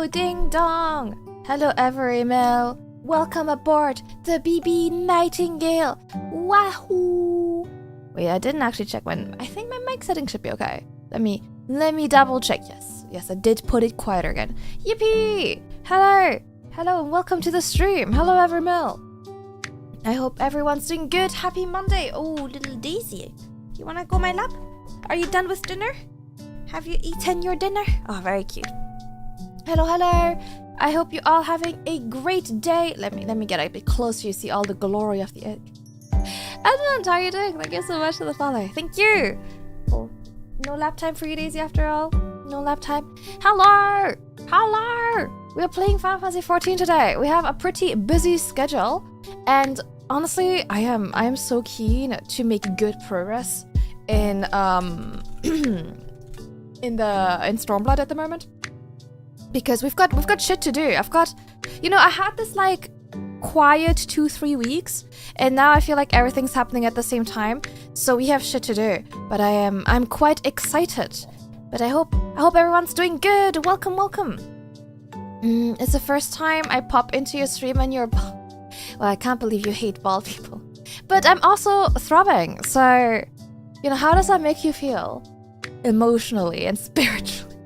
Hello, ding dong. Hello, Everymel. Welcome aboard the BB Nightingale. Wahoo! Wait, I didn't actually check when. I think my mic setting should be okay. Let me double check. Yes, I did put it quieter again. Yippee! Hello, and welcome to the stream. Hello, Everymel. I hope everyone's doing good. Happy Monday. Oh, little Daisy, you wanna go my lap? Are you done with dinner? Have you eaten your dinner? Oh, very cute. Hello. I hope you all having a great day. Let me get a bit closer. You see all the glory of the egg. Edmund, how are you doing? Thank you so much for the follow. Thank you. Oh, no lap time for you, Daisy, after all. No lap time. Hello. We are playing Final Fantasy XIV today. We have a pretty busy schedule, and honestly, I am so keen to make good progress in in Stormblood at the moment, because we've got shit to do. I had this like quiet 2-3 weeks, and now I feel like everything's happening at the same time, so we have shit to do. But I'm quite excited. But I hope everyone's doing good. Welcome. It's the first time I pop into your stream and you're bald. Well, I can't believe you hate bald people. But I'm also throbbing, so how does that make you feel? Emotionally and spiritually.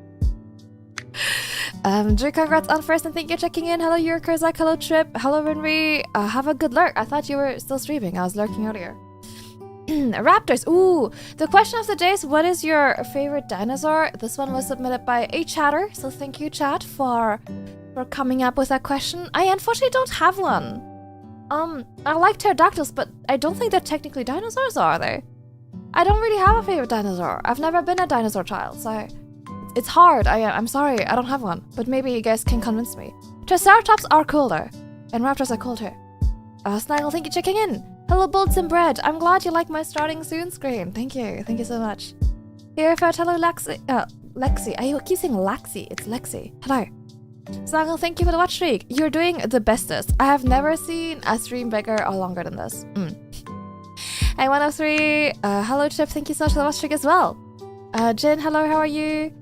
Drew, congrats on first, and thank you for checking in. Hello, Yurkurzak. Hello, Trip. Hello, Renri. Have a good lurk. I thought you were still streaming. I was lurking earlier. Raptors. Ooh, the question of the day is, what is your favorite dinosaur? This one was submitted by a chatter, so thank you, chat, for coming up with that question. I unfortunately don't have one. I like pterodactyls, but I don't think they're technically dinosaurs, are they? I don't really have a favorite dinosaur. I've never been a dinosaur child, so it's hard. I'm sorry, I don't have one, but maybe you guys can convince me. Triceratops are cool though, and raptors are cool too. Snaggle, thank you for checking in. Hello, Bolts and Bread. I'm glad you like my starting soon screen. Thank you so much. Here, hello, Lexi. I keep saying Lexi. It's Lexi. Hello. Snaggle, thank you for the watch streak. You're doing the bestest. I have never seen a stream bigger or longer than this. Hey, 103. Hello, Chip. Thank you so much for the watch streak as well. Jin, hello. How are you?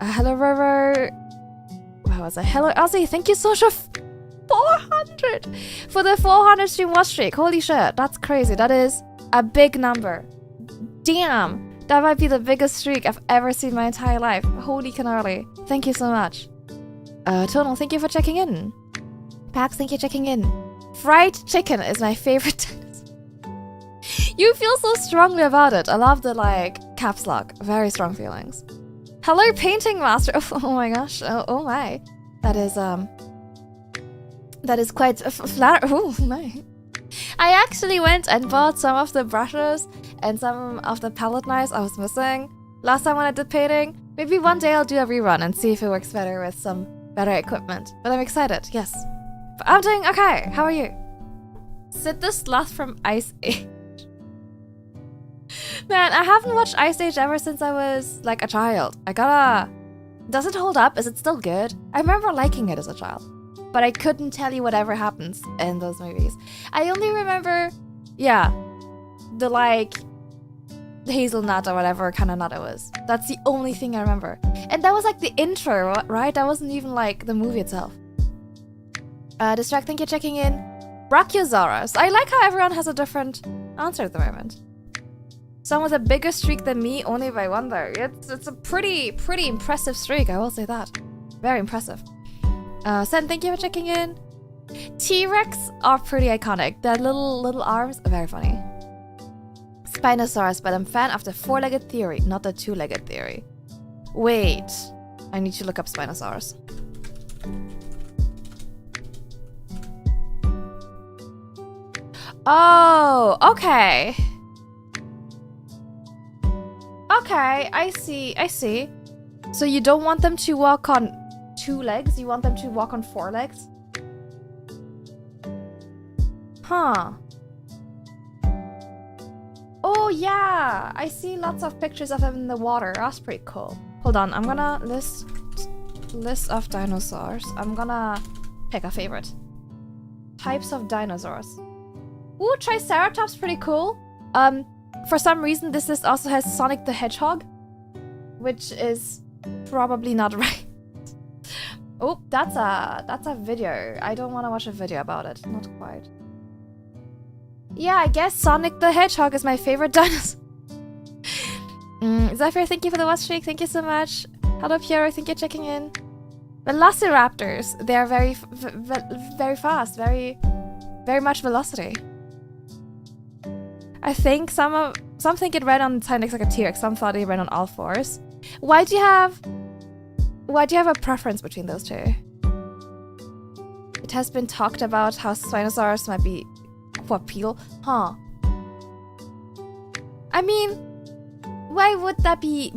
Hello, Rover. What was it? Hello, Ozzy. Thank you so much for 400 for the 400 stream watch streak. Holy shit, that's crazy. That is a big number. Damn, that might be the biggest streak I've ever seen in my entire life. Holy cannoli. Thank you so much. Tonal, thank you for checking in. Pax, thank you for checking in. Fried chicken is my favorite dinosaur. You feel so strongly about it. I love the caps lock. Very strong feelings. Hello, Painting Master. Oh my gosh. Oh my. That is quite flattering. Oh my. I actually went and bought some of the brushes and some of the palette knives I was missing last time when I did painting. Maybe one day I'll do a rerun and see if it works better with some better equipment. But I'm excited, yes. But I'm doing okay. How are you? Sid the Sloth from Ice Age. Man, I haven't watched Ice Age ever since I was a child. Does it hold up? Is it still good? I remember liking it as a child, but I couldn't tell you whatever happens in those movies. I only remember, the hazelnut or whatever kind of nut it was. That's the only thing I remember. And that was the intro, right? That wasn't even the movie itself. Distract, thank you for checking in. Brachiosaurus. I like how everyone has a different answer at the moment. Some with a bigger streak than me, only by one though. It's a pretty impressive streak, I will say that. Very impressive. Sen, thank you for checking in. T-Rex are pretty iconic. Their little arms are very funny. Spinosaurus, but I'm a fan of the four-legged theory, not the two-legged theory. Wait, I need to look up Spinosaurus. Oh, okay. Okay, I see. So you don't want them to walk on 2 legs, you want them to walk on 4 legs? Huh. Oh yeah, I see lots of pictures of them in the water. That's pretty cool. Hold on, I'm gonna list of dinosaurs. I'm gonna pick a favorite. Types of dinosaurs. Ooh, Triceratops, pretty cool. For some reason, this list also has Sonic the Hedgehog, which is probably not right. Oh, that's a video. I don't want to watch a video about it. Not quite. Yeah, I guess Sonic the Hedgehog is my favorite dinosaur. Zephyr, thank you for the watch streak. Thank you so much. Hello, Piero. Thank you for checking in. Velociraptors. They are very fast. Very much velocity. I think some think it ran on the side like a T-Rex. Some thought it ran on all fours. Why do you have a preference between those two? It has been talked about how Spinosaurus might be quadrupedal. Huh. I mean, why would that be?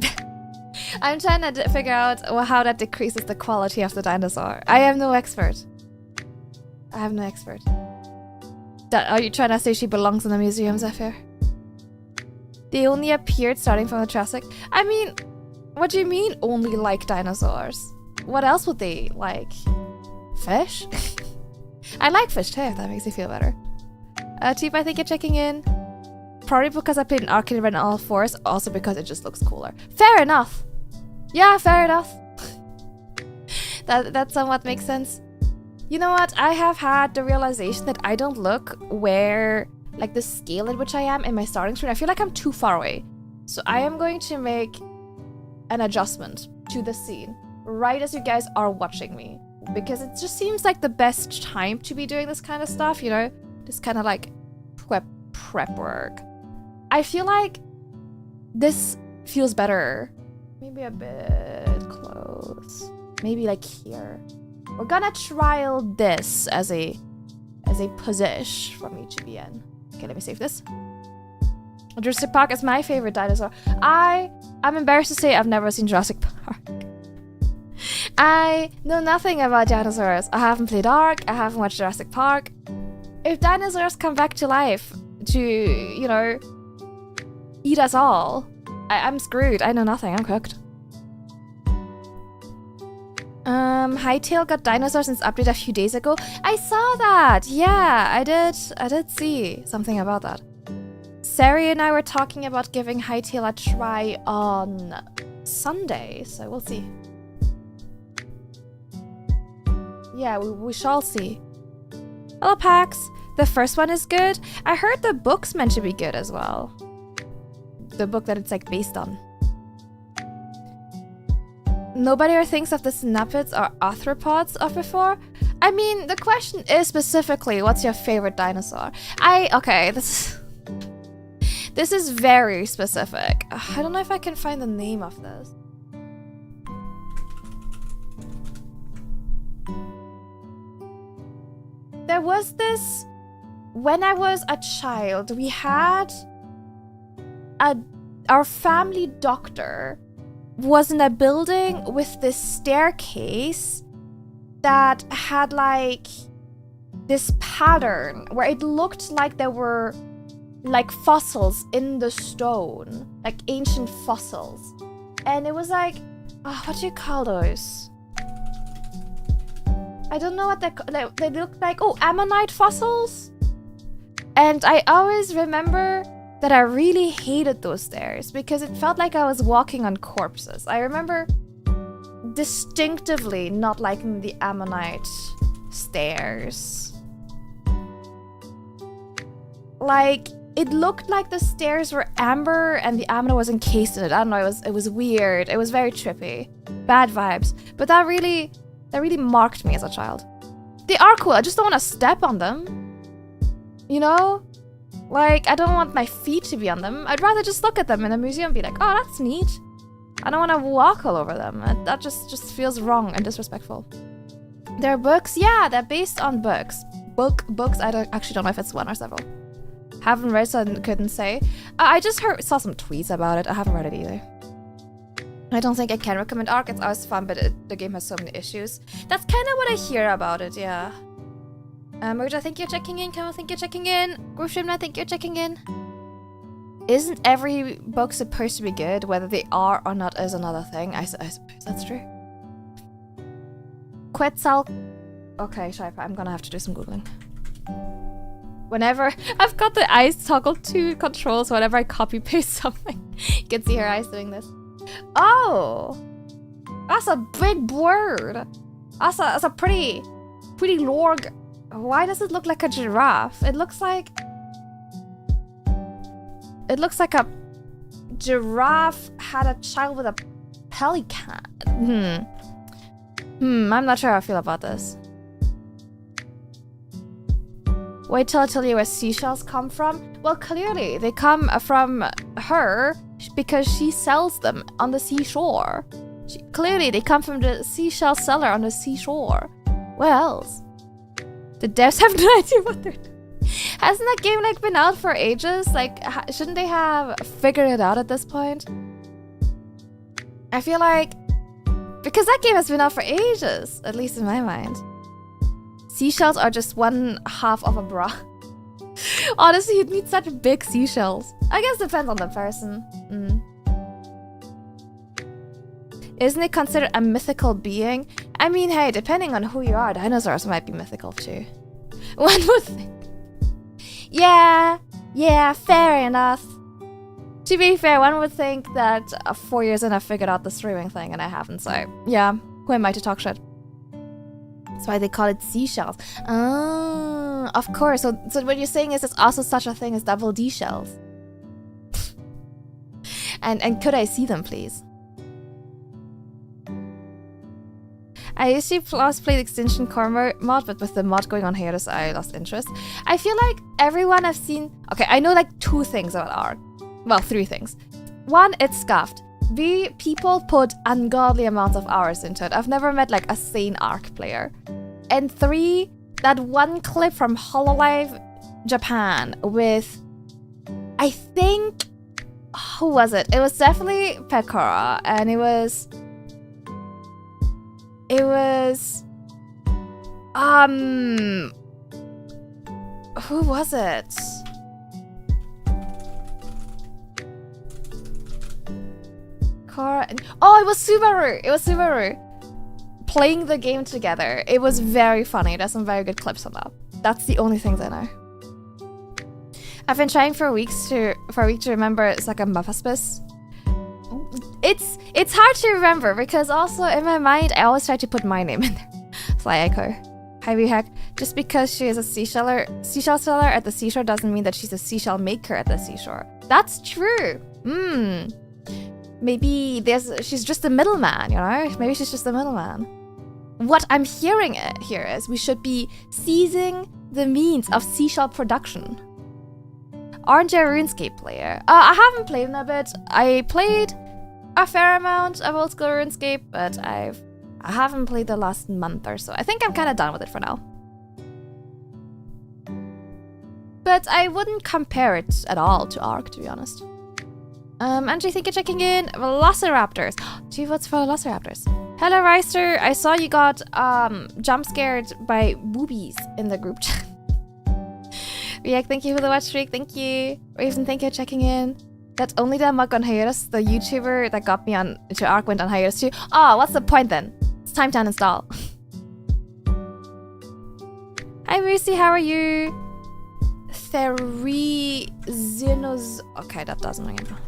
I'm trying to figure out how that decreases the quality of the dinosaur. I am no expert. Are you trying to say she belongs in the museum, Zephyr? They only appeared starting from the Jurassic. I mean, what do you mean only like dinosaurs? What else would they like? Fish? I like fish too, if that makes you feel better. Chief, I think you're checking in. Probably because I played an arcade run on all fours, also because it just looks cooler. Fair enough. Yeah, fair enough. that somewhat makes sense. You know what? I have had the realization that I don't look where, like, the scale at which I am in my starting screen. I feel like I'm too far away. So I am going to make an adjustment to the scene right as you guys are watching me. Because it just seems like the best time to be doing this kind of stuff, you know? This kind of, like, prep work. I feel like this feels better. Maybe a bit close. Maybe, like, here. We're gonna trial this as a position for me to be in. Okay, let me save this. Jurassic Park is my favorite dinosaur. I'm embarrassed to say I've never seen Jurassic Park. I know nothing about dinosaurs. I haven't played Ark. I haven't watched Jurassic Park. If dinosaurs come back to life to, you know, eat us all, I'm screwed. I know nothing. I'm cooked. Hightail got dinosaurs since update a few days ago. I saw that. Yeah, I did see something about that. Sari and I were talking about giving Hightail a try on Sunday, so we'll see. Yeah, we shall see. Hello, Pax. The first one is good. I heard the book's meant to be good as well. The book that it's like based on. Nobody ever thinks of the synapsids or arthropods of before. I mean, the question is specifically, what's your favorite dinosaur? Okay, this is very specific. I don't know if I can find the name of this. There was this, when I was a child, we had our family doctor was in a building with this staircase that had like this pattern where it looked like there were like fossils in the stone, like ancient fossils. And it was like, what do you call those? I don't know what they look like. Oh, ammonite fossils? And I always remember that I really hated those stairs because it felt like I was walking on corpses. I remember distinctively not liking the ammonite stairs. Like, it looked like the stairs were amber and the ammonite was encased in it. I don't know, it was weird. It was very trippy. Bad vibes. But that really marked me as a child. They are cool, I just don't want to step on them. You know? Like, I don't want my feet to be on them. I'd rather just look at them in a museum and be like, oh, that's neat. I don't want to walk all over them. That just feels wrong and disrespectful. They're books? Yeah, they're based on books. Books, actually don't know if it's one or several. Haven't read, so I couldn't say. I just saw some tweets about it. I haven't read it either. I don't think I can recommend Ark. It's always fun, but the game has so many issues. That's kind of what I hear about it, yeah. Merge, I think you're checking in. Camille, I think you're checking in. Grooveshim, I think you're checking in. Isn't every book supposed to be good? Whether they are or not is another thing. I suppose that's true. Quetzal. Okay, Shaipa, I'm gonna have to do some Googling. Whenever I've got the eyes toggled to controls, so whenever I copy paste something, you can see her eyes doing this. Oh, that's a big word. That's a pretty lorg. Why does it look like a giraffe? It looks like a giraffe had a child with a pelican. I'm not sure how I feel about this. Wait till I tell you where seashells come from. Well, clearly they come from her because she sells them on the seashore. Clearly they come from the seashell seller on the seashore. Where else? The devs have no idea what they're doing. Hasn't that game like been out for ages? Like, shouldn't they have figured it out at this point? I feel like because that game has been out for ages, at least in my mind. Seashells are just one half of a bra. Honestly, you'd need such big seashells. I guess it depends on the person. Isn't it considered a mythical being? I mean, hey, depending on who you are, dinosaurs might be mythical too. One would think. Yeah, fair enough. To be fair, one would think that 4 years in I've figured out the streaming thing and I haven't, so yeah, who am I to talk shit? That's why they call it seashells. Oh, of course. So what you're saying is there's also such a thing as double D shells. and could I see them, please? I used to last play the Extinction Core mod, but with the mod going on hiatus, I lost interest. I feel like everyone I've seen... Okay, I know like 2 things about ARK. Well, 3 things. 1, it's scuffed. B, people put ungodly amounts of hours into it. I've never met like a sane ARK player. And 3, that one clip from Hololive Japan with... I think... Who was it? It was definitely Pekora, and it was... Who was it? Oh, it was Subaru! It was Subaru! Playing the game together. It was very funny. There's some very good clips on that. That's the only things I know. I've been trying for a week to remember Sakamapaspis. It's hard to remember because also in my mind I always try to put my name in there. Fly Echo. Hi Heck. Just because she is a seashell seller at the seashore doesn't mean that she's a seashell maker at the seashore. That's true. Maybe she's just a middleman, you know? Maybe she's just a middleman. What I'm hearing here is we should be seizing the means of seashell production. Aren't you a RuneScape player? I haven't played in a bit. I played a fair amount of old school RuneScape, but I haven't played the last month or so. I think I'm kind of done with it for now. But I wouldn't compare it at all to ARK, to be honest. Andrew, thank you for checking in. Velociraptors. 2 votes for Velociraptors. Hello, Reister. I saw you got jump scared by boobies in the group chat. Riek, thank you for the watch streak. Thank you. Raven, thank you for checking in. That's only the mug on hiatus. The YouTuber that got me on to ARK went on hiatus too. Oh, what's the point then? It's time to uninstall. Hi, Mercy. How are you? Therizinos. Okay, that doesn't ring a bell.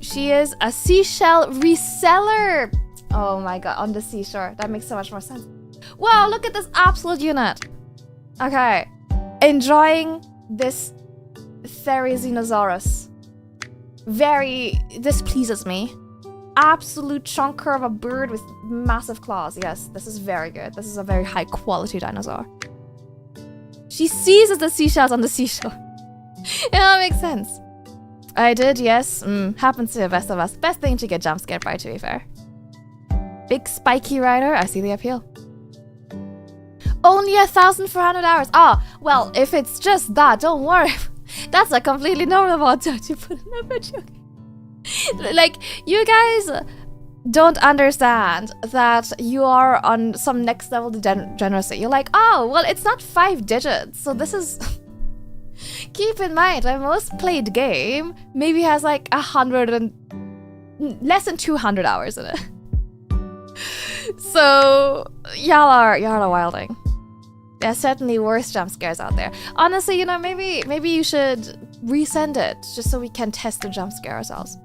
She is a seashell reseller. Oh my god, on the seashore. That makes so much more sense. Wow, look at this absolute unit. Okay. Enjoying this Therizinosaurus. This pleases me. Absolute chunker of a bird with massive claws. Yes, this is very good. This is a very high quality dinosaur. She seizes the seashells on the seashore. Yeah, that makes sense. I did, yes. Happens to the best of us. Best thing to get jump scared by, to be fair. Big spiky rider. I see the appeal. Only 1,400 hours. Ah, well, if it's just that, don't worry. That's a completely normal amount to put in a video. Like, you guys don't understand that you are on some next level degeneracy. You're like, oh, well, it's not 5 digits. So this is... Keep in mind, my most played game maybe has like 100 and... less than 200 hours in it. So, y'all are wilding. There's certainly worse jump scares out there. Honestly, you know, maybe you should resend it just so we can test the jump scare ourselves.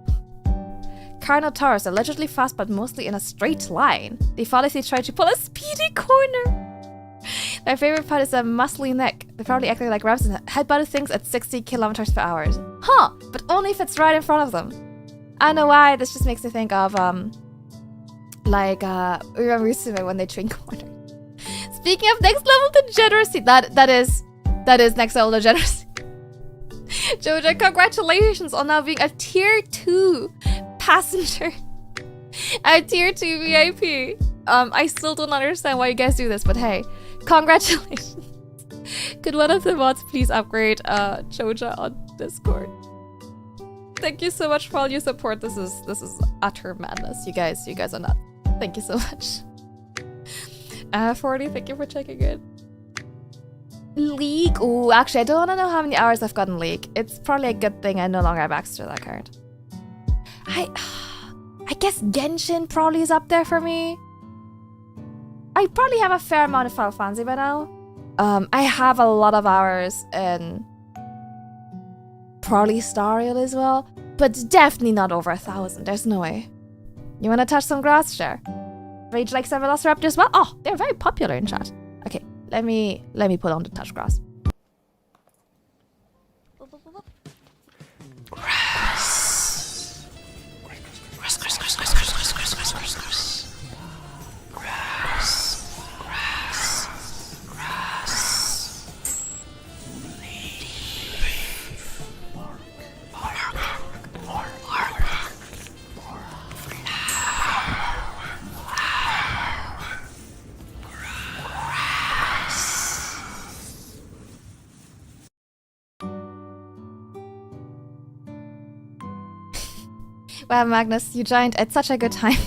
Carnotaurus, allegedly fast but mostly in a straight line. They fall if they try to pull a speedy corner. My favorite part is the muscly neck. They probably act like rabbits and headbutt things at 60 kilometers per hour. Huh, but only if it's right in front of them. I don't know why, this just makes me think of, remember Usume when they train corner. Speaking of next level degeneracy, that is next level degeneracy. Joja, congratulations on now being a tier 2 passenger. A tier 2 VIP. I still don't understand why you guys do this, but hey, congratulations. Could one of the mods please upgrade Joja on Discord? Thank you so much for all your support. This is utter madness. You guys are nuts. Thank you so much. 40, thank you for checking in. League? Ooh, actually, I don't want to know how many hours I've gotten League. It's probably a good thing I no longer have access to that card. I guess Genshin probably is up there for me. I probably have a fair amount of Final Fantasy by now. I have a lot of hours in probably Stariel as well, but definitely not over 1,000. There's no way. You want to touch some grass, Share? Rage like some Velociraptor as well? Oh, they're very popular in chat. Okay, let me put on the touch grass. Grass. Grass, grass, grass, grass, grass, grass, grass, grass, grass, grass. Grass. Grass. Grass. Leaf. Bark. Wow, Magnus, you joined at such a good time.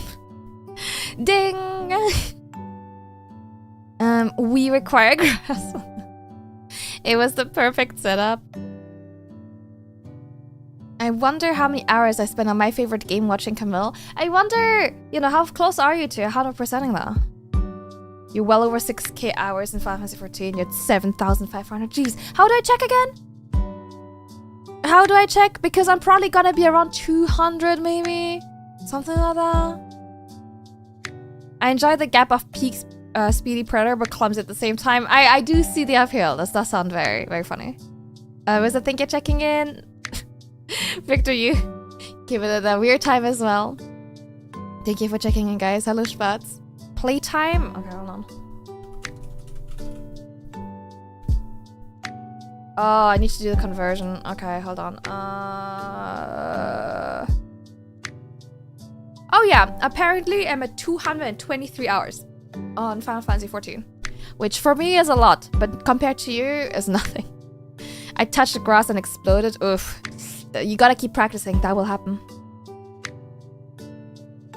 Ding! We require grass. It was the perfect setup. I wonder how many hours I spent on my favorite game watching Camille. I wonder, how close are you to 100%ing that? You're well over 6k hours in Final Fantasy 14. You're at 7,500. Jeez, how do I check again? How do I check? Because I'm probably gonna be around 200 maybe? Something like that. I enjoy the gap of peak Speedy Predator but clumsy at the same time. I do see the uphill. This does sound very, very funny. Was I think you're checking in? Victor, you give it a weird time as well. Thank you for checking in, guys. Hello, Spats. Playtime? Okay, hold on. Oh, I need to do the conversion. Okay, hold on. Oh yeah, apparently I'm at 223 hours on Final Fantasy 14. Which for me is a lot, but compared to you is nothing. I touched the grass and exploded. Oof. You gotta keep practicing, that will happen.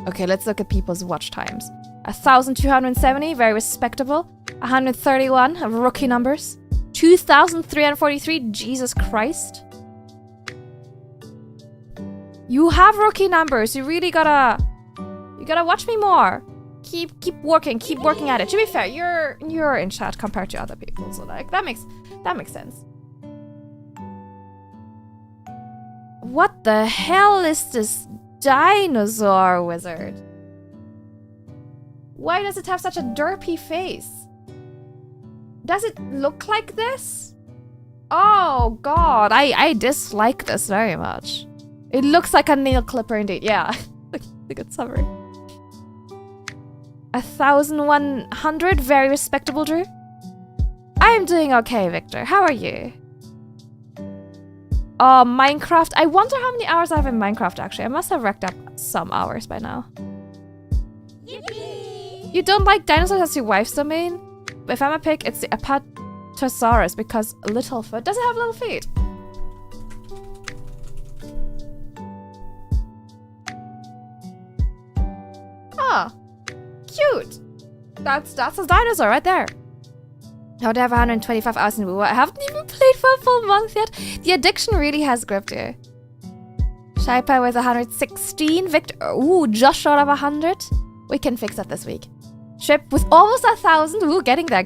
Okay, let's look at people's watch times. 1,270, very respectable. 131, rookie numbers. 2,343, Jesus Christ. You have rookie numbers. You really gotta watch me more. Keep working at it. To be fair, you're in chat compared to other people, so like that makes sense. What the hell is this dinosaur wizard? Why does it have such a derpy face? Does it look like this? Oh god, I dislike this very much. It looks like a nail clipper indeed, yeah. The good summary. 1,100, very respectable, Drew. I am doing okay, Victor. How are you? Oh, Minecraft. I wonder how many hours I have in Minecraft, actually. I must have racked up some hours by now. Yippee! You don't like dinosaurs as your wife's domain? If I'm a pick, it's the Apatosaurus because Littlefoot doesn't have little feet. Ah, cute. That's a dinosaur right there. How do I have 125 hours in WoW? I haven't even played for a full month yet. The addiction really has gripped you. Shaipa with 116. Victor, ooh, just short of 100. We can fix that this week. Trip with almost 1,000. Ooh, getting there.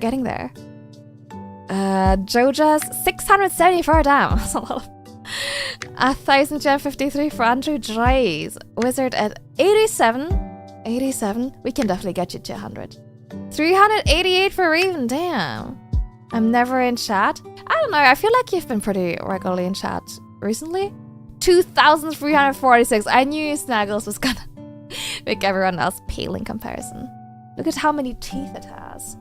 Joja's 674. Damn, that's a lot. 1,253 for Andrew Dreis. Wizard at 87. 87. We can definitely get you to 100. 388 for Raven. Damn. I'm never in chat. I don't know. I feel like you've been pretty regularly in chat recently. 2,346. I knew Snaggles was gonna make everyone else pale in comparison. Look at how many teeth it has.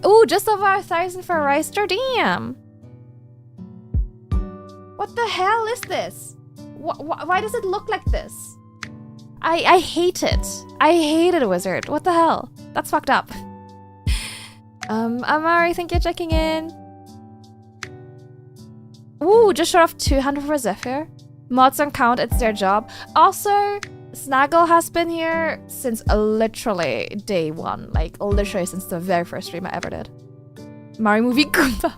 Oh, just over 1,000 for Reister. Damn. What the hell is this? Why does it look like this? I hate it. I hate it, Wizard. What the hell? That's fucked up. Amari, thank you for checking in. Ooh, just short of 200 for Zephyr. Mods don't count, it's their job. Also, Snaggle has been here since literally day one. Like, literally since the very first stream I ever did. Mari movie Goomba.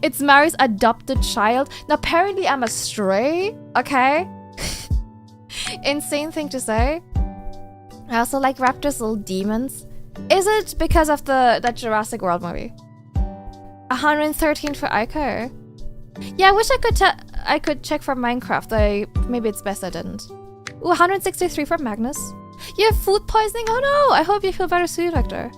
It's Mari's adopted child. Now, apparently I'm a stray, okay? Insane thing to say. I also like Raptor's little demons. Is it because of that Jurassic World movie? 113 for Ico. Yeah, I wish I could check for Minecraft. Maybe it's best I didn't. Ooh, 163 for Magnus. You have food poisoning? Oh no! I hope you feel better soon, Vector.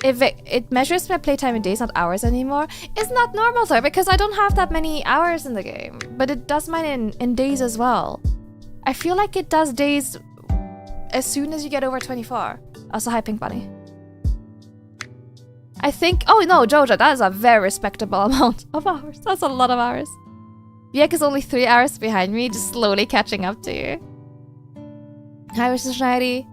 If it measures my playtime in days, not hours anymore. Isn't that normal though? Because I don't have that many hours in the game. But it does mine in days as well. I feel like it does days as soon as you get over 24. Also, hi Pink Bunny. I think... Oh no, Jojo, that is a very respectable amount of hours. That's a lot of hours. Viek is only 3 hours behind me, just slowly catching up to you. Hi, Mr. Schneidy.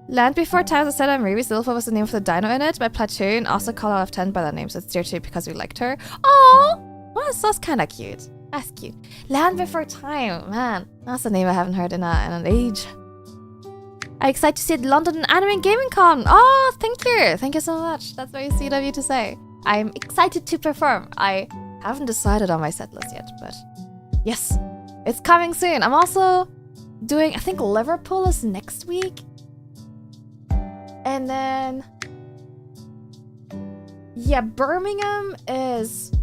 Land Before Time, as I said, I'm Ruby. Silva was the name of the dino in it. My platoon also called out of 10 by that name, so it's dear to you because we liked her. Oh, well, that's kind of cute. That's cute. Land Before Time, man. That's a name I haven't heard in an age. I'm excited to see the London Anime and Gaming Con. Oh, thank you. Thank you so much. That's very sweet of you to say. I'm excited to perform. I haven't decided on my set list yet, but yes, it's coming soon. I'm also doing, I think Liverpool is next week. And then, yeah, Birmingham is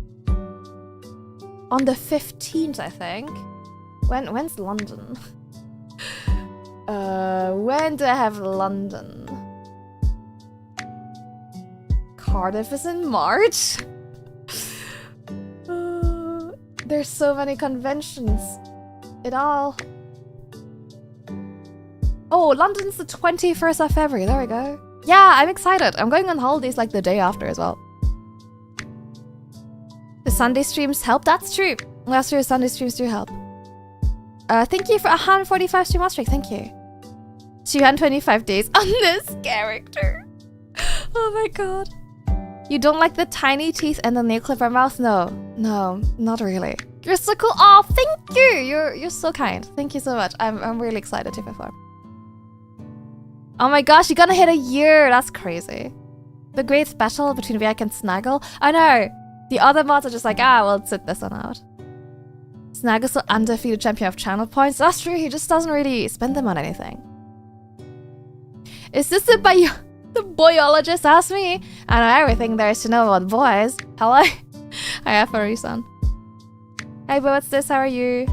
on the 15th, I think. When's London? When do I have London? Cardiff is in March? There's so many conventions. It all... Oh, London's the 21st of February. There we go. Yeah, I'm excited. I'm going on holidays like the day after as well. The Sunday streams help. That's true. Last year's Sunday streams do help. Thank you for 145 stream watch streak. Thank you. 225 days on this character. Oh my god. You don't like the tiny teeth and the nail clipper mouth? No, not really. You're so cool. Oh, thank you. You're so kind. Thank you so much. I'm really excited to perform. Oh my gosh, you're gonna hit a year. That's crazy. The great special between Viek and Snaggle. I know. The other mods are just like, we'll sit this one out. Snaggle's the undefeated champion of channel points. That's true. He just doesn't really spend them on anything. Is this the boyologist asked me? I know everything there is to know about boys. Hello? I have a reason. Hey, but what's this? How are you?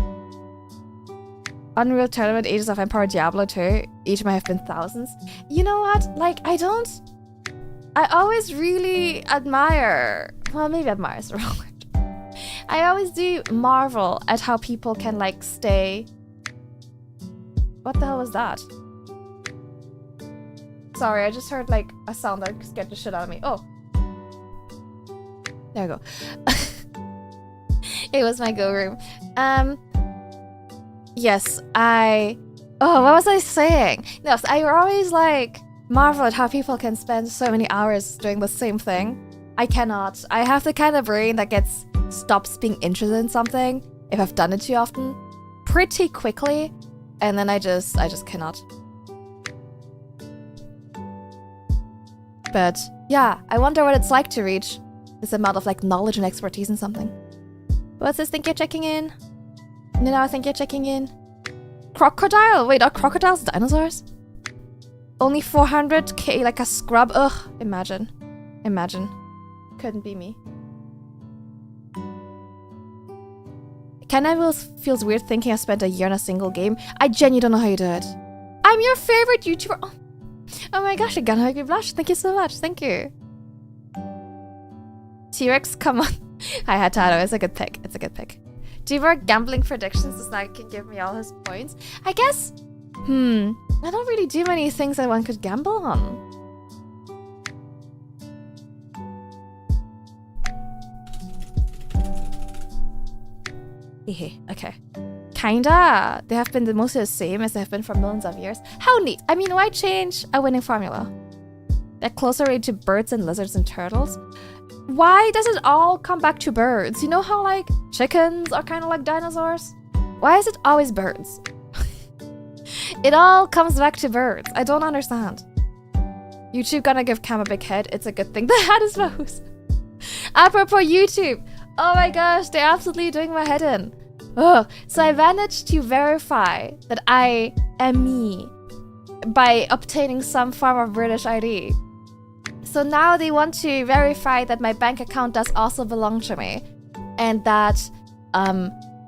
Unreal Tournament, Ages of Empire, Diablo 2. Each might have been thousands. You know what? Like, I always really admire... Well, maybe admire is the wrong word. I always do marvel at how people can, like, stay... What the hell was that? Sorry, I just heard, like, a sound that scared the shit out of me. Oh. There we go. It was my go room. Yes, oh, what was I saying? No, so I always, like, marvel at how people can spend so many hours doing the same thing. I cannot. I have the kind of brain that stops being interested in something if I've done it too often, pretty quickly, and then I just cannot. But yeah, I wonder what it's like to reach this amount of like knowledge and expertise in something. What's this? Think you're checking in? No, I think you're checking in. Crocodile? Wait, are crocodiles dinosaurs? Only 400k, like a scrub. Ugh, imagine. Imagine. Couldn't be me. Kinda feels weird thinking I spent a year in a single game. I genuinely don't know how you do it. I'm your favorite YouTuber. Oh my gosh, you're gonna make me blush. Thank you so much. Thank you. T-Rex, come on. Hi, Hatado. It's a good pick. It's a good pick. Do you have gambling predictions so Snag can give me all his points? I guess... I don't really do many things that one could gamble on. Okay. Kinda. They have been mostly the same as they have been for millions of years. How neat. I mean, why change a winning formula? They're closer related to birds and lizards and turtles. Why does it all come back to birds? You know how, like, chickens are kind of like dinosaurs? Why is it always birds? It all comes back to birds. I don't understand. YouTube gonna give Cam a big head. It's a good thing. The hat is Rose. Apropos YouTube. Oh my gosh, they're absolutely doing my head in. Oh, so I managed to verify that I am me by obtaining some form of British ID. So now they want to verify that my bank account does also belong to me and that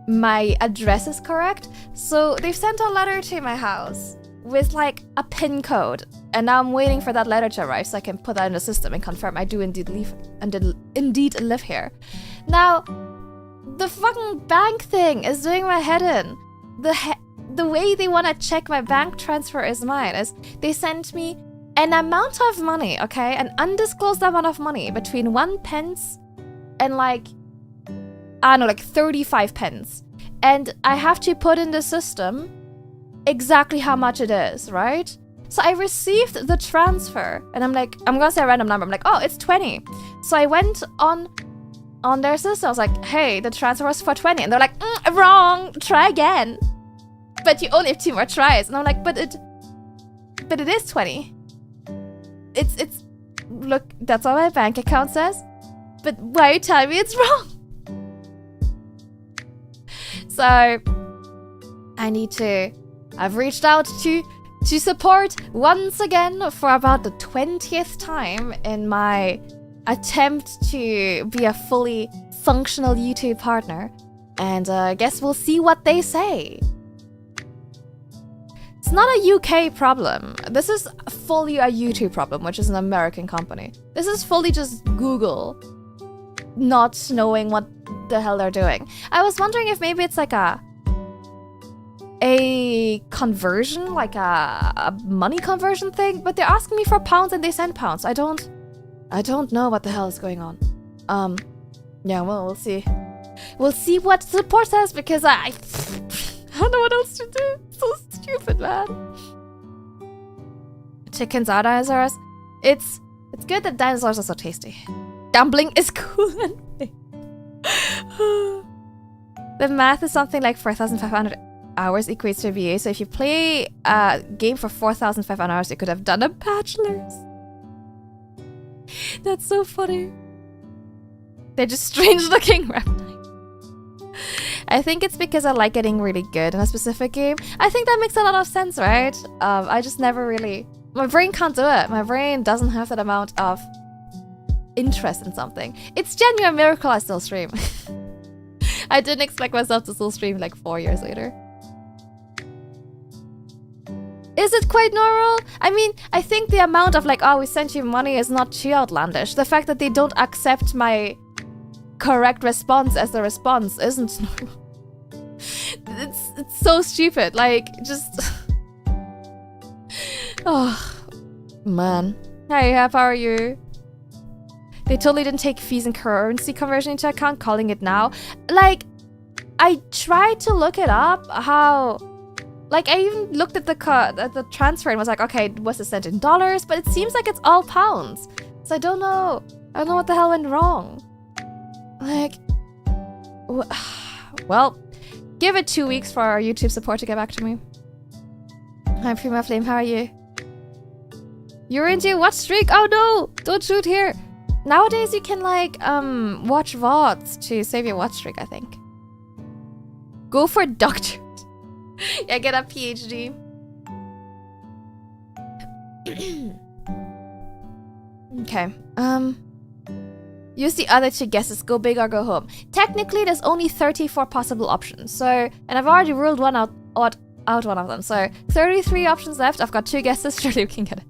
my address is correct. So they've sent a letter to my house with like a PIN code, and now I'm waiting for that letter to arrive so I can put that in the system and confirm I do indeed live here. Now, the fucking bank thing is doing my head in. The way they want to check my bank transfer is mine. Is they sent me an amount of money, okay, an undisclosed amount of money between 1 pence and like, I don't know, like 35 pence, and I have to put in the system exactly how much it is, right? So I received the transfer, and I'm like, I'm gonna say a random number. I'm like, oh, it's 20. So I went on their system. I was like, hey, the transfer was for 20, and they're like, wrong. Try again. But you only have 2 more tries, and I'm like, but it is 20. It's look, that's what my bank account says. But why are you telling me it's wrong? So I've reached out to support once again for about the 20th time in my attempt to be a fully functional YouTube partner. And I guess we'll see what they say. It's not a UK problem. This is fully a YouTube problem, which is an American company. This is fully just Google not knowing what the hell they're doing. I was wondering if maybe it's like a conversion, like a money conversion thing, but they're asking me for pounds and they send pounds. I don't know what the hell is going on. Yeah, well, we'll see. We'll see what support says, because I don't know what else to do. It's so stupid, man. Chickens are dinosaurs. It's good that dinosaurs are so tasty. Gambling is cool anyway. The math is something like 4,500 hours equates to a VA. So if you play a game for 4,500 hours, you could have done a bachelor's. That's so funny. They're just strange looking reptiles. I think it's because I like getting really good in a specific game. I think that makes a lot of sense, right? I just never really... My brain can't do it. My brain doesn't have that amount of interest in something. It's genuine miracle I still stream. I didn't expect myself to still stream like 4 years later. Is it quite normal? I mean, I think the amount of like, oh, we sent you money is not too outlandish. The fact that they don't accept my correct response as the response isn't normal. It's so stupid. Like, just... Oh, man. Hey, how are you? They totally didn't take fees and currency conversion into account, calling it now. Like, I tried to look it up, how... Like, I even looked at the transfer and was like, okay, was it sent in dollars? But it seems like it's all pounds. So I don't know what the hell went wrong. Like, well, give it 2 weeks for our YouTube support to get back to me. Hi, Prima Flame, how are you? You're into watch streak? Oh no, don't shoot here. Nowadays you can like watch VODs to save your watch streak, I think. Go for doctorate. Yeah, get a PhD. Okay. Use the other 2 guesses. Go big or go home. Technically, there's only 34 possible options. So, and I've already ruled one out one of them. So, 33 options left. I've got 2 guesses. Surely we can get it.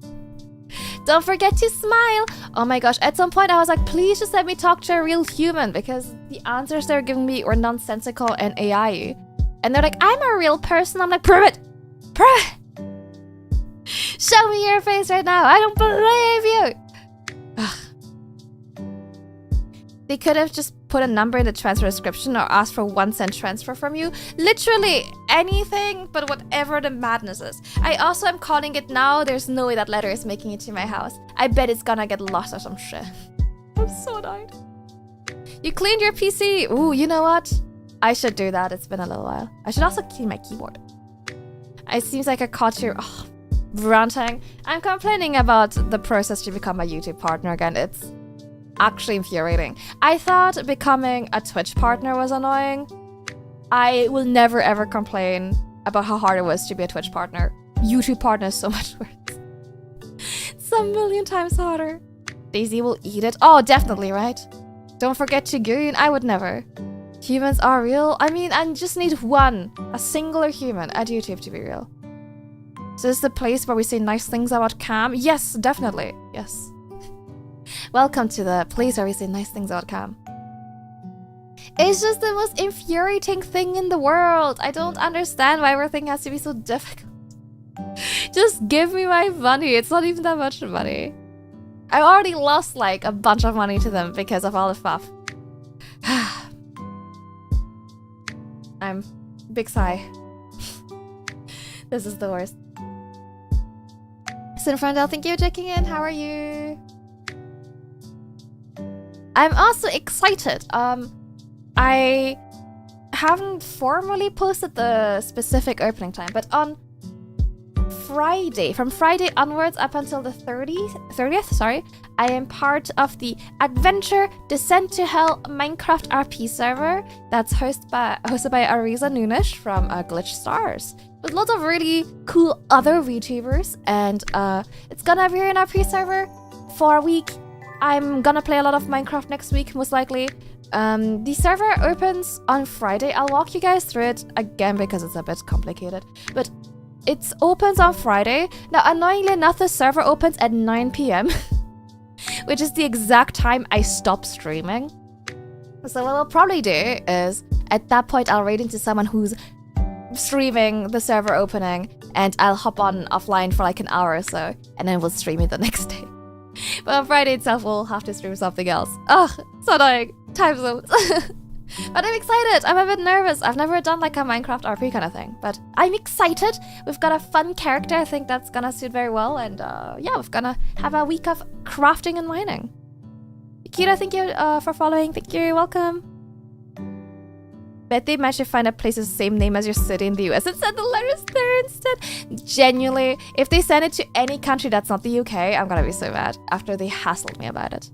Don't forget to smile. Oh my gosh. At some point, I was like, please just let me talk to a real human because the answers they're giving me were nonsensical and AI. And they're like, I'm a real person. I'm like, prove it. Prove it. Show me your face right now. I don't believe you. Ugh. They could have just put a number in the transfer description or asked for 1 cent transfer from you. Literally anything but whatever the madness is. I also am calling it now. There's no way that letter is making it to my house. I bet it's gonna get lost or some shit. I'm so annoyed. You cleaned your PC. Ooh, you know what? I should do that. It's been a little while. I should also clean my keyboard. It seems like I caught you ranting. I'm complaining about the process to become a YouTube partner again. It's actually infuriating. I thought becoming a Twitch partner was annoying. I will never ever complain about how hard it was to be a Twitch partner. YouTube partner is so much worse. It's a million times harder. Daisy will eat it. Oh, definitely, right? Don't forget to goon. I would never. Humans are real. I mean, I just need a singular human at YouTube to be real. So this is the place where we say nice things about Cam? Yes, definitely. Yes. Welcome to the place where we say nice things about Cam. It's just the most infuriating thing in the world. I don't understand why everything has to be so difficult. Just give me my money. It's not even that much money. I already lost like a bunch of money to them because of all the stuff. I'm big sigh. This is the worst. Sinfrandel, thank you for checking in. How are you? I'm also excited. I haven't formally posted the specific opening time, but on Friday, from Friday onwards up until the 30th, I am part of the Adventure Descent to Hell Minecraft RP server that's hosted by Ariza Nunish from Glitch Stars, with lots of really cool other VTubers, and it's gonna be an RP server for a week. I'm gonna play a lot of Minecraft next week, most likely. The server opens on Friday. I'll walk you guys through it again because it's a bit complicated, but it opens on Friday. Now, annoyingly enough, the server opens at 9 p.m. which is the exact time I stop streaming. So what I'll probably do is, at that point, I'll raid into someone who's streaming the server opening, and I'll hop on offline for like an hour or so, and then we'll stream it the next day. But on Friday itself, we'll have to stream something else. Ugh, so annoying. Time zones. But I'm excited. I'm a bit nervous. I've never done like a Minecraft RP kind of thing, but I'm excited. We've got a fun character. I think that's gonna suit very well, and yeah, we're gonna have a week of crafting and mining. Kira, thank you for following. Thank you. Welcome. Bet they managed to find a place with the same name as your city in the US and send the letters there instead. Genuinely, if they send it to any country that's not the UK, I'm gonna be so mad after they hassled me about it.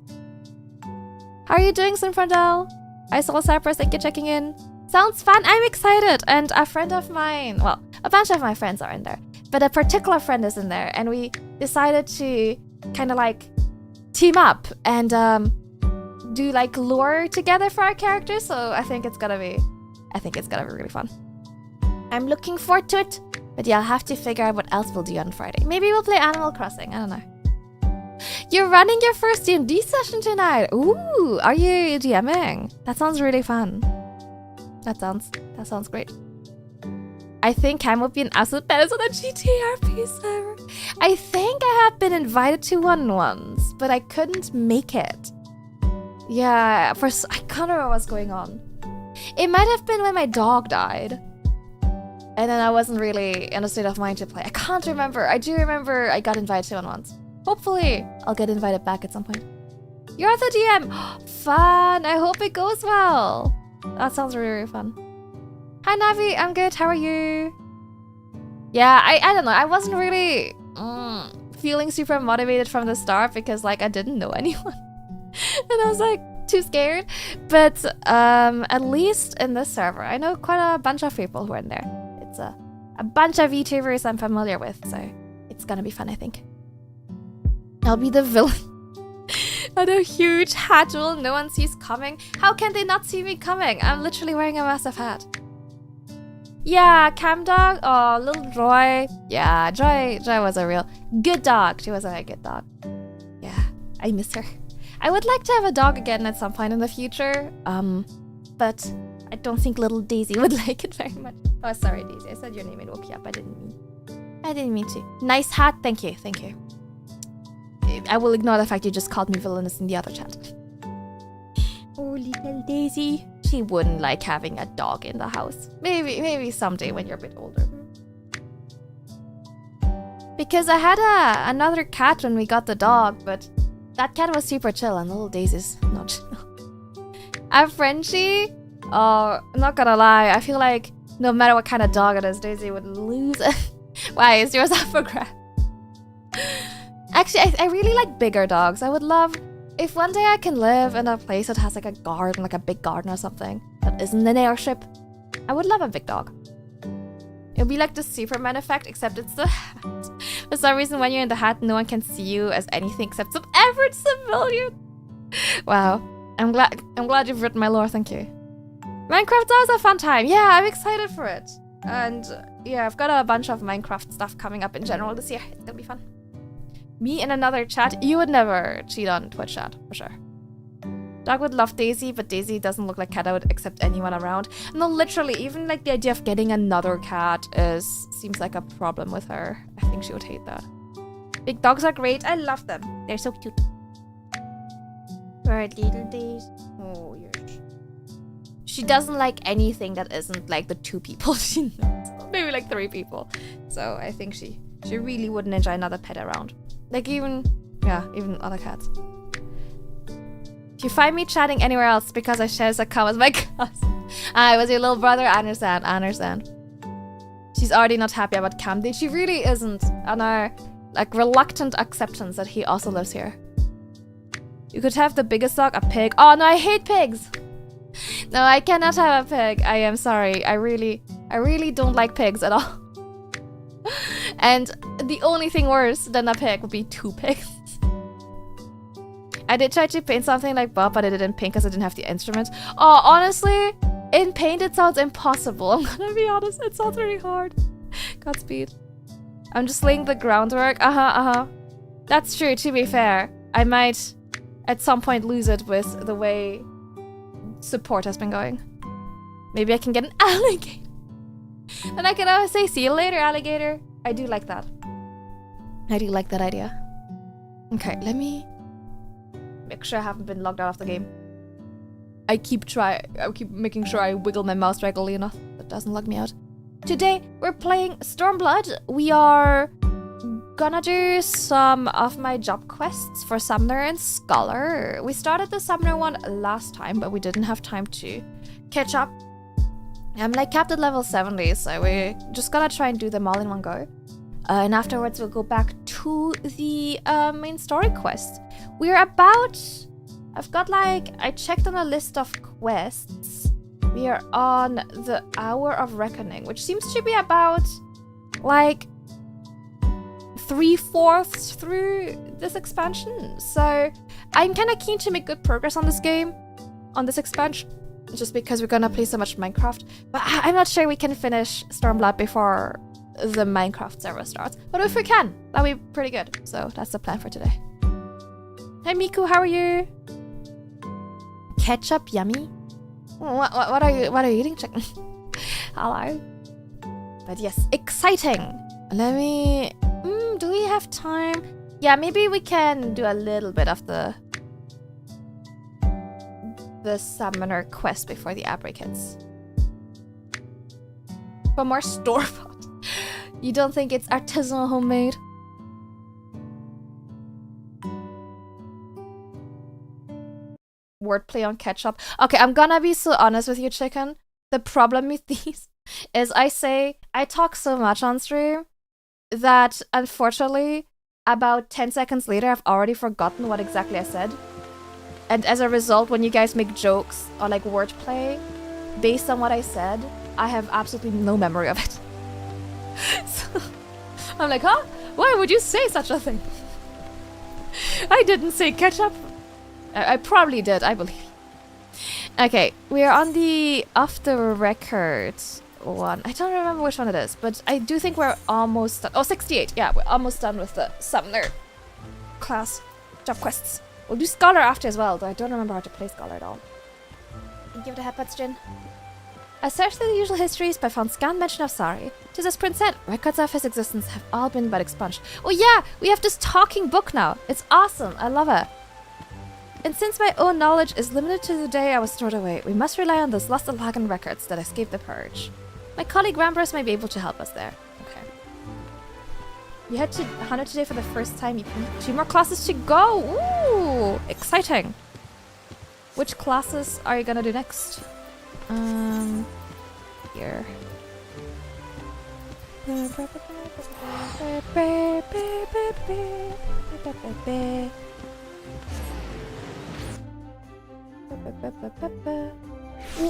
How are you doing, Sinfrandel? I saw Cypress, thank you for checking in. Sounds fun, I'm excited. And a friend of mine, well, a bunch of my friends are in there, but a particular friend is in there, and we decided to kind of like team up and do like lore together for our characters. So I think it's gonna be really fun. I'm looking forward to it. But yeah, I'll have to figure out what else we'll do on Friday. Maybe we'll play Animal Crossing, I don't know. You're running your first D&D session tonight. Ooh, are you DMing? That sounds really fun. That sounds great. I think Cam would be an absolute menace on the GTRP server. I think I have been invited to one once, but I couldn't make it. Yeah, I can't remember what's going on. It might have been when my dog died. And then I wasn't really in a state of mind to play. I can't remember. I do remember I got invited to one once. Hopefully, I'll get invited back at some point. You're the DM! Fun! I hope it goes well. That sounds really, really fun. Hi, Navi. I'm good. How are you? Yeah, I don't know. I wasn't really feeling super motivated from the start because, like, I didn't know anyone. And I was, like, too scared. But at least in this server, I know quite a bunch of people who are in there. It's a bunch of VTubers I'm familiar with, so it's gonna be fun, I think. I'll be the villain. And a huge hat duel no one sees coming. How can they not see me coming? I'm literally wearing a massive hat. Yeah, Cam dog. Oh, little Joy. Yeah, Joy was a real good dog. She was a very good dog. Yeah, I miss her. I would like to have a dog again at some point in the future. But I don't think little Daisy would like it very much. Oh, sorry, Daisy. I said your name and woke you up. I didn't mean to. Nice hat. Thank you. I will ignore the fact you just called me villainous in the other chat. Oh, little Daisy. She wouldn't like having a dog in the house. Maybe someday when you're a bit older. Because I had another cat when we got the dog, but that cat was super chill and little Daisy's not chill. A Frenchie? Oh, I'm not gonna lie. I feel like no matter what kind of dog it is, Daisy would lose it. Why is yours up for grabs? Actually, I really like bigger dogs. I would love if one day I can live in a place that has like a garden, like a big garden or something that isn't an airship. I would love a big dog. It would be like the Superman effect, except it's the hat. For some reason, when you're in the hat, no one can see you as anything except some average civilian. Wow, I'm glad you've written my lore. Thank you. Minecraft's always a fun time. Yeah, I'm excited for it. And yeah, I've got a bunch of Minecraft stuff coming up in general this year. It's gonna be fun. Me in another chat? You would never cheat on Twitch chat, for sure. Dog would love Daisy, but Daisy doesn't look like cat I would accept anyone around. No, literally, even like the idea of getting another cat seems like a problem with her. I think she would hate that. Big dogs are great. I love them. They're so cute. Right, little Daisy. Oh, she doesn't like anything that isn't like the 2 people she knows. Maybe like 3 people. So I think she really wouldn't enjoy another pet around. Like even other cats. If you find me chatting anywhere else because I share a car with my cousin. I was your little brother. I understand. She's already not happy about Camille. She really isn't. And our like reluctant acceptance that he also lives here. You could have the biggest dog, a pig. Oh no, I hate pigs. No, I cannot have a pig. I am sorry. I really don't like pigs at all. And the only thing worse than a pig would be 2 pigs. I did try to paint something like Bob, but I didn't paint because I didn't have the instrument. Oh, honestly, in paint it sounds impossible. I'm gonna be honest, it sounds really hard. Godspeed. I'm just laying the groundwork. That's true, to be fair. I might at some point lose it with the way support has been going. Maybe I can get an alligator. And I can always say, see you later, alligator. I do like that. I do like that idea. Okay, let me make sure I haven't been logged out of the game. I keep making sure I wiggle my mouse regularly enough that doesn't log me out. Today, we're playing Stormblood. We are gonna do some of my job quests for Summoner and Scholar. We started the Summoner one last time, but we didn't have time to catch up. I'm like capped at level 70, so we're just gonna try and do them all in one go. And afterwards we'll go back to the main story quest. We're about... I checked on a list of quests. We are on the Hour of Reckoning, which seems to be about, like, 3/4 through this expansion. So I'm kind of keen to make good progress on this game, on this expansion. Just because we're gonna play so much Minecraft. But I'm not sure we can finish Stormblood before the Minecraft server starts. But if we can, that'll be pretty good. So that's the plan for today. Hi Miku, how are you? Ketchup, yummy. What are you eating, chicken? Hello. But yes, exciting. Let me... do we have time? Yeah, maybe we can do a little bit of the Summoner quest before the outbreak hits. For more store-bought. You don't think it's artisanal homemade? Wordplay on ketchup. Okay, I'm gonna be so honest with you, chicken. The problem with these is I talk so much on stream that unfortunately about 10 seconds later I've already forgotten what exactly I said. And as a result, when you guys make jokes or like wordplay based on what I said, I have absolutely no memory of it. So I'm like, huh? Why would you say such a thing? I didn't say ketchup. I probably did, I believe. Okay, we are on the off the record one. I don't remember which one it is, but I do think we're almost done. Oh, 68. Yeah, we're almost done with the summoner class job quests. We'll do Scholar after as well, though I don't remember how to play Scholar at all. Thank you for the headbutt, Jin. I searched through the usual histories, but found scant mention of Sari. Tis as Prince said, records of his existence have all been but expunged. Oh yeah, we have this talking book now. It's awesome. I love it. And since my own knowledge is limited to the day I was stored away, we must rely on those lost Alagan records that escaped the purge. My colleague Rambros may be able to help us there. Okay. You head to 100 today for the first time. 2 more classes to go. Ooh, exciting. Which classes are you gonna do next? Here. Ooh,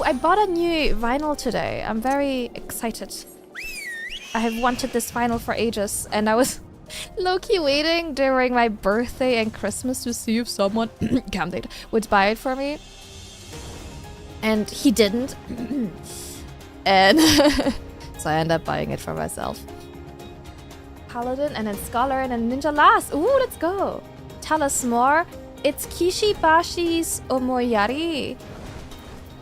I bought a new vinyl today. I'm very excited. I have wanted this vinyl for ages, and I was low-key waiting during my birthday and Christmas to see if someone would buy it for me. And he didn't. And so I ended up buying it for myself. Paladin and then Scholar and then Ninja last. Ooh, let's go. Tell us more. It's Kishibashi's Omoyari.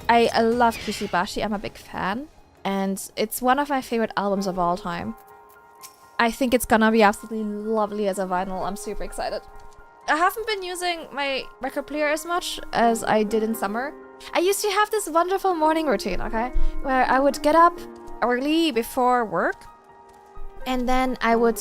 I love Kishibashi. I'm a big fan. And it's one of my favorite albums of all time. I think it's gonna be absolutely lovely as a vinyl. I'm super excited. I haven't been using my record player as much as I did in summer. I used to have this wonderful morning routine, okay? Where I would get up early before work. And then I would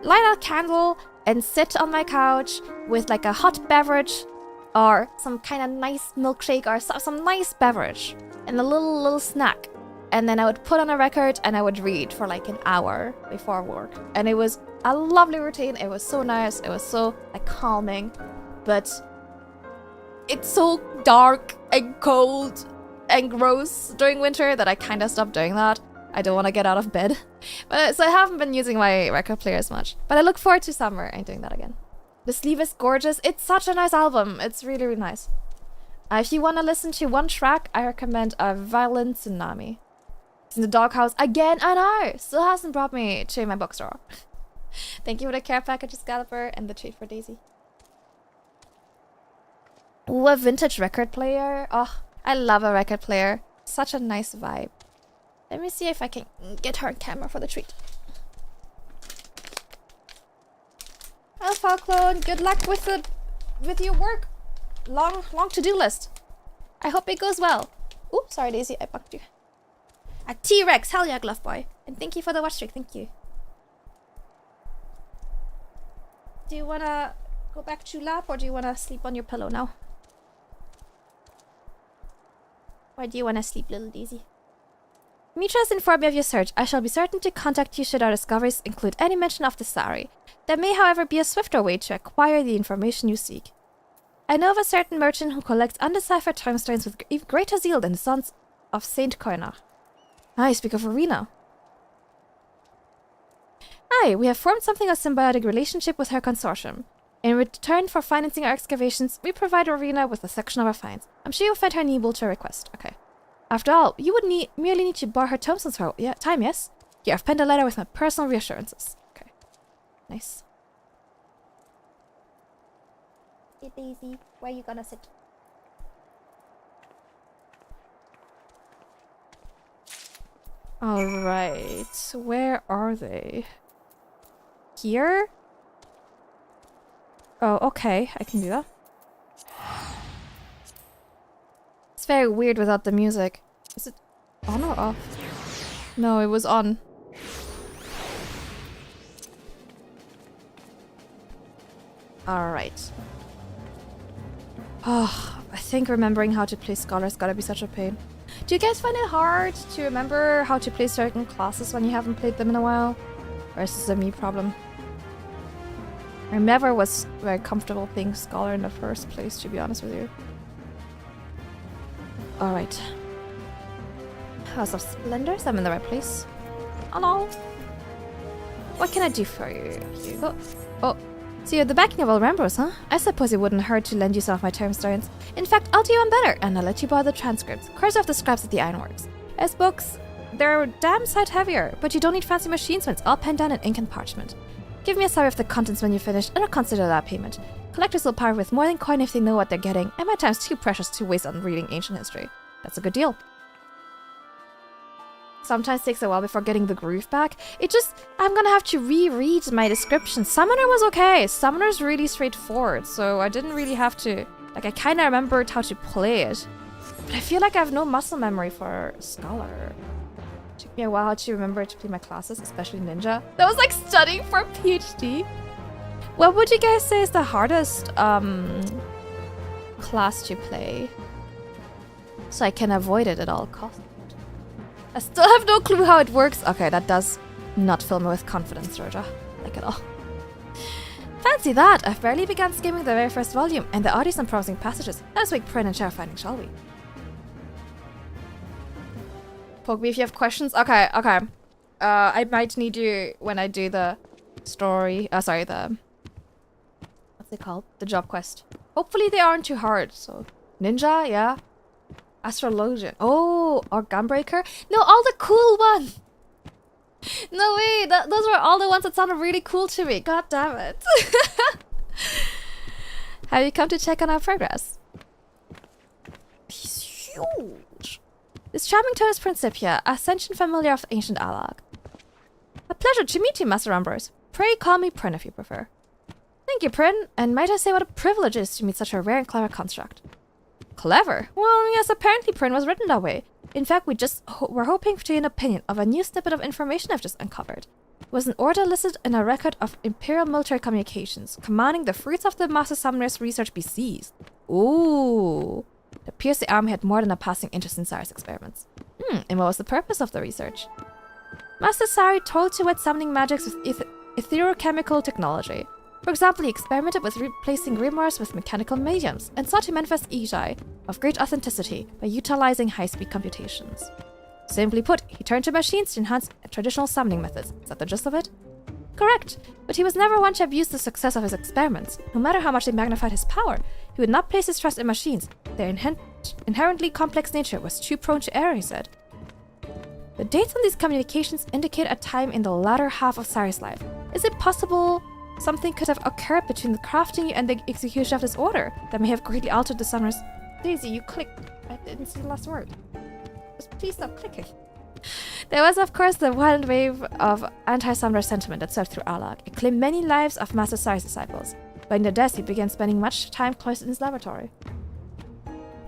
light a candle and sit on my couch with like a hot beverage or some kind of nice milkshake or some nice beverage and a little snack. And then I would put on a record and I would read for like an hour before work. And it was a lovely routine. It was so nice. It was so like calming. But it's so dark and cold and gross during winter that I kind of stopped doing that. I don't want to get out of bed. So I haven't been using my record player as much. But I look forward to summer and doing that again. The sleeve is gorgeous. It's such a nice album. It's really, really nice. If you want to listen to one track, I recommend A Violent Tsunami. It's in the doghouse again. I know. Still hasn't brought me to my bookstore. Thank you for the care package, Scalper, and the treat for Daisy. Ooh, a vintage record player. Oh, I love a record player. Such a nice vibe. Let me see if I can get her on camera for the treat. Hello, Falclone. Good luck with your work. Long to-do list. I hope it goes well. Ooh, sorry, Daisy. I bucked you. A T-Rex. Hell yeah, Glove Boy. And thank you for the watch streak. Thank you. Do you want to go back to lab or do you want to sleep on your pillow now? Why do you want to sleep, little Daisy? Mitra has informed me of your search. I shall be certain to contact you should our discoveries include any mention of the Sari. There may, however, be a swifter way to acquire the information you seek. I know of a certain merchant who collects undeciphered time stones with even greater zeal than the sons of Saint Koinach. I speak of Arena. Aye, we have formed something of a symbiotic relationship with her consortium. In return for financing our excavations, we provide Arena with a section of our finds. I'm sure you'll find her amenable to a request. Okay. After all, you would merely need to borrow her tombstones for time, yes? Here, I've penned a letter with my personal reassurances. Okay. Nice. Hey, Daisy. Where are you gonna sit? Alright. Where are they? Here? Oh, okay. I can do that. It's very weird without the music. Is it on or off? No, it was on. Alright. Oh, I think remembering how to play Scholar's gotta be such a pain. Do you guys find it hard to remember how to play certain classes when you haven't played them in a while? Or is this a me problem? I never was very comfortable playing Scholar in the first place, to be honest with you. Alright. House of Splendors, I'm in the right place. Hello! What can I do for you, Hugo? Oh, So you have the backing of all Rambos, huh? I suppose it wouldn't hurt to lend you some of my tombstones. In fact, I'll do one better, and I'll let you borrow the transcripts. Curse off the scraps at the ironworks. As books, they're damn sight heavier, but you don't need fancy machines when it's all penned down in ink and parchment. Give me a summary of the contents when you're finished, and I'll consider that payment. Collectors will part with more than coin if they know what they're getting, and my time's too precious to waste on reading ancient history. That's a good deal. Sometimes takes a while before getting the groove back. I'm gonna have to reread my description. Summoner was okay. Summoner's really straightforward, so I didn't really have to... Like, I kinda remembered how to play it. But I feel like I have no muscle memory for Scholar. Took me a while to remember to play my classes, especially Ninja. That was like studying for a PhD. What would you guys say is the hardest class to play? So I can avoid it at all costs. I still have no clue how it works. Okay, that does not fill me with confidence, Georgia. Like at all. Fancy that! I've barely begun skimming the very first volume, and there are some promising passages. Let's make print and share finding, shall we? Poke me if you have questions. Okay. I might need you when I do the story. Sorry, the... What's it called? The job quest. Hopefully they aren't too hard, so... Ninja, yeah. Astrologian. Oh, or Gunbreaker. No, all the cool ones. No way, those were all the ones that sounded really cool to me. God damn it. Have you come to check on our progress? He's huge. This charming tone is Principia, a sentient familiar of ancient Alag. A pleasure to meet you, Master Ambrose. Pray call me Prin if you prefer. Thank you, Prin, and might I say what a privilege it is to meet such a rare and clever construct. Clever? Well, yes, apparently Prin was written that way. In fact, we just were hoping to get an opinion of a new snippet of information I've just uncovered. It was an order listed in a record of Imperial military communications, commanding the fruits of the Master Summoner's research be seized. Ooh. It appears the army had more than a passing interest in Sari's experiments. And what was the purpose of the research? Master Sari told to wet summoning magics with etherochemical technology. For example, he experimented with replacing grimoires with mechanical mediums, and sought to manifest Ejai of great authenticity by utilizing high-speed computations. Simply put, he turned to machines to enhance traditional summoning methods. Is that the gist of it? Correct, but he was never one to abuse the success of his experiments. No matter how much they magnified his power, he would not place his trust in machines. Their inherently complex nature was too prone to error, he said. The dates on these communications indicate a time in the latter half of Sari's life. Is it possible something could have occurred between the crafting and the execution of this order that may have greatly altered the summoner's... Daisy, you clicked. I didn't see the last word. Just please stop clicking. There was, of course, the wild wave of anti-summoner sentiment that swept through Alag. It claimed many lives of Master Sari's disciples. But in their deaths, he began spending much time cloistered in his laboratory.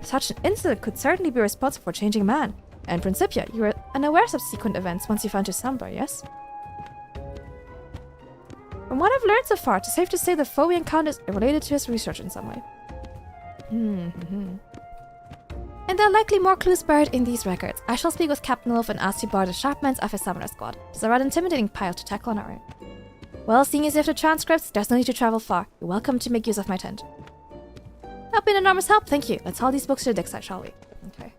Such an incident could certainly be responsible for changing man. And Principia, you were unaware of subsequent events once you found your slumber, yes? From what I've learned so far, it's safe to say the foe we encountered is related to his research in some way. And there are likely more clues buried in these records. I shall speak with Captain Wolf and ask to borrow the sharpmans of his summoner squad. It's a rather intimidating pile to tackle on our own. Well, seeing as you have the transcripts, there's no need to travel far. You're welcome to make use of my tent. That'll be an enormous help, thank you. Let's haul these books to the dig site, shall we? Okay.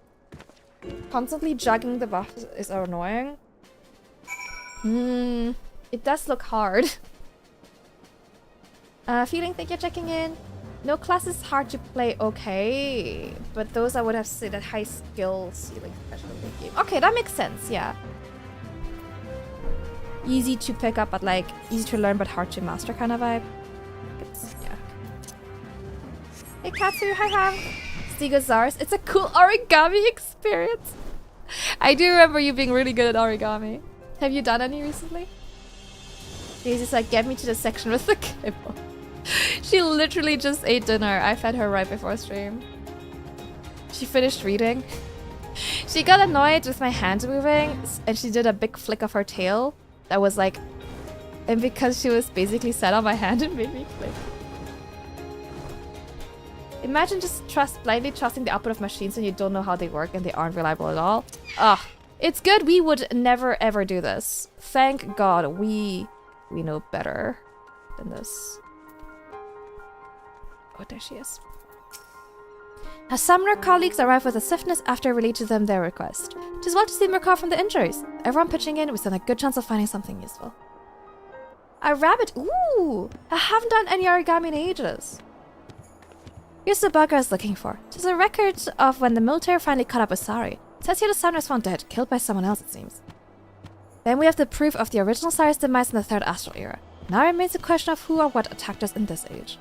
Constantly juggling the buff is annoying. It does look hard. Feeling think you're checking in. No class is hard to play, okay. But those I would have said at high skill ceiling special game. Okay, that makes sense, yeah. Easy to pick up, but like easy to learn but hard to master kind of vibe. Yeah. Hey Katsu, hi. Stigozars, it's a cool origami experience. I do remember you being really good at origami. Have you done any recently? Daisy's like, get me to the section with the kibble. She literally just ate dinner. I fed her right before stream. She finished reading. She got annoyed with my hand moving, and she did a big flick of her tail. That was like... And because she was basically sat on my hand, it made me click. Imagine just blindly trusting the output of machines when you don't know how they work and they aren't reliable at all. Ugh. It's good we would never ever do this. Thank God we know better than this. Oh, there she is. Her summoner colleagues arrive with a swiftness after I relate to them their request. It is well to see them recover from the injuries. Everyone pitching in, we stand a good chance of finding something useful. A rabbit. Ooh! I haven't done any origami in ages. Here's the bug I was looking for. There's a record of when the military finally caught up with Sari. It says here the son was found dead, killed by someone else, it seems. Then we have the proof of the original Sari's demise in the Third Astral Era. Now remains the question of who or what attacked us in this age.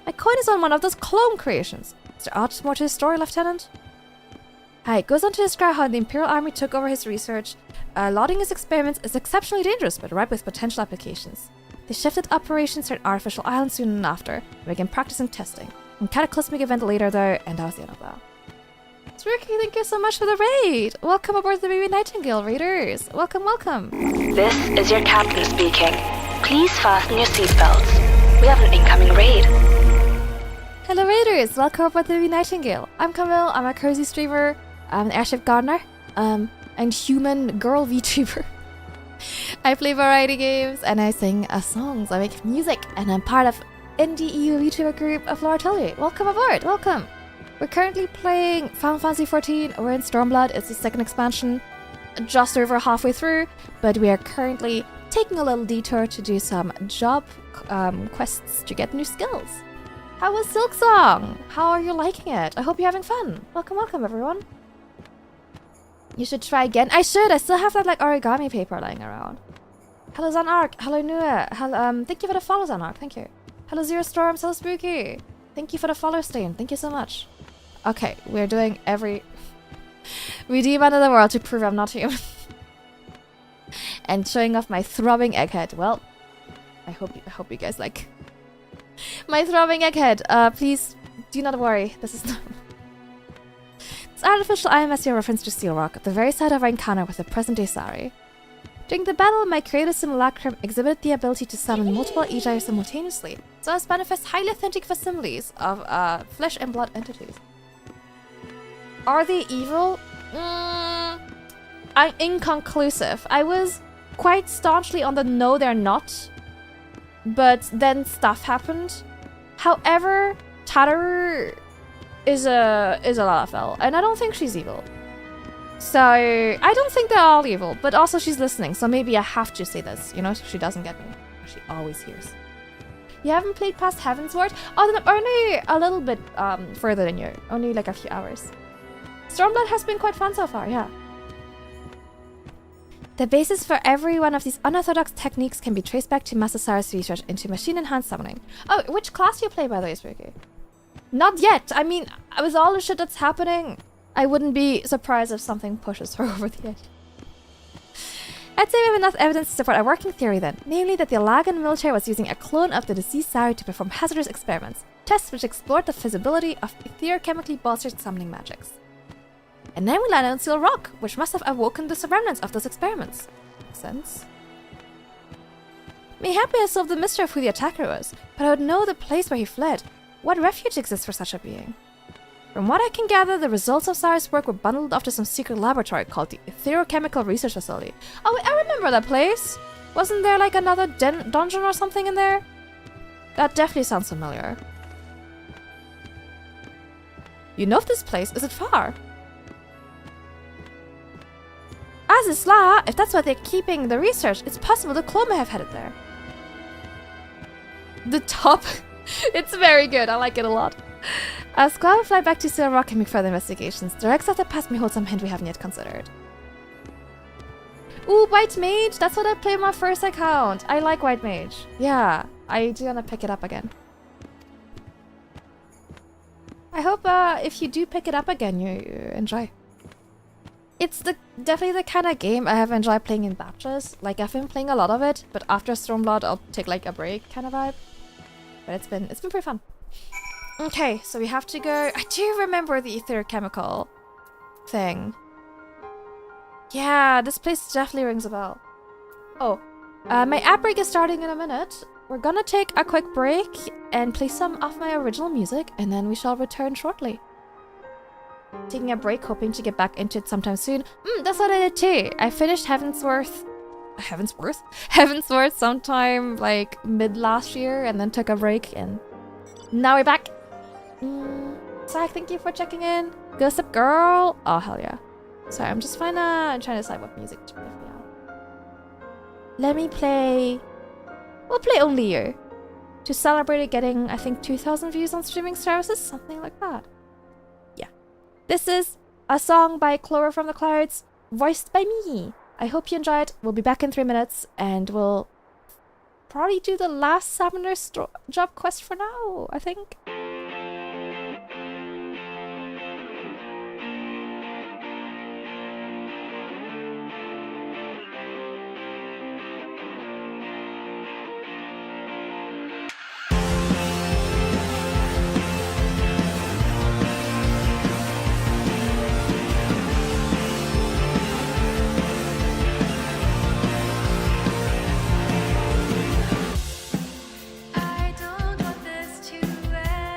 My coin is on one of those clone creations. Is there aught more to his story, Lieutenant? Hi, it goes on to describe how the Imperial Army took over his research. Lauding his experiments is exceptionally dangerous, but ripe with potential applications. They shifted operations to an artificial island soon after, and began practicing testing. One cataclysmic event later though, and that was the end of that. Spooky, thank you so much for the raid! Welcome aboard the Baby Nightingale raiders! Welcome, welcome! This is your captain speaking. Please fasten your seatbelts. We have an incoming raid. Hello raiders! Welcome aboard the Baby Nightingale. I'm Camille, I'm a cozy streamer, I'm an airship gardener, and human girl VTuber. I play variety games and I sing songs, I make music, and I'm part of indie EU VTuber group of Laura Tully. Welcome aboard, welcome! We're currently playing Final Fantasy XIV, we're in Stormblood, it's the second expansion, just over halfway through, but we are currently taking a little detour to do some job quests to get new skills. How was Silksong? How are you liking it? I hope you're having fun. Welcome, welcome everyone. You should try again. I should, I still have that like origami paper lying around. Hello Zanark, hello Nua, hello, thank you for the follow Zanark, thank you. Hello Zero Storms, hello Spooky. Thank you for the follow stain, thank you so much. Okay, we're doing every redeem under the world to prove I'm not human. And showing off my throbbing egghead. Well, I hope you guys like my throbbing egghead. Please do not worry, this is not this artificial IMS your reference to Steel Rock, at the very side of our encounter with the present-day Sari. During the battle, my creative simulacrum exhibited the ability to summon multiple Ejai simultaneously, so as manifest highly authentic facsimiles of flesh and blood entities. Are they evil? I'm inconclusive. I was quite staunchly on the no, they're not, but then stuff happened. However, Tataru is a Lalafell, and I don't think she's evil. So, I don't think they're all evil, but also she's listening, so maybe I have to say this, you know, so she doesn't get me. She always hears. You haven't played past Heavensward? Oh, then I'm only a little bit further than you. Only like a few hours. Stormblood has been quite fun so far, yeah. The basis for every one of these unorthodox techniques can be traced back to Master Sari's research into machine-enhanced summoning. Oh, which class do you play, by the way, Spooky? Not yet! I mean, with all the shit that's happening, I wouldn't be surprised if something pushes her over the edge. I'd say we have enough evidence to support a working theory then, namely that the Alagan military was using a clone of the deceased Sari to perform hazardous experiments, tests which explored the feasibility of etherochemically bolstered summoning magics. And then we landed on Steel Rock, which must have awoken the remnants of those experiments. Makes sense. Mayhappy I solved the mystery of who the attacker was, but I would know the place where he fled. What refuge exists for such a being? From what I can gather, the results of Sari's work were bundled off to some secret laboratory called the Etherochemical Research Facility. Oh, I remember that place! Wasn't there like another dungeon or something in there? That definitely sounds familiar. You know of this place? Is it far? Azizla, if that's where they're keeping the research, it's possible the clone may have headed there. The top. It's very good. I like it a lot. Squad will fly back to Steel Rock and make further investigations. The Rex after past may hold some hint we haven't yet considered. Ooh, White Mage! That's what I play on my first account. I like White Mage. Yeah, I do want to pick it up again. I hope if you do pick it up again, you enjoy. It's definitely the kind of game I have enjoyed playing in batches. Like, I've been playing a lot of it, but after Stormblood, I'll take like a break kind of vibe. But it's been pretty fun. Okay, so we have to go. I do remember the etherochemical thing. Yeah, this place definitely rings a bell. Oh, my app break is starting in a minute. We're gonna take a quick break and play some of my original music, and then we shall return shortly. Taking a break, hoping to get back into it sometime soon. That's what I did too. I finished Heavensward sometime like mid last year, and then took a break, and now we're back. Zach, thank you for checking in. Ghost up girl. Oh hell yeah. Sorry, I'm just trying to decide what music to play for y'all. Let me play. We'll play Only You to celebrate it getting, I think, 2,000 views on streaming services, something like that. Yeah. This is a song by Clover from the Clouds, voiced by me. I hope you enjoyed. We'll be back in 3 minutes, and we'll probably do the last Summoner job quest for now, I think. I don't want this to end.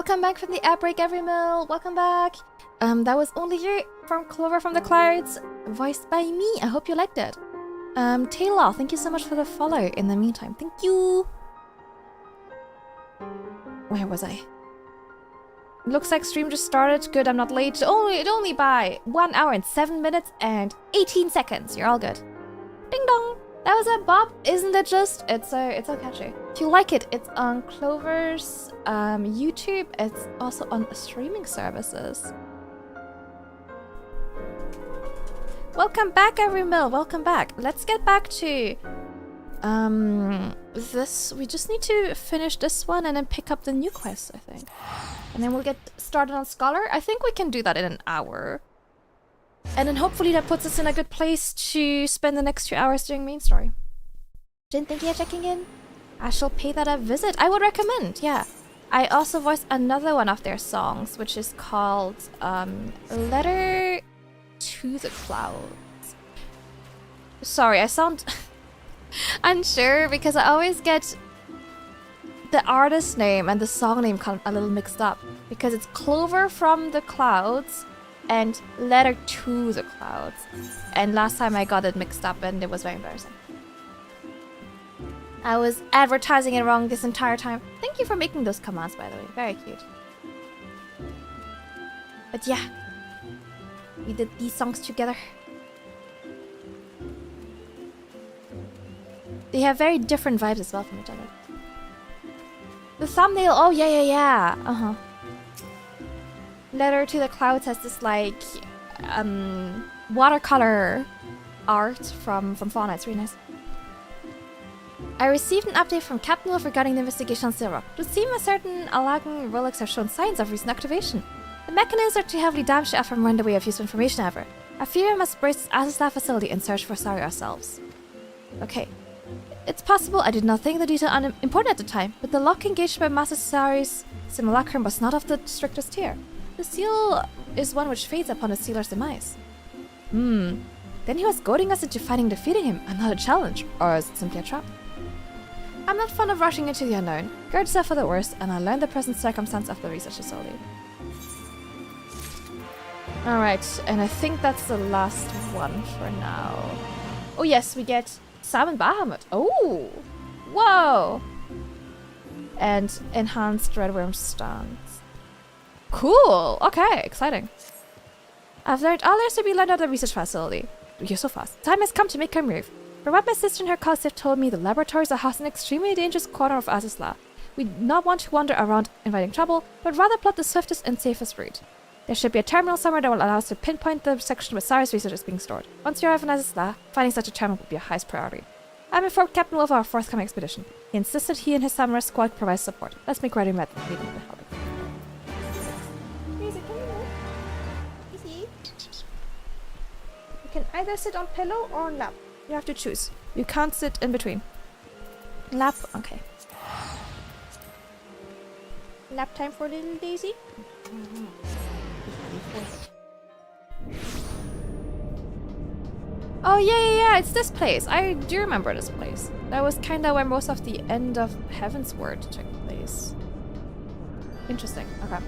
Welcome back from the ad break, Everymill. Welcome back. That was Only You from Clover from the Clouds, voiced by me. I hope you liked it. Taylor, thank you so much for the follow in the meantime. Thank you. Where was I? Looks like stream just started. Good, I'm not late. Only by 1 hour and 7 minutes and 18 seconds. You're all good. Ding dong. That was a bop, isn't it just? It's so catchy. If you like it, it's on Clover's YouTube. It's also on streaming services. Welcome back, Everymill. Welcome back. Let's get back to this. We just need to finish this one and then pick up the new quest, I think. And then we'll get started on Scholar. I think we can do that in an hour. And then hopefully that puts us in a good place to spend the next 2 hours doing main story. Jin, thank you for checking in. I shall pay that a visit. I would recommend, yeah. I also voiced another one of their songs, which is called Letter to the Clouds. Sorry, I sound unsure because I always get the artist name and the song name kind of a little mixed up. Because it's Clover from the Clouds and Letter to the Clouds. And last time I got it mixed up and it was very embarrassing. I was advertising it wrong this entire time. Thank you for making those commands, by the way. Very cute. But yeah, we did these songs together. They have very different vibes as well from each other. The thumbnail, oh yeah. Uh-huh. Letter to the Clouds has this like watercolor art from Fauna. It's really nice. I received an update from Captain Wolf regarding the investigation on Silrock. It would seem a certain Alagan relics have shown signs of recent activation. The mechanisms are too heavily damaged to offer run the way of useful information ever. I fear we must brace this Azislav facility and search for Sari ourselves. Okay. It's possible I did not think the detail unimportant at the time, but the lock engaged by Master Sari's simulacrum was not of the strictest tier. The seal is one which fades upon the sealer's demise. Then he was goading us into fighting and defeating him, and not a challenge, or is it simply a trap? I'm not fond of rushing into the unknown. Guard yourself for the worst, and I'll learn the present circumstance of the research facility. Alright, and I think that's the last one for now. Oh yes, we get Sam and Bahamut. Oh! Whoa! And enhanced redworm stance. Cool! Okay, exciting. I've learned all there is to be learned at the research facility. You're so fast. Time has come to make our move. From what my sister and her colleagues have told me, the laboratories are housed in an extremely dangerous corner of Azizla. We do not want to wander around inviting trouble, but rather plot the swiftest and safest route. There should be a terminal somewhere that will allow us to pinpoint the section where Sari's research is being stored. Once we arrive in Azizla, finding such a terminal will be our highest priority. I'm informed Captain Wolf of our forthcoming expedition. He insisted he and his samurai squad provide support. Let's make ready method leading to the help. Easy, can you move? Easy. You can either sit on pillow or on lap. You have to choose. You can't sit in between. Lap, okay. Lap time for little Daisy. Oh yeah, it's this place. I do remember this place. That was kinda where most of the end of Heaven's Word took place. Interesting, okay.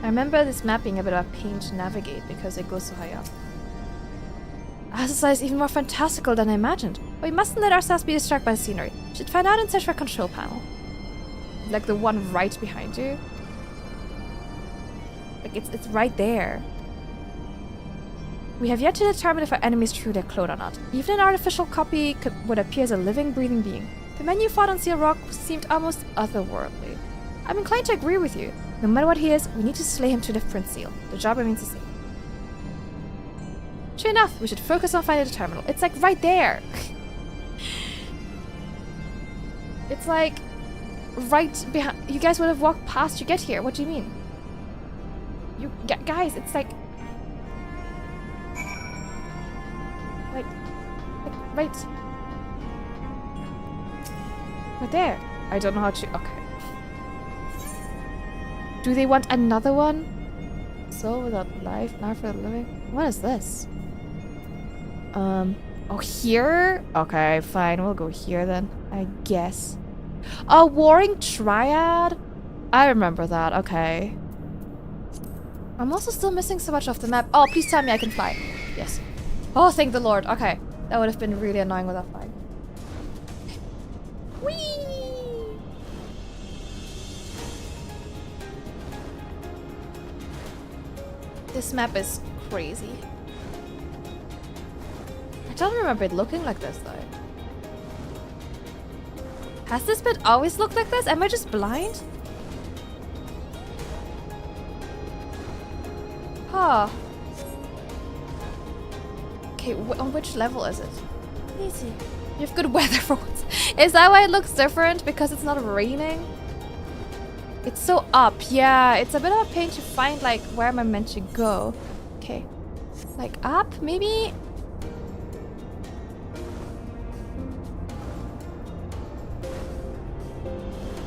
I remember this map being a bit of a pain to navigate because it goes so high up. Azizla is even more fantastical than I imagined. But we mustn't let ourselves be distracted by the scenery. We should find out and search for a control panel. Like the one right behind you. Like it's right there. We have yet to determine if our enemy is truly a clone or not. Even an artificial copy would appear as a living, breathing being. The man you fought on Seal Rock seemed almost otherworldly. I'm inclined to agree with you. No matter what he is, we need to slay him to lift Prince Seal. The job remains the same. True enough, we should focus on finding the terminal. It's like right there. It's like right behind. You guys would have walked past to get here. What do you mean? You guys, it's like right there. I don't know how to. Okay. Do they want another one? Soul without life, not for the living. What is this? Oh, here? Okay, fine. We'll go here then, I guess. A warring triad? I remember that, okay. I'm also still missing so much of the map. Oh, please tell me I can fly. Yes. Oh, thank the Lord. Okay. That would have been really annoying without flying. Whee! This map is crazy. I don't remember it looking like this though. Has this bit always looked like this? Am I just blind? Huh. Okay, on which level is it? Easy. You have good weather for once. Is that why it looks different? Because it's not raining? It's so up. Yeah, it's a bit of a pain to find, like, where am I meant to go? Okay. Like, up, maybe?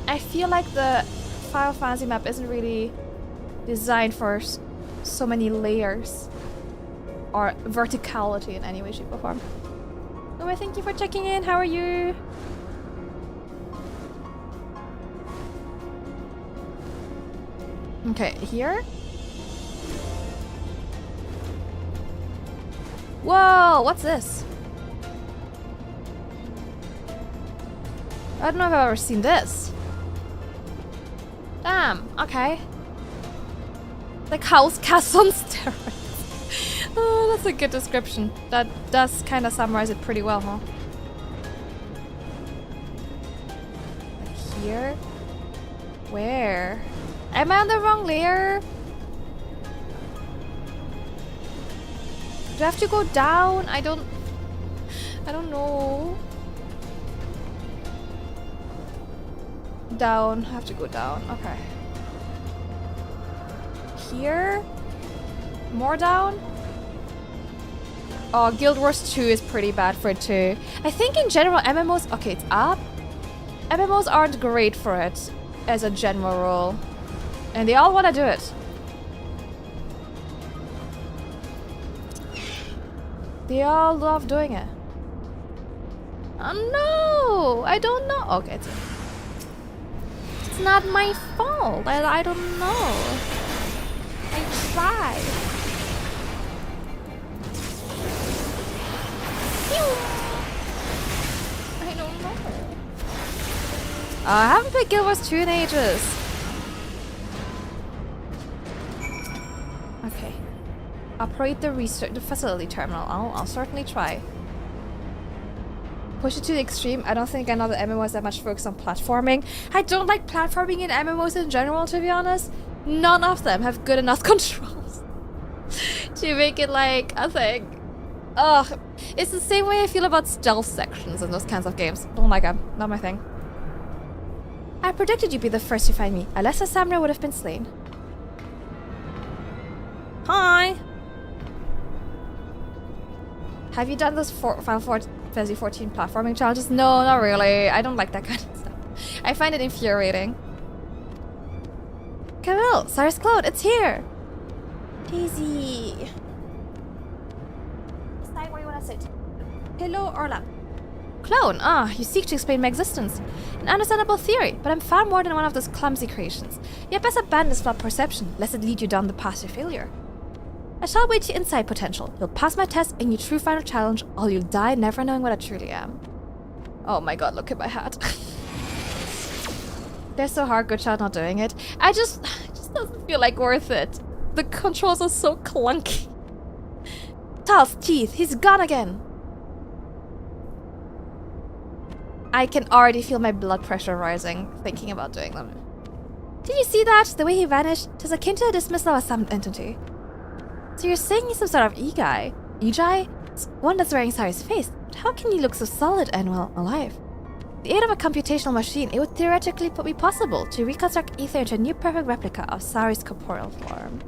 I feel like the Final Fantasy map isn't really designed for so many layers or verticality in any way, shape, or form. Oh, thank you for checking in. How are you? Okay, here. Whoa, what's this? I don't know if I've ever seen this. Damn, okay. Like house cast on steroids. Oh, that's a good description. That does kind of summarize it pretty well, huh? Like here? Where? Am I on the wrong layer? Do I have to go down? I don't know. Down. I have to go down. Okay. Here? More down? Oh, Guild Wars 2 is pretty bad for it too. I think in general MMOs... Okay, it's up. MMOs aren't great for it as a general rule. And they all want to do it. They all love doing it. Oh no! I don't know. Okay, it's not my fault. I don't know. I tried. I don't know. I haven't played Guild Wars 2 in ages. Okay. Operate the facility terminal. I'll certainly try. Push it to the extreme. I don't think another MMO has that much focus on platforming. I don't like platforming in MMOs in general, to be honest. None of them have good enough controls to make it like a thing. Ugh. It's the same way I feel about stealth sections in those kinds of games. Don't like them. Not my thing. I predicted you'd be the first to find me. A lesser samurai would have been slain. Hi! Have you done those Final Fantasy 14 platforming challenges? No, not really. I don't like that kind of stuff. I find it infuriating. Camille, Cyrus Cloud, it's here! Daisy. Decide where you want to sit. Pillow or lap? Clone, you seek to explain my existence. An understandable theory, but I'm far more than one of those clumsy creations. You had best abandon this flawed perception, lest it lead you down the path to failure. I shall wait your inside potential. You'll pass my test and your true final challenge, or you'll die never knowing what I truly am. Oh my god, look at my hat. They're so hard, good shot not doing it. It just doesn't feel like worth it. The controls are so clunky. Tal's teeth, he's gone again. I can already feel my blood pressure rising, thinking about doing them. Did you see that? The way he vanished? 'Tis akin to a dismissal of a summoned entity. So you're saying he's some sort of E-guy? E-guy? One that's wearing Sari's face. But how can he look so solid and, well, alive? With the aid of a computational machine, it would theoretically be possible to reconstruct Ether into a new perfect replica of Sari's corporeal form.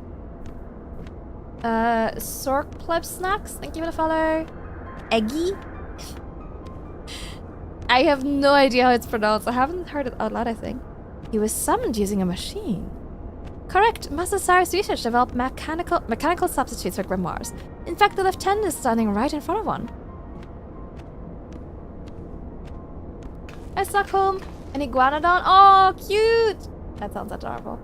Sork Pleb Snacks, thank you for the follow. Eggy? I have no idea how it's pronounced. I haven't heard it out loud, I think. He was summoned using a machine. Correct. Master Cyrus Research developed mechanical substitutes for grimoires. In fact, the lieutenant is standing right in front of one. Hi, Stockholm. An iguanodon? Oh, cute! That sounds adorable.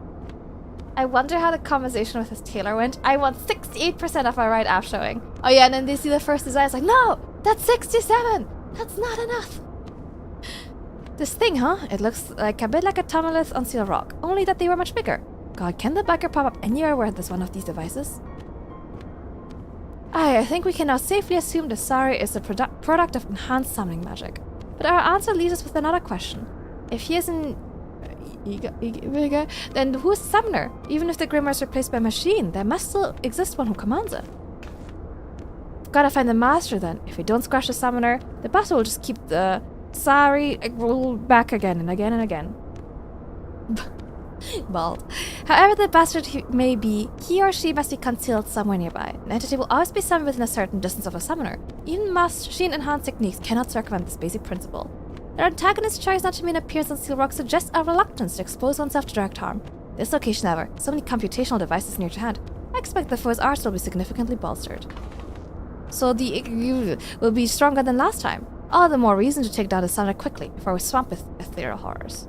I wonder how the conversation with his tailor went. I want 68% of my right app showing. Oh yeah, and then they see the first design. It's like, no! That's 67! That's not enough! This thing, huh? It looks like a bit like a tonalith on Seal Rock, only that they were much bigger. God, can the biker pop up anywhere where there's one of these devices? I think we can now safely assume the Sari is a product of enhanced summoning magic. But our answer leaves us with another question. If he isn't... then who's the summoner? Even if the Grimoire is replaced by a machine, there must still exist one who commands it. We've gotta find the master then. If we don't squash the summoner, the battle will just keep the Sari rolled back again and again and again. Bald. However the bastard may be, he or she must be concealed somewhere nearby. An entity will always be summoned within a certain distance of a summoner. Even machine-enhanced techniques cannot circumvent this basic principle. Their antagonist's choice not to make an appearance on Seal Rock suggests a reluctance to expose oneself to direct harm. This location, however, so many computational devices near to hand, I expect the foe's arsenal will be significantly bolstered. So the will be stronger than last time. All the more reason to take down the summoner quickly before we swamp with ethereal horrors.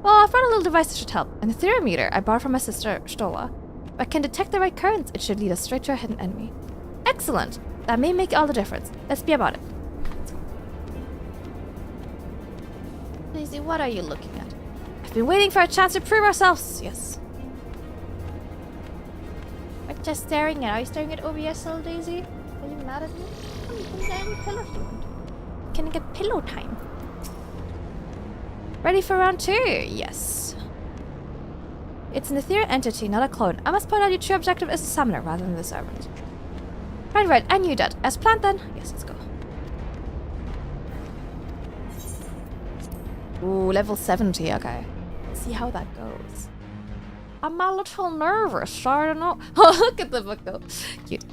Well, I've brought a little device that should help. An etherometer I borrowed from my sister, Stola. If I can detect the right currents, it should lead us straight to a hidden enemy. Excellent! That may make all the difference. Let's be about it. Daisy, what are you looking at? I've been waiting for a chance to prove ourselves! Yes. What just staring at? Are you staring at OBS, little Daisy? Are you mad at me? Pillow time. Can I get pillow time? Ready for round 2? Yes. It's an ethereal entity, not a clone. I must point out your true objective is a summoner rather than the servant. Right, I knew that. As planned then? Yes, let's go. Ooh, level 70, okay. Let's see how that goes. I'm a little nervous, I don't know. Oh, look at the book though. Cute.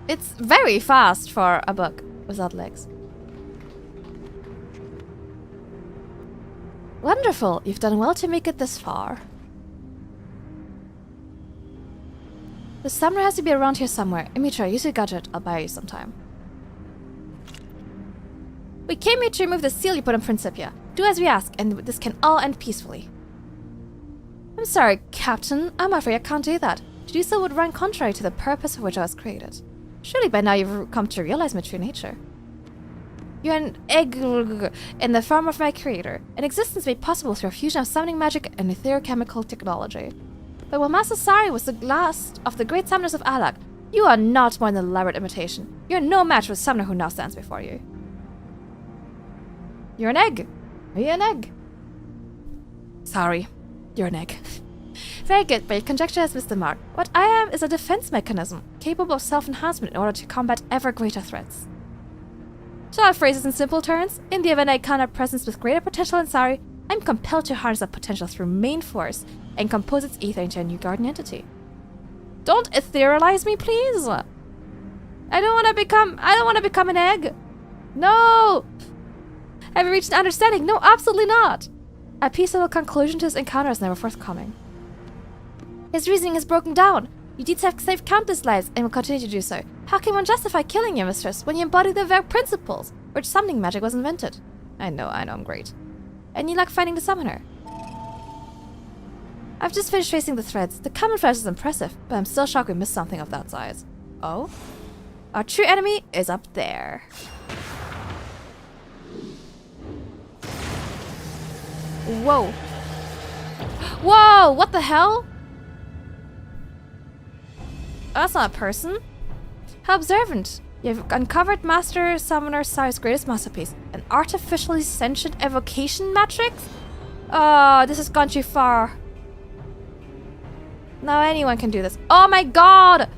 It's very fast for a book without legs. Wonderful! You've done well to make it this far. The summoner has to be around here somewhere. Imitra, use your gadget. I'll buy you some time. We came here to remove the seal you put on Principia. Do as we ask, and this can all end peacefully. I'm sorry, Captain. I'm afraid I can't do that. To do so would run contrary to the purpose for which I was created. Surely by now you've come to realize my true nature. You're an egg in the form of my creator, an existence made possible through a fusion of summoning magic and etherochemical technology. But while Master Sari was the last of the great summoners of Alak, you are not more than an elaborate imitation. You're no match for the summoner who now stands before you. You're an egg. Are you an egg? Sorry, you're an egg. Very good, but your conjecture has missed the mark. What I am is a defense mechanism, capable of self-enhancement in order to combat ever greater threats. Shall I phrase this in simple terms? In the event I encounter a presence with greater potential than Sari, I'm compelled to harness that potential through main force and compose its ether into a new guardian entity. Don't etherealize me, please! I don't want to become an egg! No! Have you reached an understanding? No, absolutely not! A peaceful conclusion to this encounter is never forthcoming. His reasoning is broken down. You did have saved countless lives and will continue to do so. How can one justify killing your mistress when you embody the very principles for which summoning magic was invented? I know, I'm great. Any luck finding the summoner? I've just finished tracing the threads. The camouflage is impressive, but I'm still shocked we missed something of that size. Oh? Our true enemy is up there. Whoa. Whoa! What the hell? Oh, that's not a person. How observant. You've uncovered Master Summoner Sari's greatest masterpiece. An artificially sentient evocation matrix? Oh, this has gone too far. Now anyone can do this. Oh my god!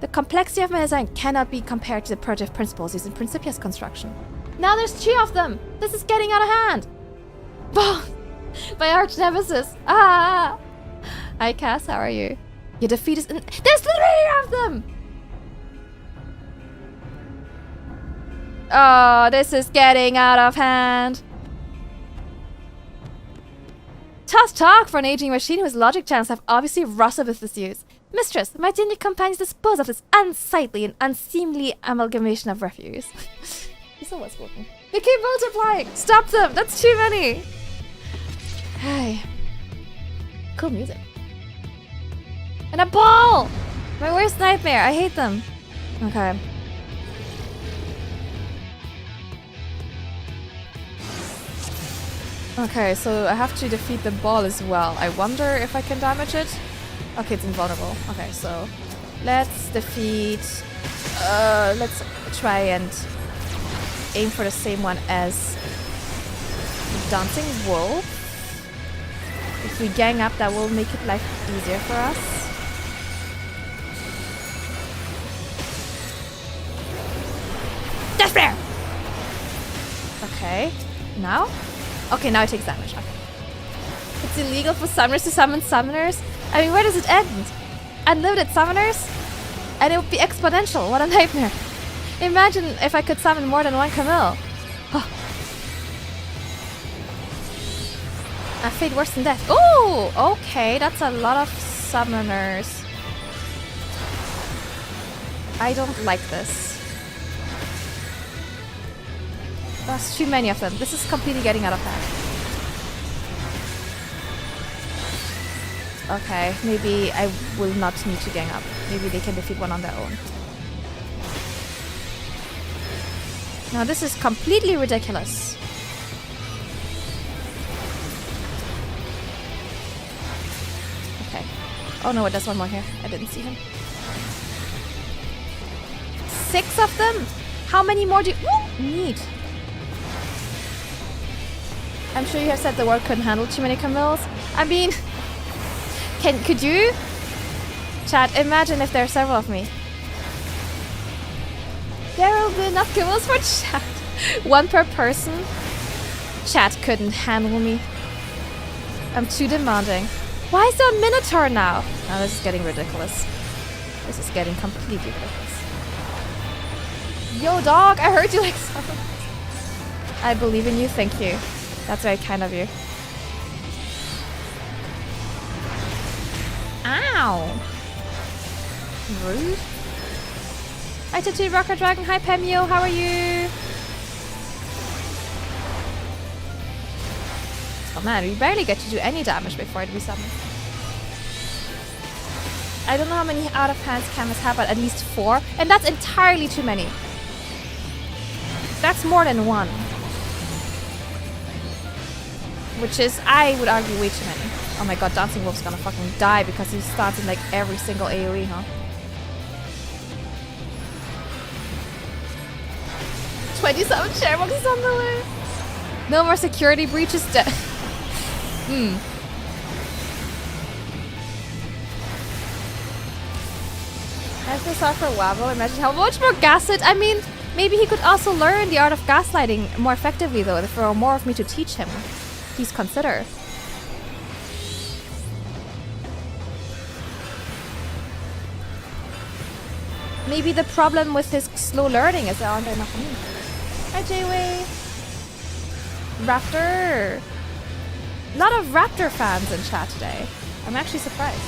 The complexity of my design cannot be compared to the primitive principles used in Principia's construction. Now there's 2 of them! This is getting out of hand! My arch nemesis! Ah! Hi Cass, how are you? Your defeat is in— There's 3 of them! Oh, this is getting out of hand. Tough talk for an aging machine whose logic channels have obviously rusted with disuse. Mistress, might your companions dispose of this unsightly and unseemly amalgamation of refuse? He's always working. They keep multiplying! Stop them! That's too many! Hey. Cool music. And a ball! My worst nightmare. I hate them. Okay. Okay, so I have to defeat the ball as well. I wonder if I can damage it. Okay, it's invulnerable. Okay, so let's defeat... let's try and aim for the same one as the Dancing Wolf. If we gang up, that will make it life easier for us. Death Flare! Okay, now? Okay, now it takes damage. Okay. It's illegal for summoners to summon summoners? I mean, where does it end? Unlimited summoners? And it would be exponential. What a nightmare. Imagine if I could summon more than one Camille. Oh. A fate worse than death. Oh, okay. That's a lot of summoners. I don't like this. There's too many of them. This is completely getting out of hand. Okay, maybe I will not need to gang up. Maybe they can defeat one on their own. Now this is completely ridiculous. Okay. Oh no, there's one more here. I didn't see him. 6 of them? How many more do you need? I'm sure you have said the world couldn't handle too many Camilles. I mean, could you? Chat, imagine if there are several of me. There will be enough Camilles for chat. 1 per person. Chat couldn't handle me. I'm too demanding. Why is there a Minotaur now? Oh, this is getting ridiculous. This is getting completely ridiculous. Yo, dog, I heard you like something. I believe in you, thank you. That's very kind of you. Ow! Rude. Hi, Tattoo Rocker Dragon. Hi, Camille. How are you? Oh man, we barely get to do any damage before it resummons. I don't know how many out of hands cameras have, but at least 4. And that's entirely too many. That's more than 1. Which is, I would argue, way too many. Oh my god, Dancing Wolf's gonna fucking die because he starts in like every single AoE, huh? 27 share boxes on the way. No more security breaches. As the for Wabo, imagine how much more gaslit. I mean, maybe he could also learn the art of gaslighting more effectively, though, if there were more of me to teach him. Please consider. Maybe the problem with his slow learning is there aren't enough of me. Hi, J-Way. Raptor. A lot of Raptor fans in chat today. I'm actually surprised.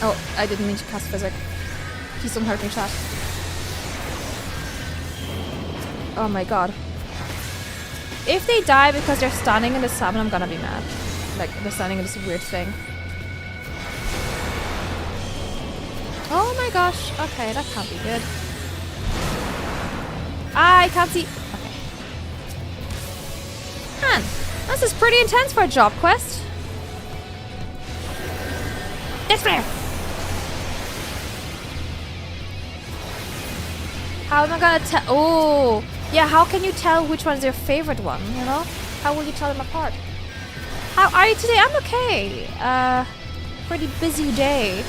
Oh, I didn't mean to cast physic. Please don't hurt me, chat. Oh my god. If they die because they're standing in the summon, I'm gonna be mad. Like, they're standing in this weird thing. Oh my gosh. Okay, that can't be good. I can't see. Okay. Man, this is pretty intense for a job quest. It's fair. How am I gonna tell? Oh, yeah. How can you tell which one's your favorite one? You know? How will you tell them apart? How are you today? I'm okay. Pretty busy day.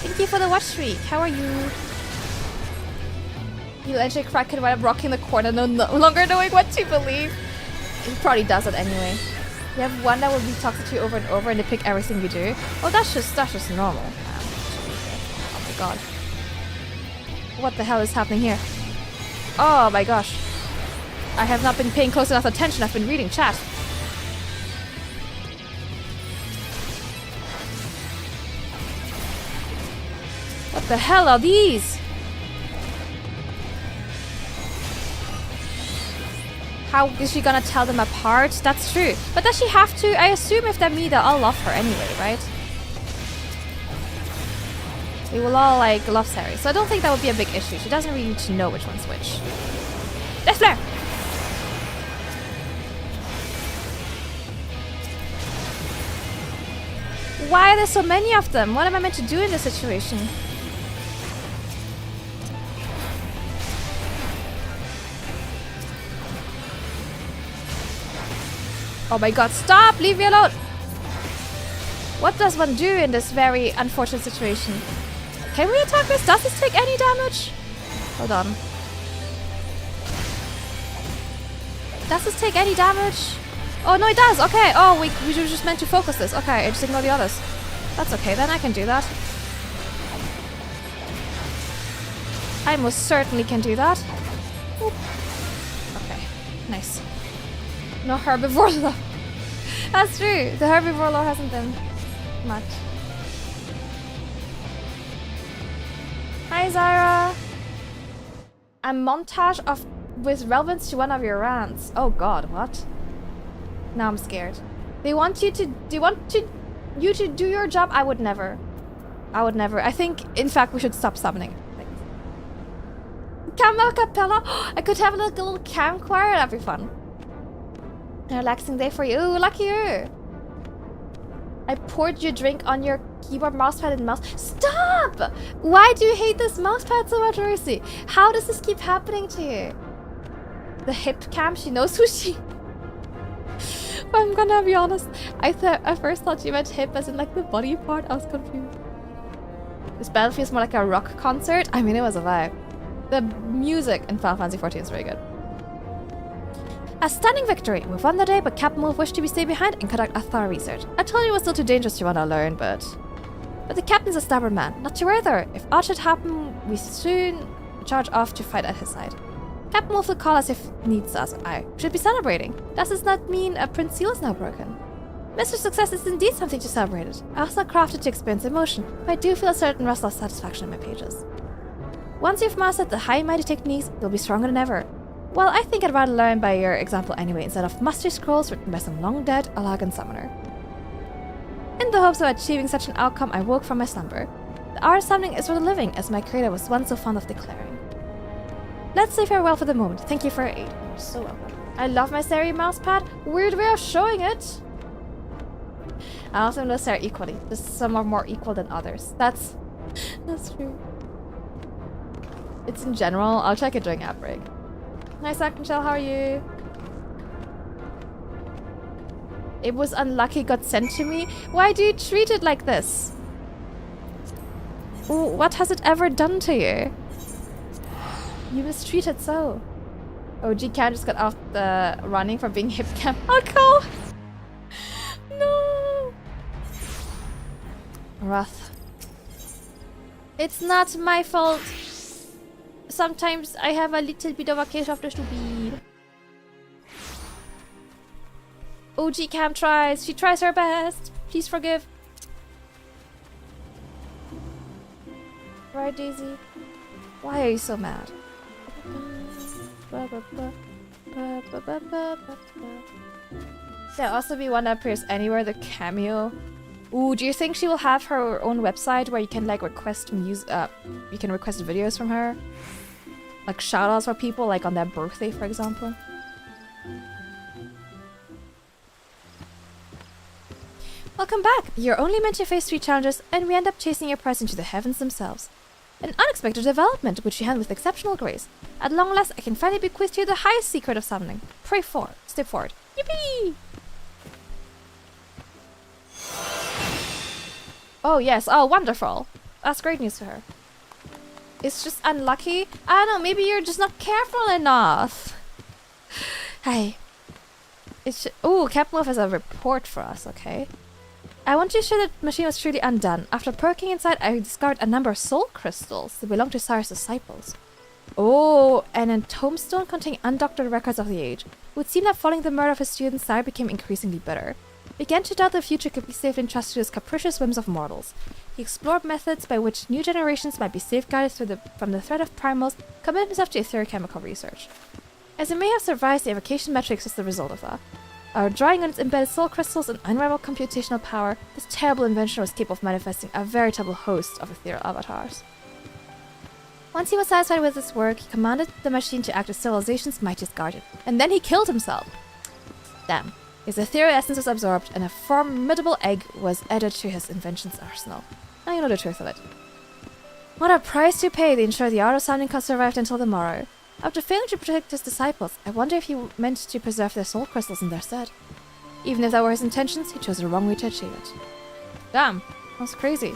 Thank you for the watch streak. How are you? You enjoy Kraken while I'm rocking the corner, no longer knowing what to believe. He probably does it anyway. You have one that will be toxic to you over and over, and they pick everything you do. Oh, that's just normal. Oh my god. What the hell is happening here? Oh my gosh. I have not been paying close enough attention. I've been reading chat. The hell are these? How is she gonna tell them apart? That's true. But does she have to? I assume if they're me, they'll all love her anyway, right? They will all, like, love Sari. So I don't think that would be a big issue. She doesn't really need to know which one's which. Death Flare! Why are there so many of them? What am I meant to do in this situation? Oh my god, stop! Leave me alone! What does one do in this very unfortunate situation? Can we attack this? Does this take any damage? Hold on. Does this take any damage? Oh no, it does! Okay, oh, we were just meant to focus this. Okay, I just ignore the others. That's okay, then I can do that. I most certainly can do that. Oop. Okay, nice. No herbivore lore. That's true. The herbivore lore hasn't been much. Hi, Zyra. A montage of with relevance to one of your rants. Oh God, what? Now I'm scared. They want you to do your job. I would never. I think, in fact, we should stop summoning. Camille Capella. I could have like a little cam choir. That'd be fun. A relaxing day for you. Ooh, lucky you. I poured your drink on your keyboard, mousepad, and mouse. Stop! Why do you hate this mousepad so much, Mercy? How does this keep happening to you? The hip cam, she knows who she... I'm gonna be honest. I first thought you meant hip as in like the body part. I was confused. This battle feels more like a rock concert. I mean, it was a vibe. The music in Final Fantasy XIV is very good. A stunning victory! We've won the day, but Captain Wolf wished to stay behind and conduct a thorough research. I told you it was still too dangerous to want to learn, but the captain's a stubborn man. Not to worry though. If aught should happen, we soon charge off to fight at his side. Captain Wolf will call us if he needs us. I should be celebrating. Does this not mean Prince Seal is now broken? Mr. Success is indeed something to celebrate. I was not crafted to experience emotion, but I do feel a certain rush of satisfaction in my pages. Once you've mastered the high and mighty techniques, you'll be stronger than ever. Well, I think I'd rather learn by your example anyway, instead of mastery scrolls written by some long-dead Alagan summoner. In the hopes of achieving such an outcome, I woke from my slumber. The art of summoning is for the living, as my creator was once so fond of declaring. Let's say farewell for the moment. Thank you for your aid. You're so welcome. I love my Sari mousepad. Weird way of showing it. I also know Sari equally. Just some are more equal than others. That's true. It's in general. I'll check it during ad break. Nice, Michelle. How are you? It was unlucky got sent to me. Why do you treat it like this? Ooh, what has it ever done to you? You mistreat it so. OG Cat just got off the running for being hip cam. Oh, cool. No. Wrath. It's not my fault. Sometimes I have a little bit of a case of the stupid. OG Cam tries. She tries her best. Please forgive. Right, Daisy? Why are you so mad? There'll also be one that appears anywhere, the Camille. Ooh, do you think she will have her own website where you can like request music? You can request videos from her, like shoutouts for people, like on their birthday, for example. Welcome back. You're only meant to face 3 challenges, and we end up chasing your prize into the heavens themselves. An unexpected development, which you handle with exceptional grace. At long last, I can finally bequeath to you the highest secret of summoning. Pray for. Step forward. Yippee! Oh, yes. Oh, wonderful. That's great news for her. It's just unlucky. I don't know. Maybe you're just not careful enough. Hey. Oh, Captain Wolf has a report for us, okay? I want to show that the machine was truly undone. After poking inside, I discovered a number of soul crystals that belong to Cyrus' disciples. Oh, and a tombstone containing undoctored records of the age. It would seem that following the murder of his student, Cyrus became increasingly bitter. Began to doubt the future could be safely entrusted to his capricious whims of mortals. He explored methods by which new generations might be safeguarded from the threat of primals, committed himself to etherochemical research. As he may have survived, the evocation matrix was the result of that. Drawing on its embedded soul crystals and unrivaled computational power, this terrible invention was capable of manifesting a veritable host of ethereal avatars. Once he was satisfied with his work, he commanded the machine to act as civilization's mightiest guardian. And then he killed himself! Damn. His ethereal essence was absorbed, and a formidable egg was added to his invention's arsenal. Now you know the truth of it. What a price to pay to ensure the art of sounding could survive until the morrow. After failing to protect his disciples, I wonder if he meant to preserve their soul crystals in their stead. Even if that were his intentions, he chose the wrong way to achieve it. Damn, that's crazy.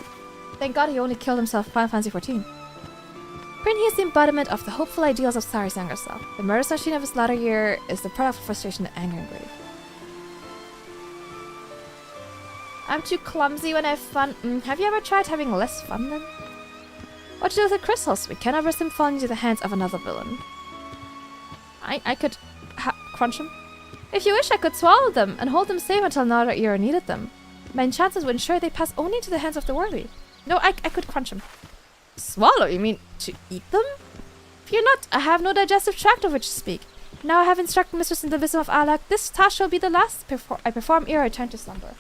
Thank God he only killed himself in Final Fantasy XIV. Brynhi is the embodiment of the hopeful ideals of Sari's younger self. The murderous machine of his latter year is the product of frustration, anger, and grief. I'm too clumsy when I have fun. Have you ever tried having less fun then? What to do with the crystals? We cannot risk them falling into the hands of another villain. I could crunch them. If you wish, I could swallow them and hold them safe until another era needed them. My enchantments would ensure they pass only into the hands of the worthy. No, I could crunch them. Swallow? You mean to eat them? Fear not, I have no digestive tract of which to speak. Now I have instructed Mistress in the wisdom of Allah. This task shall be the last I perform ere I return to slumber.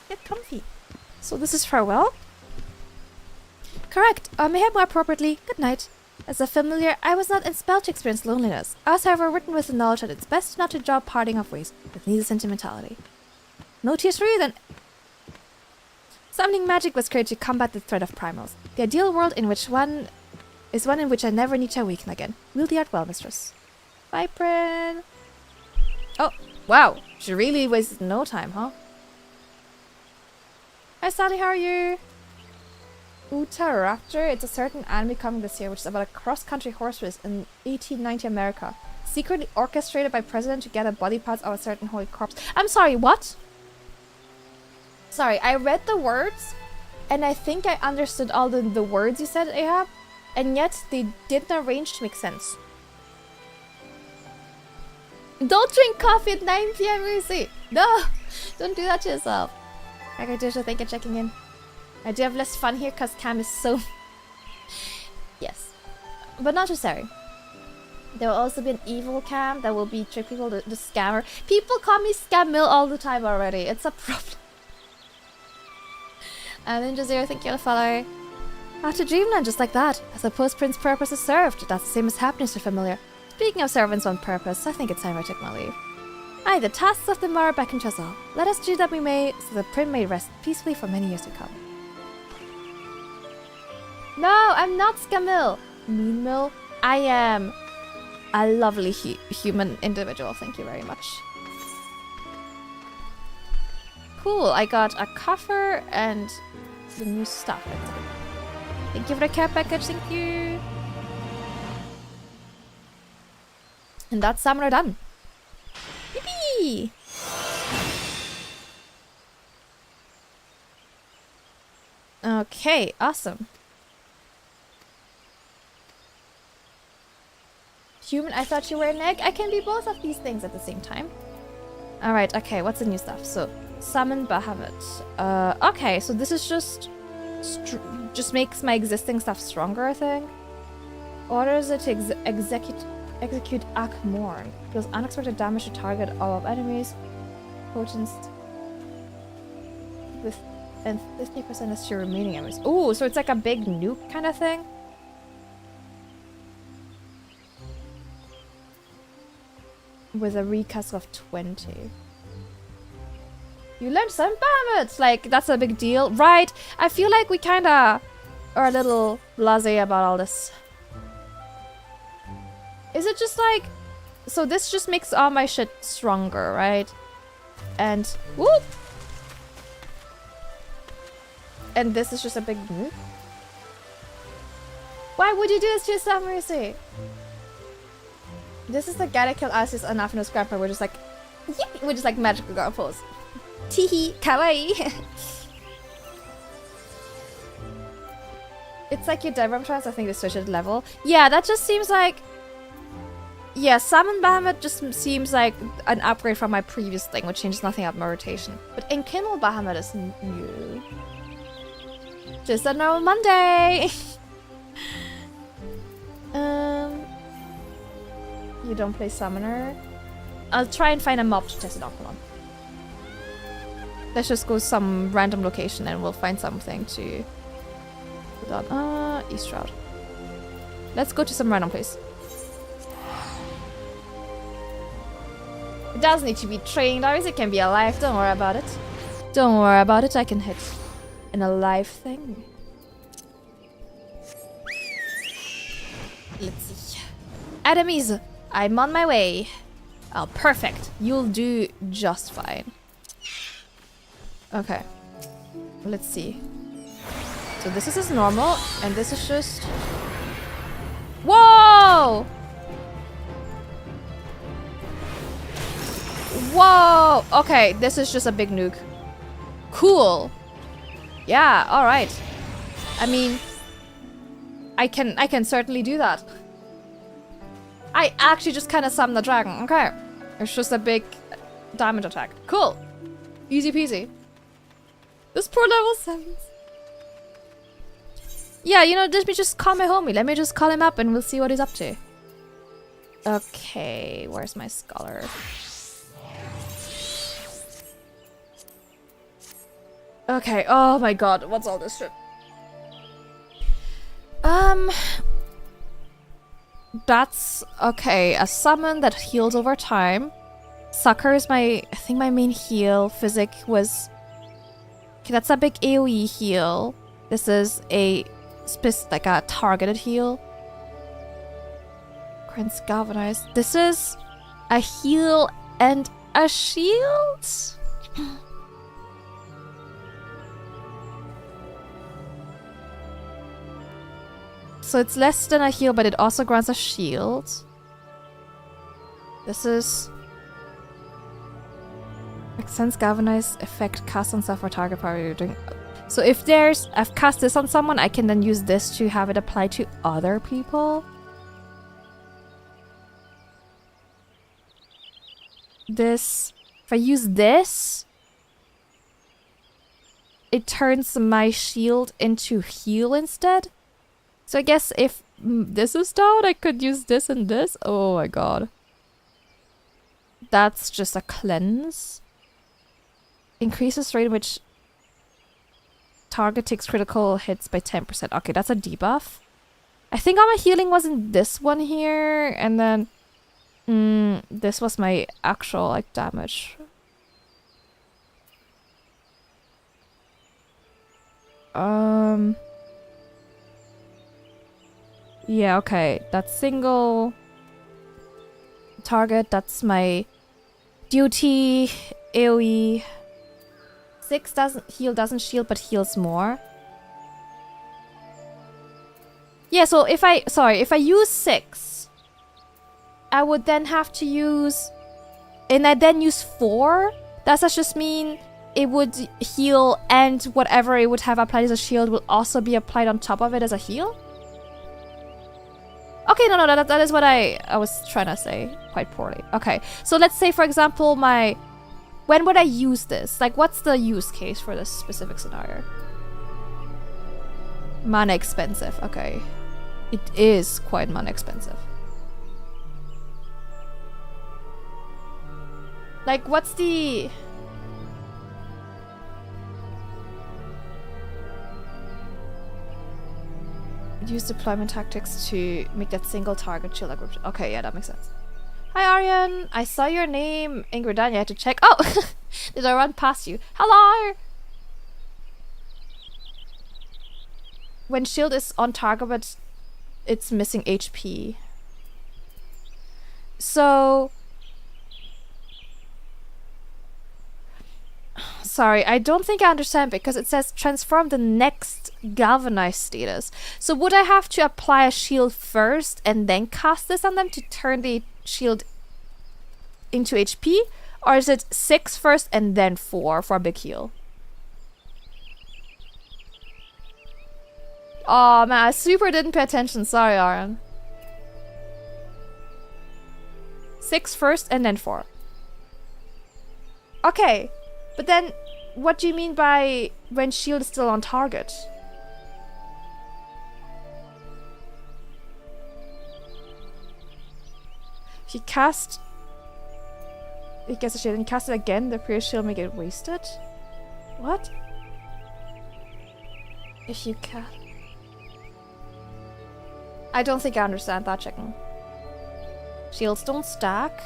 Get comfy. So this is farewell? Correct. Or mayhap more appropriately, good night. As a familiar, I was not expelled to experience loneliness. I was, however, written with the knowledge that it's best not to draw parting of ways with needless sentimentality. No tears for you, then. Summoning magic was created to combat the threat of primals. The ideal world in which one in which I never need to awaken again. Wield the art well, mistress. Bye, Prin. Oh, wow. She really wasted no time, huh? Hi, Sally, how are you? Uta Raptor. It's a certain anime coming this year, which is about a cross-country horse race in 1890 America. Secretly orchestrated by president to gather body parts of a certain holy corpse. I'm sorry, what? Sorry, I read the words, and I think I understood all the words you said, Ahab, and yet they didn't arrange to make sense. Don't drink coffee at 9 p.m. Lucy. No, don't do that to yourself. Okay, Disha, thank you for checking in. I do have less fun here because Cam is so... Yes. But not necessary. There will also be an evil Cam that will be trick people, the scammer. People call me Camille all the time already. It's a problem. And Ninja Zero, thank you for the follow. After dreamland, just like that. I suppose Prince's purpose is served. That's the same as happiness to familiar. Speaking of servants on purpose, I think it's time I took my leave. Aye, the tasks of the morrow beckon us all. Let us do that we may, so the Prince may rest peacefully for many years to come. No, I'm not Scamille. Mean Mill. I am a lovely human individual. Thank you very much. Cool, I got a coffer and some new stuff. Thank you for the care package, thank you. And that's summoner done. Yippee! Okay, awesome. Human, I thought you were an egg. I can be both of these things at the same time. Alright, okay, what's the new stuff? So, summon Bahamut. Okay, so this is just makes my existing stuff stronger, I think. Orders it to execute Akmorn. Deals unexpected damage to target all of enemies. Potency with and 50% as to remaining enemies. Ooh, so it's like a big nuke kind of thing. With a recast of 20. You learned some Bahamut! Like, that's a big deal. Right, I feel like we kinda are a little blasé about all this. Is it just like... So this just makes all my shit stronger, right? And... Whoop! And this is just a big... Why would you do this to yourself, Mercy? This is the guy that killed Asia's Anafino's grandpa. We're just like... Yippee! We're just like magical girl pose. Teehee, kawaii! It's like your diagram trans, I think, is switched at level. Yeah, that just seems like... Yeah, Summon Bahamut just seems like an upgrade from my previous thing, which changes nothing about my rotation. But Enkindle Bahamut is new. Just a normal Monday! You don't play Summoner? I'll try and find a mob to test it out. Hold on. Let's just go some random location and we'll find something to put on. East Route. Let's go to some random place. It doesn't need to be trained, obviously it can be alive, don't worry about it. Don't worry about it, I can hit an alive thing. Let's see. Enemies, I'm on my way. Oh, perfect. You'll do just fine. Okay. Let's see. So this is normal, and this is just... Whoa! Whoa! Okay, this is just a big nuke. Cool. Yeah, alright. I mean... I can certainly do that. I actually just kind of summoned the dragon. Okay. It's just a big damage attack. Cool. Easy peasy. This poor level 7s. Yeah, you know, let me just call my homie. Let me just call him up and we'll see what he's up to. Okay, where's my scholar? Okay, oh my god, what's all this shit? That's okay. A summon that heals over time. Sucker is I think my main heal. Physic was... Okay, that's a big AoE heal. This is like a targeted heal. Grants Galvanized. This is a heal and a shield? So it's less than a heal, but it also grants a shield. This is... Extends Galvanized effect cast on self or target power you're doing. So if I've cast this on someone, I can then use this to have it apply to other people. This... If I use this... It turns my shield into heal instead. So I guess if this is down, I could use this and this. Oh my god. That's just a cleanse. Increases rate in which target takes critical hits by 10%. Okay, that's a debuff. I think all my healing was in this one here. And then this was my actual like damage. Yeah, okay. That's single target. That's my duty. AoE. 6 doesn't shield, but heals more. Yeah, so if I use 6, I would then have to use, and I then use 4. Does that just mean it would heal and whatever it would have applied as a shield will also be applied on top of it as a heal? Okay, no, that is what I was trying to say quite poorly. Okay, so let's say, for example, when would I use this? Like, what's the use case for this specific scenario? Mana expensive, okay. It is quite mana expensive. Like, what's the... Use deployment tactics to make that single target shield group. Okay, yeah, that makes sense. Hi, Aryan. I saw your name in Gridania. I had to check. Oh! Did I run past you? Hello! When shield is on target, but it's missing HP. So... Sorry, I don't think I understand because it says transform the next galvanized status. So would I have to apply a shield first and then cast this on them to turn the shield into HP? Or is it 6 first and then 4 for a big heal? Oh man, I super didn't pay attention. Sorry, Aaron. 6 first and then 4. Okay, but then what do you mean by when shield is still on target? If you cast... It gets a shield and cast it again, the previous shield may get wasted? What? If you cast... I don't think I understand that, chicken. Shields don't stack.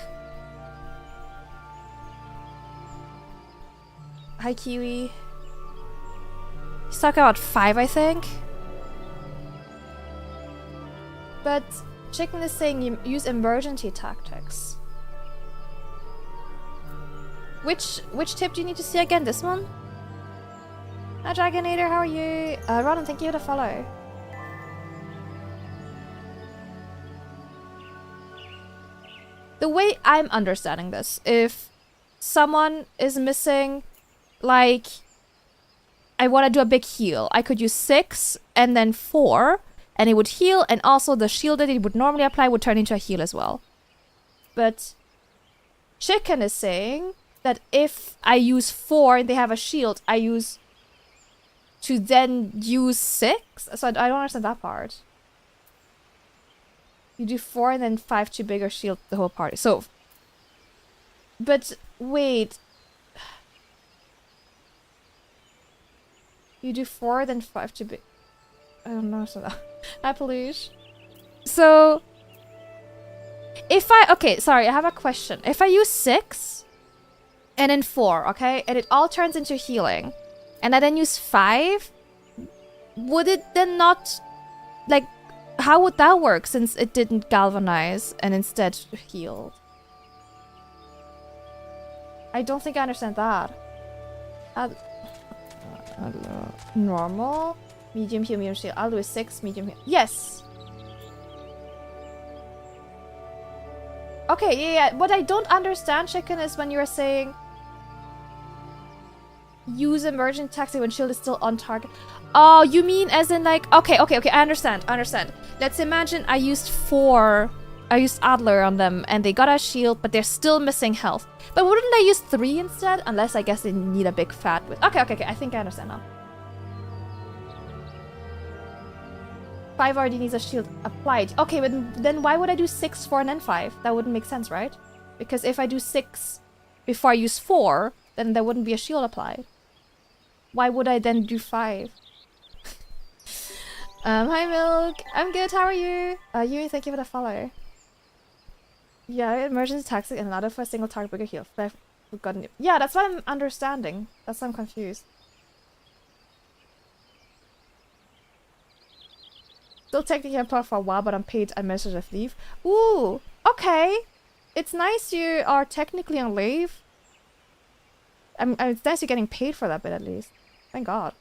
Hi, Kiwi. He's talking about 5, I think. But chicken is saying you use emergency tactics. Which tip do you need to see again? This one? Hi, Dragonator, how are you? Ronan, thank you for the follow. The way I'm understanding this, if someone is missing, like, I want to do a big heal, I could use 6 and then 4, and it would heal, and also the shield that it would normally apply would turn into a heal as well. But Chicken is saying that if I use 4 and they have a shield, I use to then use 6? So I don't understand that part. You do 4 and then 5 to bigger shield the whole party. So, but wait. You do 4 then 5 to big. I don't know. So that please. So, if I sorry, I have a question. If I use 6 and then 4, okay, and it all turns into healing, and I then use 5, would it then not, like, how would that work since it didn't galvanize and instead healed? I don't think I understand that. Normal, medium heal, medium shield. I'll do a 6, medium heal. Yes! Okay, yeah. What I don't understand, Chicken, is when you're saying use emergent tactic when shield is still on target. Oh, you mean as in like... Okay, I understand. Let's imagine I used Adler on them and they got a shield, but they're still missing health. But wouldn't I use 3 instead? Unless I guess they need a big fat with... Okay, I think I understand now. 5 already needs a shield applied. Okay, but then why would I do 6, 4, and then 5? That wouldn't make sense, right? Because if I do 6 before I use 4, then there wouldn't be a shield applied. Why would I then do 5? Hi Milk. I'm good, how are you? Yuri, thank you for the follow. Yeah, emergency tactic and ladder for a single target bigger heal. Yeah, that's what I'm understanding. That's why I'm confused. Still technically employed for a while, but I'm paid administrative leave. Ooh, okay. It's nice you are technically on leave. It's nice you're getting paid for that bit at least. Thank God.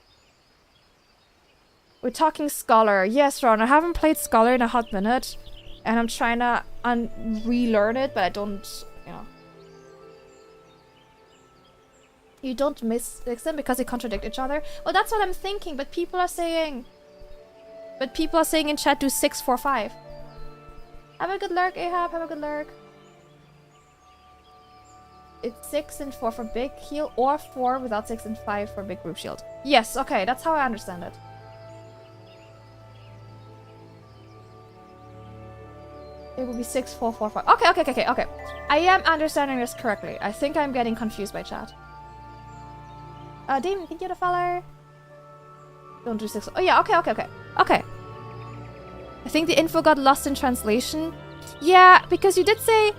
We're talking Scholar. Yes, Ron, I haven't played Scholar in a hot minute. And I'm trying to relearn it, but I don't, you know. You don't mix them because they contradict each other? Well, that's what I'm thinking, but people are saying... in chat do 6, 4, 5. Have a good lurk, Ahab. Have a good lurk. It's 6 and 4 for big heal, or 4 without 6 and 5 for big group shield. Yes, okay, that's how I understand it. It will be 6, 4, 4, 5. Okay. I am understanding this correctly. I think I'm getting confused by chat. Damon, thank you to follow. Don't do 6. Oh yeah, okay. I think the info got lost in translation. Yeah, because you did say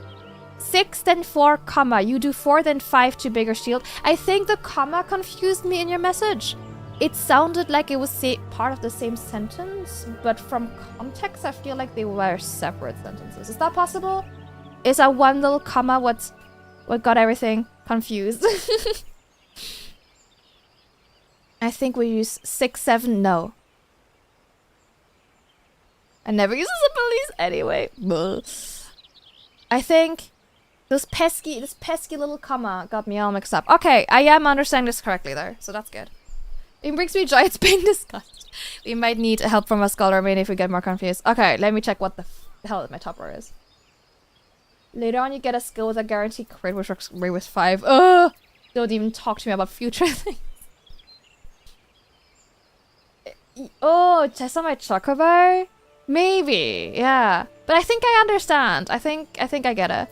6, then 4, comma. You do 4, then 5 to bigger shield. I think the comma confused me in your message. It sounded like it was part of the same sentence, but from context, I feel like they were separate sentences. Is that possible? Is that one little comma what got everything confused? I think we use 6, 7, no. I never use the police anyway. I think this pesky little comma got me all mixed up. Okay, I am understanding this correctly though, so that's good. It brings me joy it's being discussed. We might need help from a scholar maybe if we get more confused. Okay, let me check what the hell my top row is. Later on, you get a skill with a guaranteed crit, which works great with 5. Ugh! Don't even talk to me about future things. Oh, test on my chocobo? Maybe, yeah. But I think I understand. I think I get it.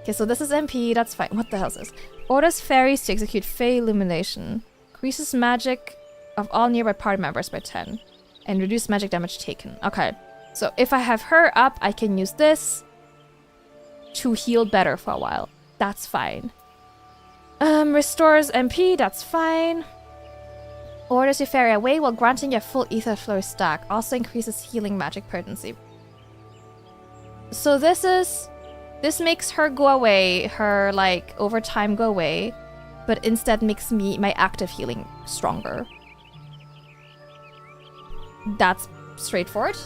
Okay, so this is MP, that's fine. What the hell is this? Orders fairies to execute Fey Illumination. Increases magic of all nearby party members by 10. And reduce magic damage taken. Okay, so if I have her up, I can use this to heal better for a while. That's fine. Restores MP, that's fine. Orders your fairy away while granting you a full ether flow stack. Also increases healing magic potency. So this makes her go away, her like over time go away, but instead makes my active healing stronger. That's straightforward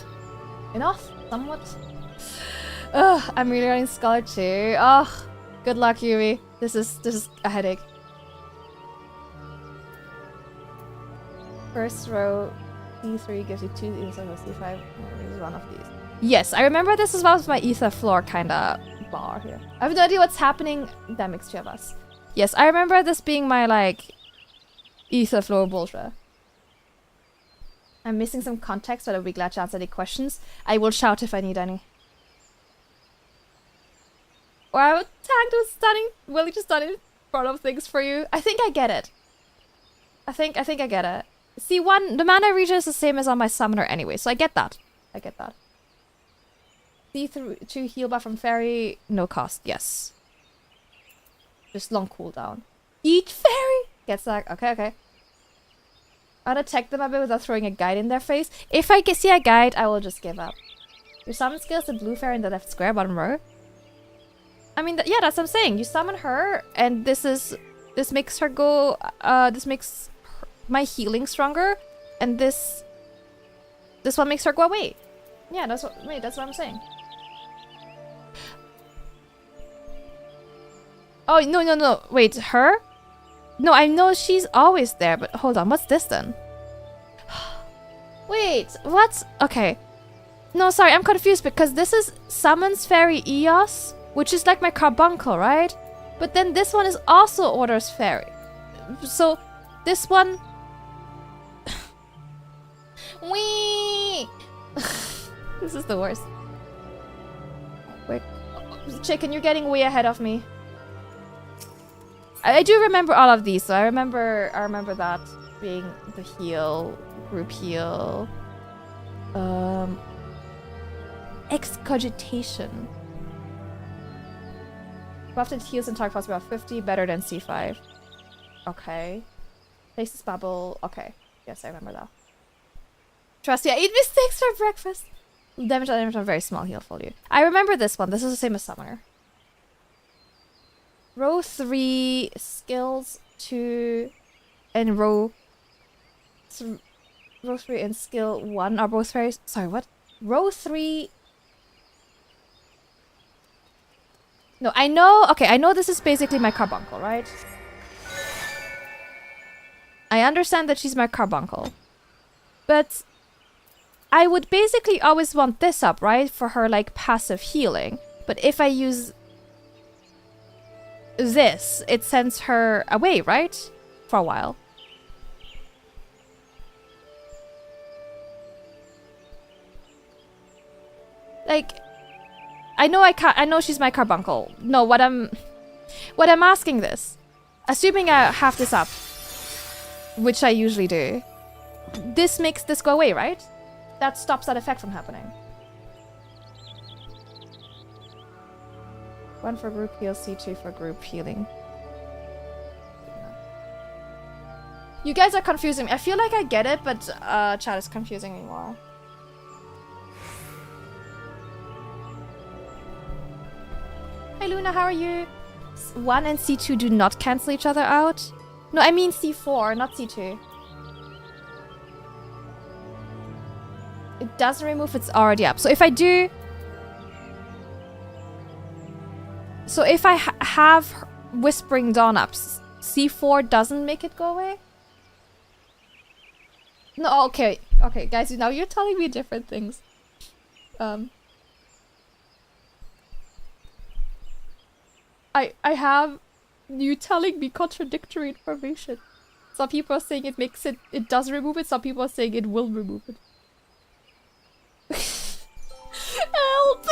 enough, somewhat. Ugh, I'm really running Scholar too. Ugh, good luck, Yumi. This is a headache. First row, C3 gives you 2 instead of C5. Use one of these. Yes, I remember this as well as my ether floor kind of bar here. I have no idea what's happening. That makes 2 of us. Yes, I remember this being my like ether floor bullshit. I'm missing some context, but I'll be glad to answer any questions. I will shout if I need any. Or I would tag to stunning, willing to stun in front of things for you. I think I get it. I think I get it. See, the mana region is the same as on my summoner anyway, so I get that. I get that. C2 heal buff from fairy, no cost, yes. Just long cooldown. Each fairy gets like, okay. I'll attack them a bit without throwing a guide in their face. If I see a guide, I will just give up. Your summon skill is the blue fairy in the left square bottom row. I mean, yeah, that's what I'm saying. You summon her, and this makes her go. This makes my healing stronger, and this one makes her go away. Yeah, that's what I'm saying. Oh no! Wait, her? No, I know she's always there, but hold on, what's this then? Wait, what? Okay. No, sorry, I'm confused because this is summons fairy Eos, which is like my carbuncle, right? But then this one is also orders fairy. So this one... Wee! This is the worst. Wait. Chicken, you're getting way ahead of me. I do remember all of these, so I remember that being the heal, group heal. Excogitation. Buffed heals and target costs about 50, better than C5. Okay. Places bubble. Okay. Yes, I remember that. Trust you, I eat mistakes for breakfast. Damage on a very small heal for you. I remember this one. This is the same as Summoner. Row 3 skills 2 and row 3 and skill 1 are both very... Sorry, what? Row 3... No, I know... Okay, I know this is basically my carbuncle, right? I understand that she's my carbuncle. But I would basically always want this up, right? For her, like, passive healing. But if I use this, it sends her away, right? For a while. Like, I know she's my carbuncle. No, what I'm asking this, assuming I have this up, which I usually do, this makes this go away, right? That stops that effect from happening. 1 for group heal, C2 for group healing. You guys are confusing me. I feel like I get it, but chat is confusing me more. Hi Luna, how are you? 1 and C2 do not cancel each other out. No, I mean C4, not C2. It doesn't remove, it's already up. So if I do... So if I have Whispering Dawn up, C4 doesn't make it go away? No, okay. Okay, guys, now you're telling me different things. I have you telling me contradictory information. Some people are saying it does remove it, some people are saying it will remove it. Help!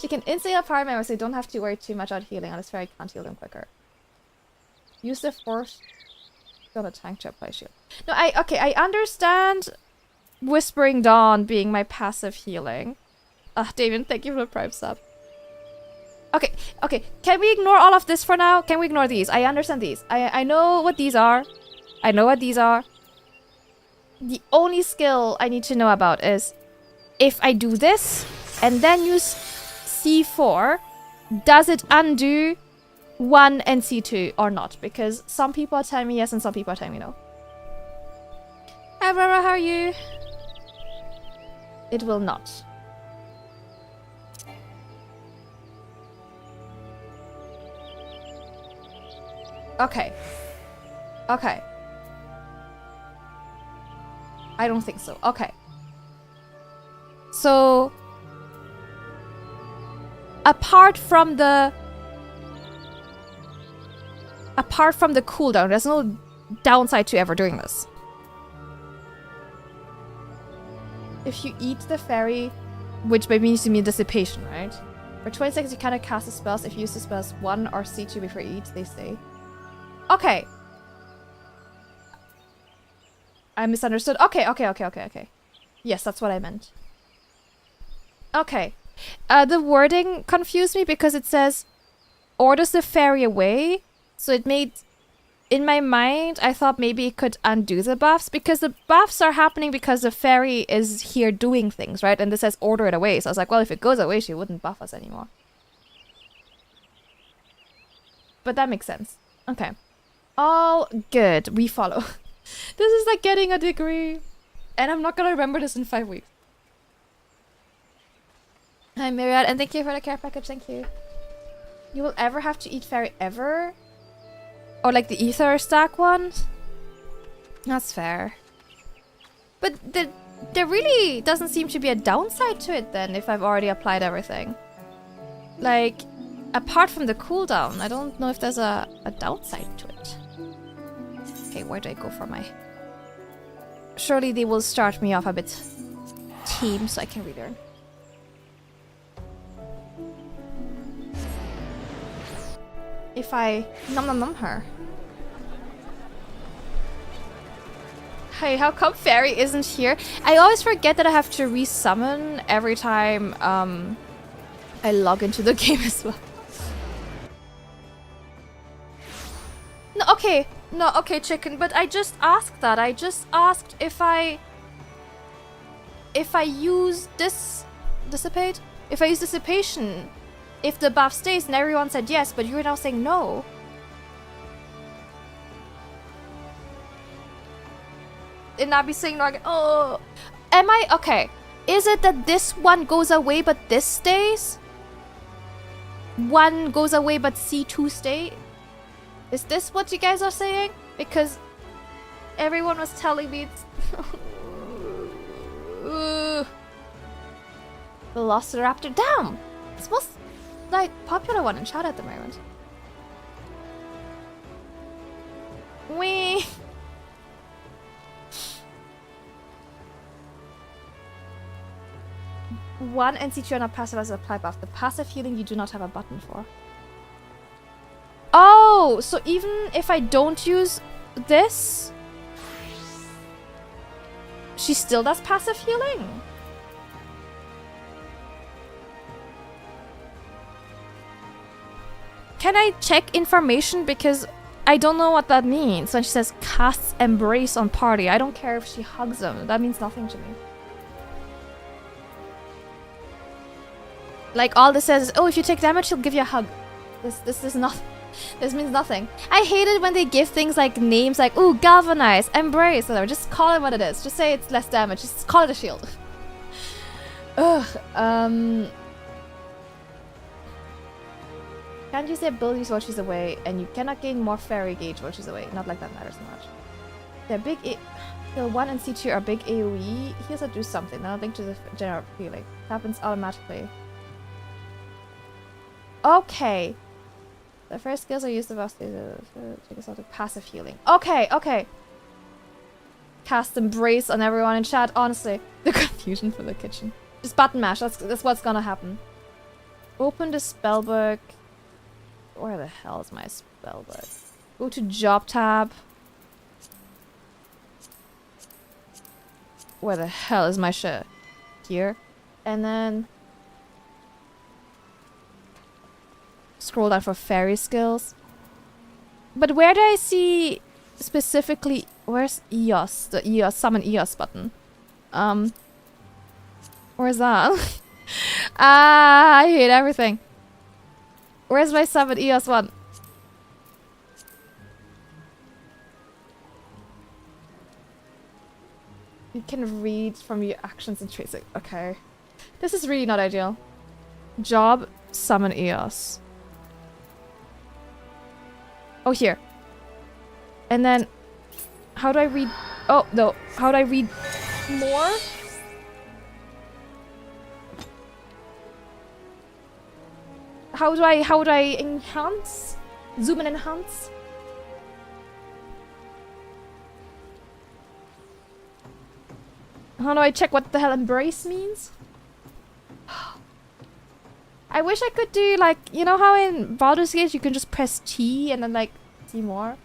She can instantly have power members, so you don't have to worry too much about healing, unless Fairy can't heal them quicker. Use the force on a tank to apply shield. No, I understand Whispering Dawn being my passive healing. David, thank you for the Prime sub. Okay, can we ignore all of this for now? Can we ignore these? I understand these. I know what these are. I know what these are. The only skill I need to know about is if I do this and then use C4, does it undo 1 and C2 or not? Because some people are telling me yes and some people are telling me no. Hi, Aurora, how are you? It will not. Okay. I don't think so. Okay. So, apart from the cooldown, there's no downside to ever doing this. If you eat the fairy, which by means to mean dissipation, right? For 20 seconds you cannot cast the spells. If you use the spells 1 or C2 before you eat, they stay. Okay. I misunderstood. Okay. Yes, that's what I meant. Okay. The wording confused me because it says orders the fairy away. So it made... In my mind, I thought maybe it could undo the buffs because the buffs are happening because the fairy is here doing things, right? And this says order it away. So I was like, well, if it goes away, she wouldn't buff us anymore. But that makes sense. Okay. All good. We follow. This is like getting a degree. And I'm not gonna remember this in 5 weeks. Hi, Myriad, and thank you for the care package. Thank you. You will ever have to eat fairy ever? Or like the ether stack one? That's fair. But there really doesn't seem to be a downside to it then if I've already applied everything. Like, apart from the cooldown, I don't know if there's a downside to it. Okay, where do I go for my... Surely they will start me off a bit tame so I can relearn. If I nom her. Hey, how come Fairy isn't here? I always forget that I have to resummon every time I log into the game as well. No, okay, chicken, but I just asked that. I just asked if I use this dissipate? If I use dissipation, if the buff stays, and everyone said yes, but you're now saying no. And I'll be saying no again. Oh, am I? Okay. Is it that this one goes away but this stays? One goes away but C2 stay? Is this what you guys are saying? Because everyone was telling me it's... Velociraptor. Damn! It's most like popular one in chat at the moment. Wee. One NC2 are not passive as a apply buff. The passive healing you do not have a button for. Oh, so even if I don't use this, she still does passive healing? Can I check information? Because I don't know what that means. When she says casts embrace on party, I don't care if she hugs them. That means nothing to me. Like all this says is, oh, if you take damage, she'll give you a hug. This is not. This means nothing. I hate it when they give things like names like, ooh, galvanize, embrace, whatever. Just call it what it is. Just say it's less damage. Just call it a shield. Ugh. Can't you say abilities while she's away, and you cannot gain more fairy gauge while she's away? Not like that matters much. They're big. Heal 1 and C2 are big AoE. Heals that do something. They're not linked to the general healing. Happens automatically. Okay. The first skills are used to take us out of passive healing. Okay, okay. Cast Embrace on everyone in chat. Honestly, the confusion for the kitchen. Just button mash. That's what's gonna happen. Open the spellbook. Where the hell is my spellbook? Go to job tab. Where the hell is my shit? Here. And then scroll down for fairy skills. But where do I see specifically? Where's EOS? The EOS summon EOS button. Where's that? Ah, I hate everything. Where's my summon EOS one? You can read from your actions and traits. Okay. This is really not ideal. Job, summon EOS. Oh, here. And then, how do I read? Oh, no. How do I read more? How do I enhance? Zoom and enhance? How do I check what the hell embrace means? I wish I could do like, you know how in Baldur's Gate you can just press T and then like see more?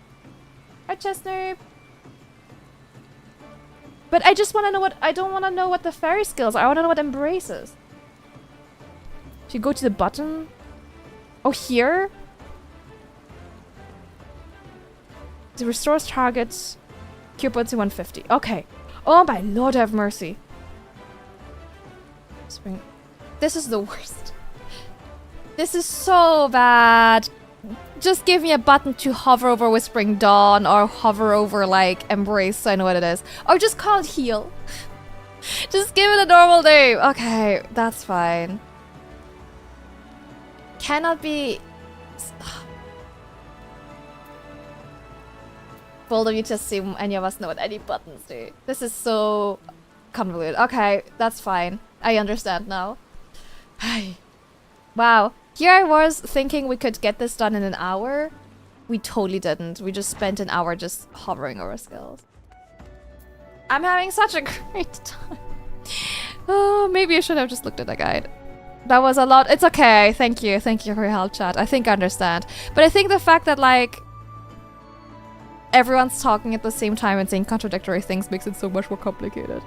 Hi Chestnut. But I just want to know what, I don't want to know what the fairy skills are. I want to know what embrace is. Should you go to the button? Oh, here? It restores targets. Cure points to 150. Okay. Oh my lord have mercy. Spring. This is the worst. This is so bad. Just give me a button to hover over Whispering Dawn or hover over like Embrace so I know what it is. Or just call it Heal. Just give it a normal name. Okay, that's fine. Cannot be... Bold of you to assume any of us know what any buttons do. This is so convoluted. Okay, that's fine. I understand now. Wow. Here I was thinking we could get this done in an hour. We totally didn't. We just spent an hour just hovering over skills. I'm having such a great time. Oh, maybe I should have just looked at the guide. That was a lot. It's okay. Thank you. Thank you for your help, chat. I think I understand. But I think the fact that, like, everyone's talking at the same time and saying contradictory things makes it so much more complicated.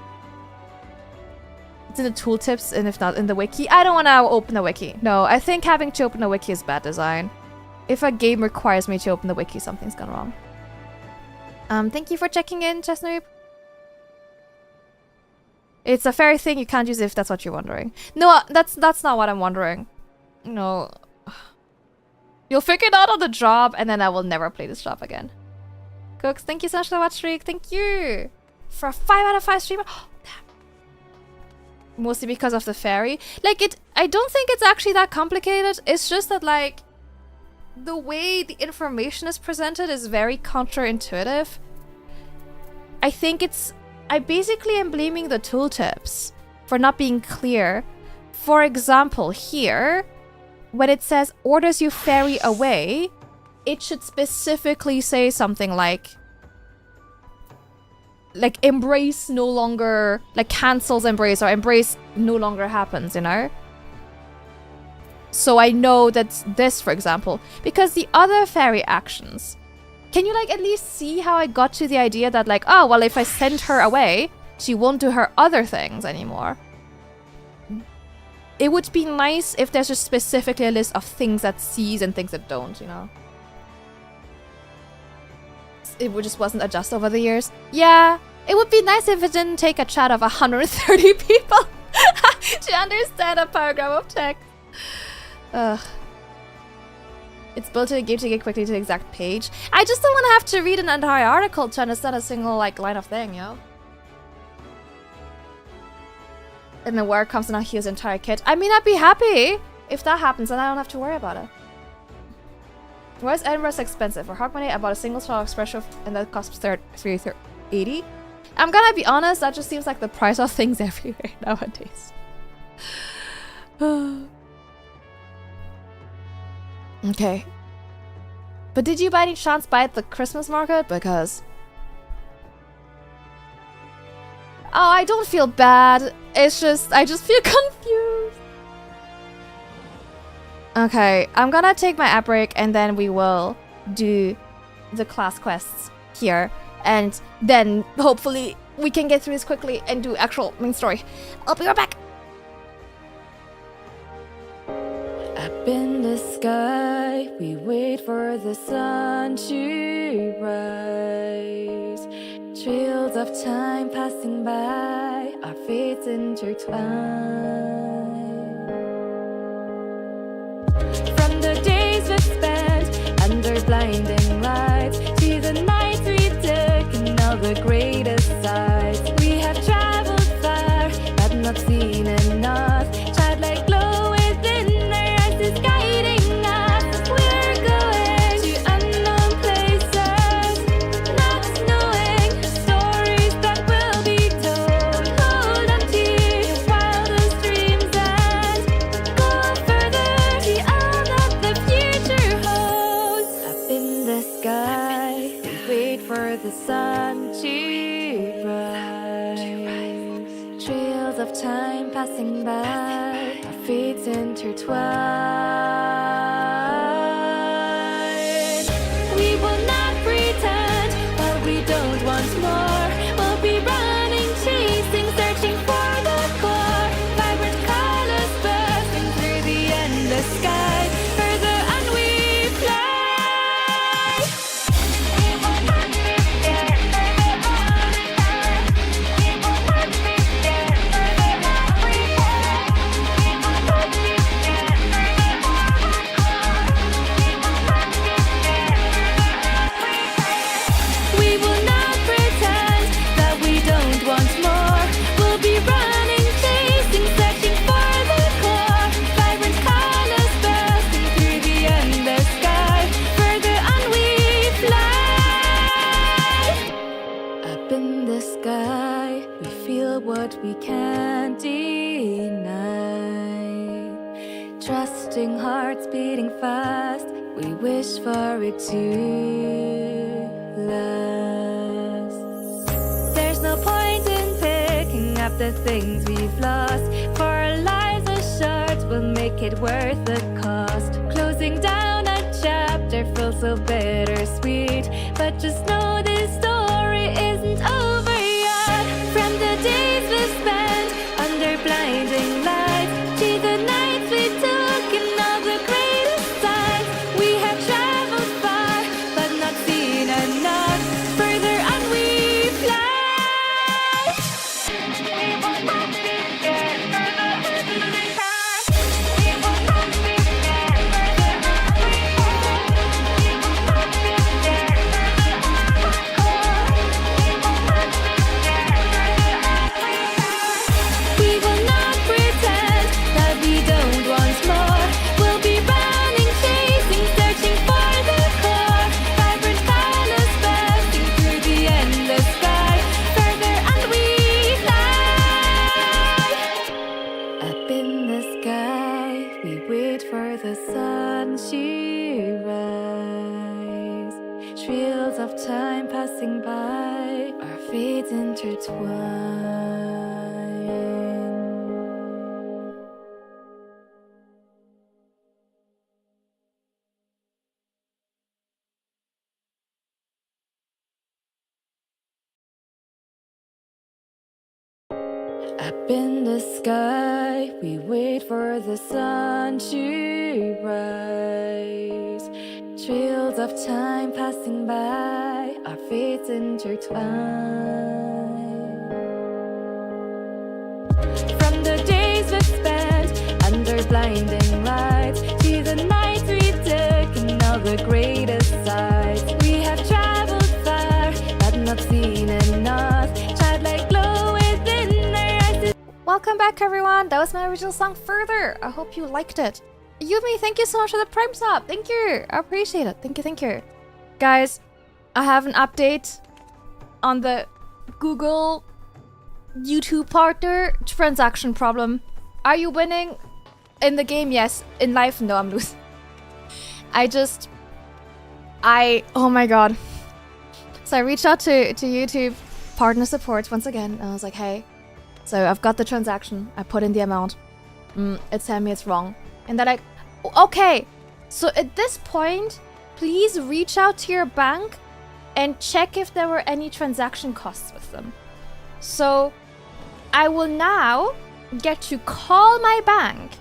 It's in the tooltips, and if not in the wiki. I don't want to open the wiki. No, I think having to open the wiki is bad design. If a game requires me to open the wiki, something's gone wrong. Thank you for checking in, Chestnut. It's a fairy thing, you can't use it if that's what you're wondering. No, that's not what I'm wondering. No. You'll figure it out on the job, and then I will never play this job again. Cooks, thank you so much for the watch streak. Thank you. For a 5 out of 5 streamer. Oh, damn. Mostly because of the fairy. Like, I don't think it's actually that complicated. It's just that, like, the way the information is presented is very counterintuitive. I think it's... I basically am blaming the tooltips for not being clear. For example, here, when it says orders you fairy away, it should specifically say something like embrace no longer, like cancels embrace or embrace no longer happens, you know? So I know that's this, for example, because the other fairy actions, can you like at least see how I got to the idea that like, oh, well, if I send her away, she won't do her other things anymore. It would be nice if there's just specifically a list of things that sees and things that don't, you know? It just wasn't adjusted over the years. Yeah, it would be nice if it didn't take a chat of 130 people to understand a paragraph of text. Ugh. It's built in a game to get quickly to the exact page. I just don't want to have to read an entire article to understand a single like line of thing, you know? And then where comes and now heals the entire kit. I mean, I'd be happy if that happens and I don't have to worry about it. Why is Edinburgh's expensive? For Hawk money, I bought a single straw espresso and that costs $3.80. I'm gonna be honest, that just seems like the price of things everywhere nowadays. Okay. But did you by any chance buy at the Christmas market? Because... Oh, I don't feel bad. It's just, I just feel confused. Okay, I'm gonna take my app break and then we will do the class quests here. And then hopefully we can get through this quickly and do actual main story. I'll be right back. Up in the sky, we wait for the sun to rise. Trails of time passing by, our fates intertwine. From the days we've spent under blinding lights to the nights we took in all the greatest sights. We have traveled far, but not seen enough. Childlike glow within our eyes is guiding us. We're going to unknown places, not knowing stories that will be told. Hold on to your wildest dreams and go further beyond what the future holds. Up in the sky, we wait for the sun to rise. Trails of time passing by, our fates intertwine. We will not pretend what we don't want more. We'll be running, chasing, searching for the core. Vibrant colors bursting through the endless sky. Further on we fly. We will not be scared, further on we fly. We will not be scared, further on we fly. We will not be scared, further on we fly. We will not be scared, further on we fly. We will not pretend that we don't want more. We'll be running, chasing, searching for the core. Vibrant colors bursting through the endless sky. Further on we fly. Up in the sky, we feel what we can't deny. Trusting hearts beating fast, we wish for it to last. There's no point in picking up the things we've lost, for our lives are short, we'll make it worth the cost. Closing down a chapter feels so bittersweet, but just know this story isn't over yet. From the days we spent under blinding lights to the nights we took in all the greatest sights. We have traveled far, but not seen enough. Further on we fly. We will not be scared, further on we fly. We will not be scared, further on we fly. We will not be scared, further on we fly. We will not be scared, further on we fly. We will not pretend that we don't want more. We'll be running, chasing, searching for the core. Vibrant colors bursting through the endless sky. Further on we fly. Up in the sky, we wait for the sun to rise. Trails of time passing by, our fates intertwine. Up in the sky, we wait for the sun to rise. Trails of time passing by, our fates intertwine. From the days we've spent under blinding lights to the nights we took in all the greatest sights. We have traveled far, but not seen enough. Childlike glow within our eyes. Welcome back, everyone. That was my original song, Further. I hope you liked it. Yumi, thank you so much for the Prime sub. Thank you. I appreciate it. Thank you, thank you. Guys, I have an update on the Google YouTube partner transaction problem. Are you winning in the game? Yes. In life? No, I'm losing. Oh my god. So I reached out to YouTube partner support once again, and I was like, hey, so I've got the transaction, I put in the amount, it's telling me it's wrong. And they're like, okay, so at this point, please reach out to your bank and check if there were any transaction costs with them. So I will now get to call my bank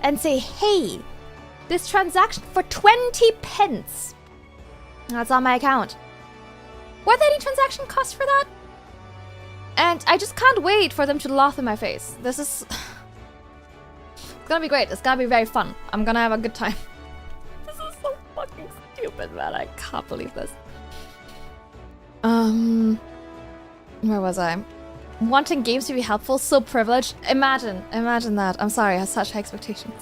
and say, hey, this transaction for 20 pence, that's on my account. Were there any transaction costs for that? And I just can't wait for them to laugh in my face. This is... It's gonna be great. It's gonna be very fun. I'm gonna have a good time. This is so fucking stupid, man. I can't believe this. Where was I? Wanting games to be helpful, so privileged. Imagine that. I'm sorry, I have such high expectations.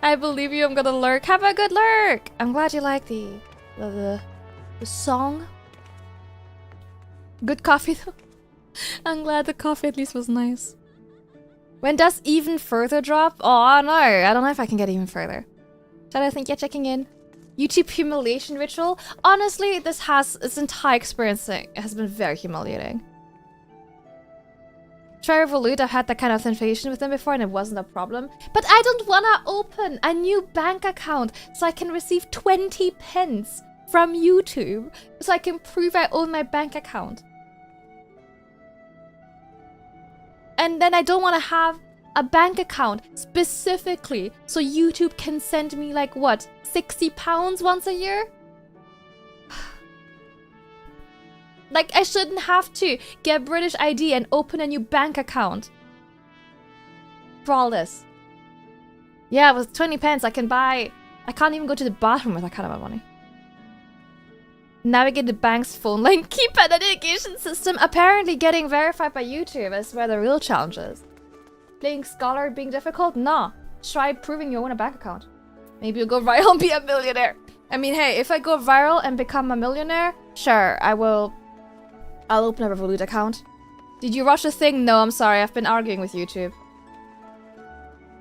I believe you. I'm gonna lurk. Have a good lurk. I'm glad you like the song. Good coffee though. I'm glad the coffee at least was nice. When does even further drop? Oh no, I don't know if I can get even further. Should I think you're checking in? YouTube humiliation ritual? Honestly, this entire experience has been very humiliating. Try Revolut, I've had that kind of authentication with them before and it wasn't a problem. But I don't wanna open a new bank account so I can receive 20 pence from YouTube so I can prove I own my bank account. And then I don't want to have a bank account specifically so YouTube can send me like what, £60 once a year? Like I shouldn't have to get British ID and open a new bank account for all this. Yeah, with 20 pence I can't even go to the bathroom with that kind of money. Navigate the bank's phone line, keep an identification system. Apparently getting verified by YouTube is where the real challenge is. Playing Scholar being difficult? Nah. Try proving you own a bank account. Maybe you'll go viral and be a millionaire. I mean, hey, if I go viral and become a millionaire, sure, I'll open a Revolut account. Did you rush a thing? No, I'm sorry, I've been arguing with YouTube.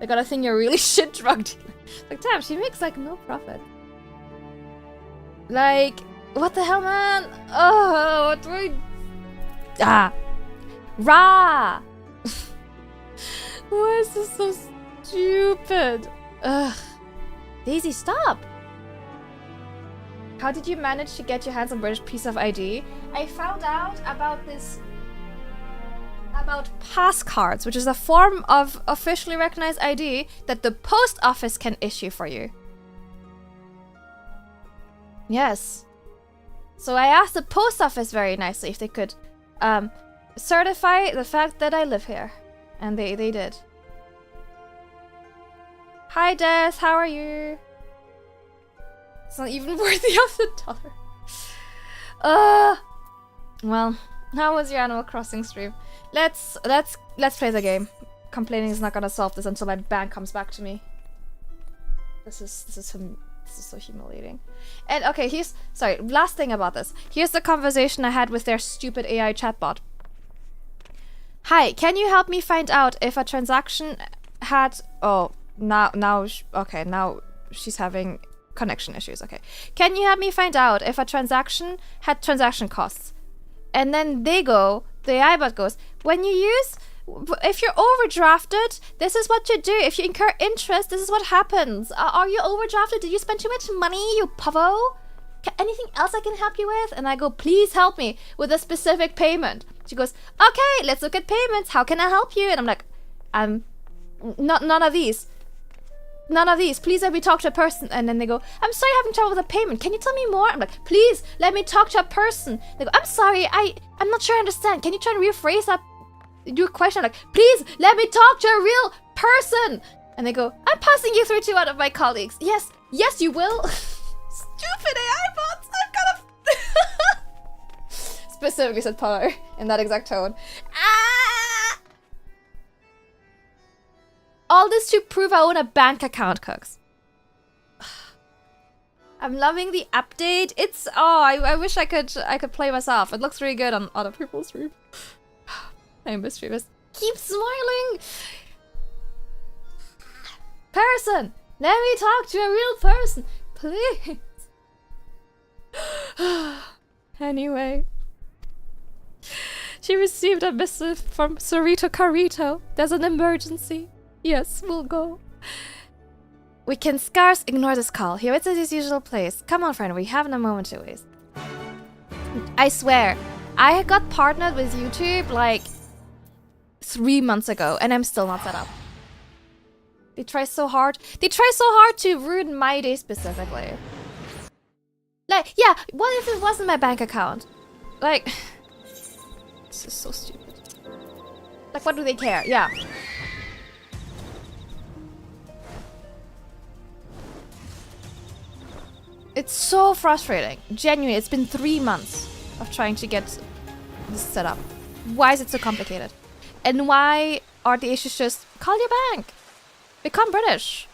They gotta think you're really shit drug dealer. Like, damn, she makes like no profit. Like... What the hell, man? Oh, what do I... Ah! Rah! Why is this so stupid? Ugh. Daisy, stop! How did you manage to get your hands on British piece of ID? I found out about this... about pass cards, which is a form of officially recognized ID that the post office can issue for you. Yes. So I asked the post office very nicely if they could certify the fact that I live here. And they did. Hi Des, how are you? It's not even worthy of the dollar. Well, how was your Animal Crossing stream? Let's play the game. Complaining is not gonna solve this until my bank comes back to me. This is so humiliating. And okay, last thing about this. Here's the conversation I had with their stupid AI chatbot. Hi, can you help me find out if a transaction had... Oh, now she's having connection issues. Okay. Can you help me find out if a transaction had transaction costs? And then the AI bot goes, if you're overdrafted, this is what you do. If you incur interest, this is what happens. Are you overdrafted? Did you spend too much money, you pavo? Anything else I can help you with? And I go, please help me with a specific payment. She goes, okay, let's look at payments. How can I help you? And I'm like, none of these. None of these. Please let me talk to a person. And then they go, I'm sorry, I'm having trouble with a payment. Can you tell me more? I'm like, please let me talk to a person. They go, I'm sorry, I'm not sure I understand. Can you try to rephrase that? Do a question. I'm like, please let me talk to a real person. And they go, I'm passing you through to one of my colleagues. Yes, you will. Stupid AI bots. I'm gonna specifically said Power in that exact tone. Ah! All this to prove I own a bank account, Cooks. I'm loving the update. It's I wish I could play myself. It looks really good on other people's stream. I miss streamers. Keep smiling. Person, let me talk to a real person, please. Anyway. She received a missive from Cerrito Carito. There's an emergency. Yes, we'll go. We can scarce ignore this call. He waits at his usual place. Come on, friend, we haven't a moment to waste. I swear, I got partnered with YouTube like 3 months ago, and I'm still not set up. They try so hard. They try so hard to ruin my day specifically. Like, yeah, what if it wasn't my bank account? Like, this is so stupid. Like, what do they care? Yeah. It's so frustrating. Genuinely, it's been 3 months of trying to get this set up. Why is it so complicated? And why are the issues just call your bank? Become British.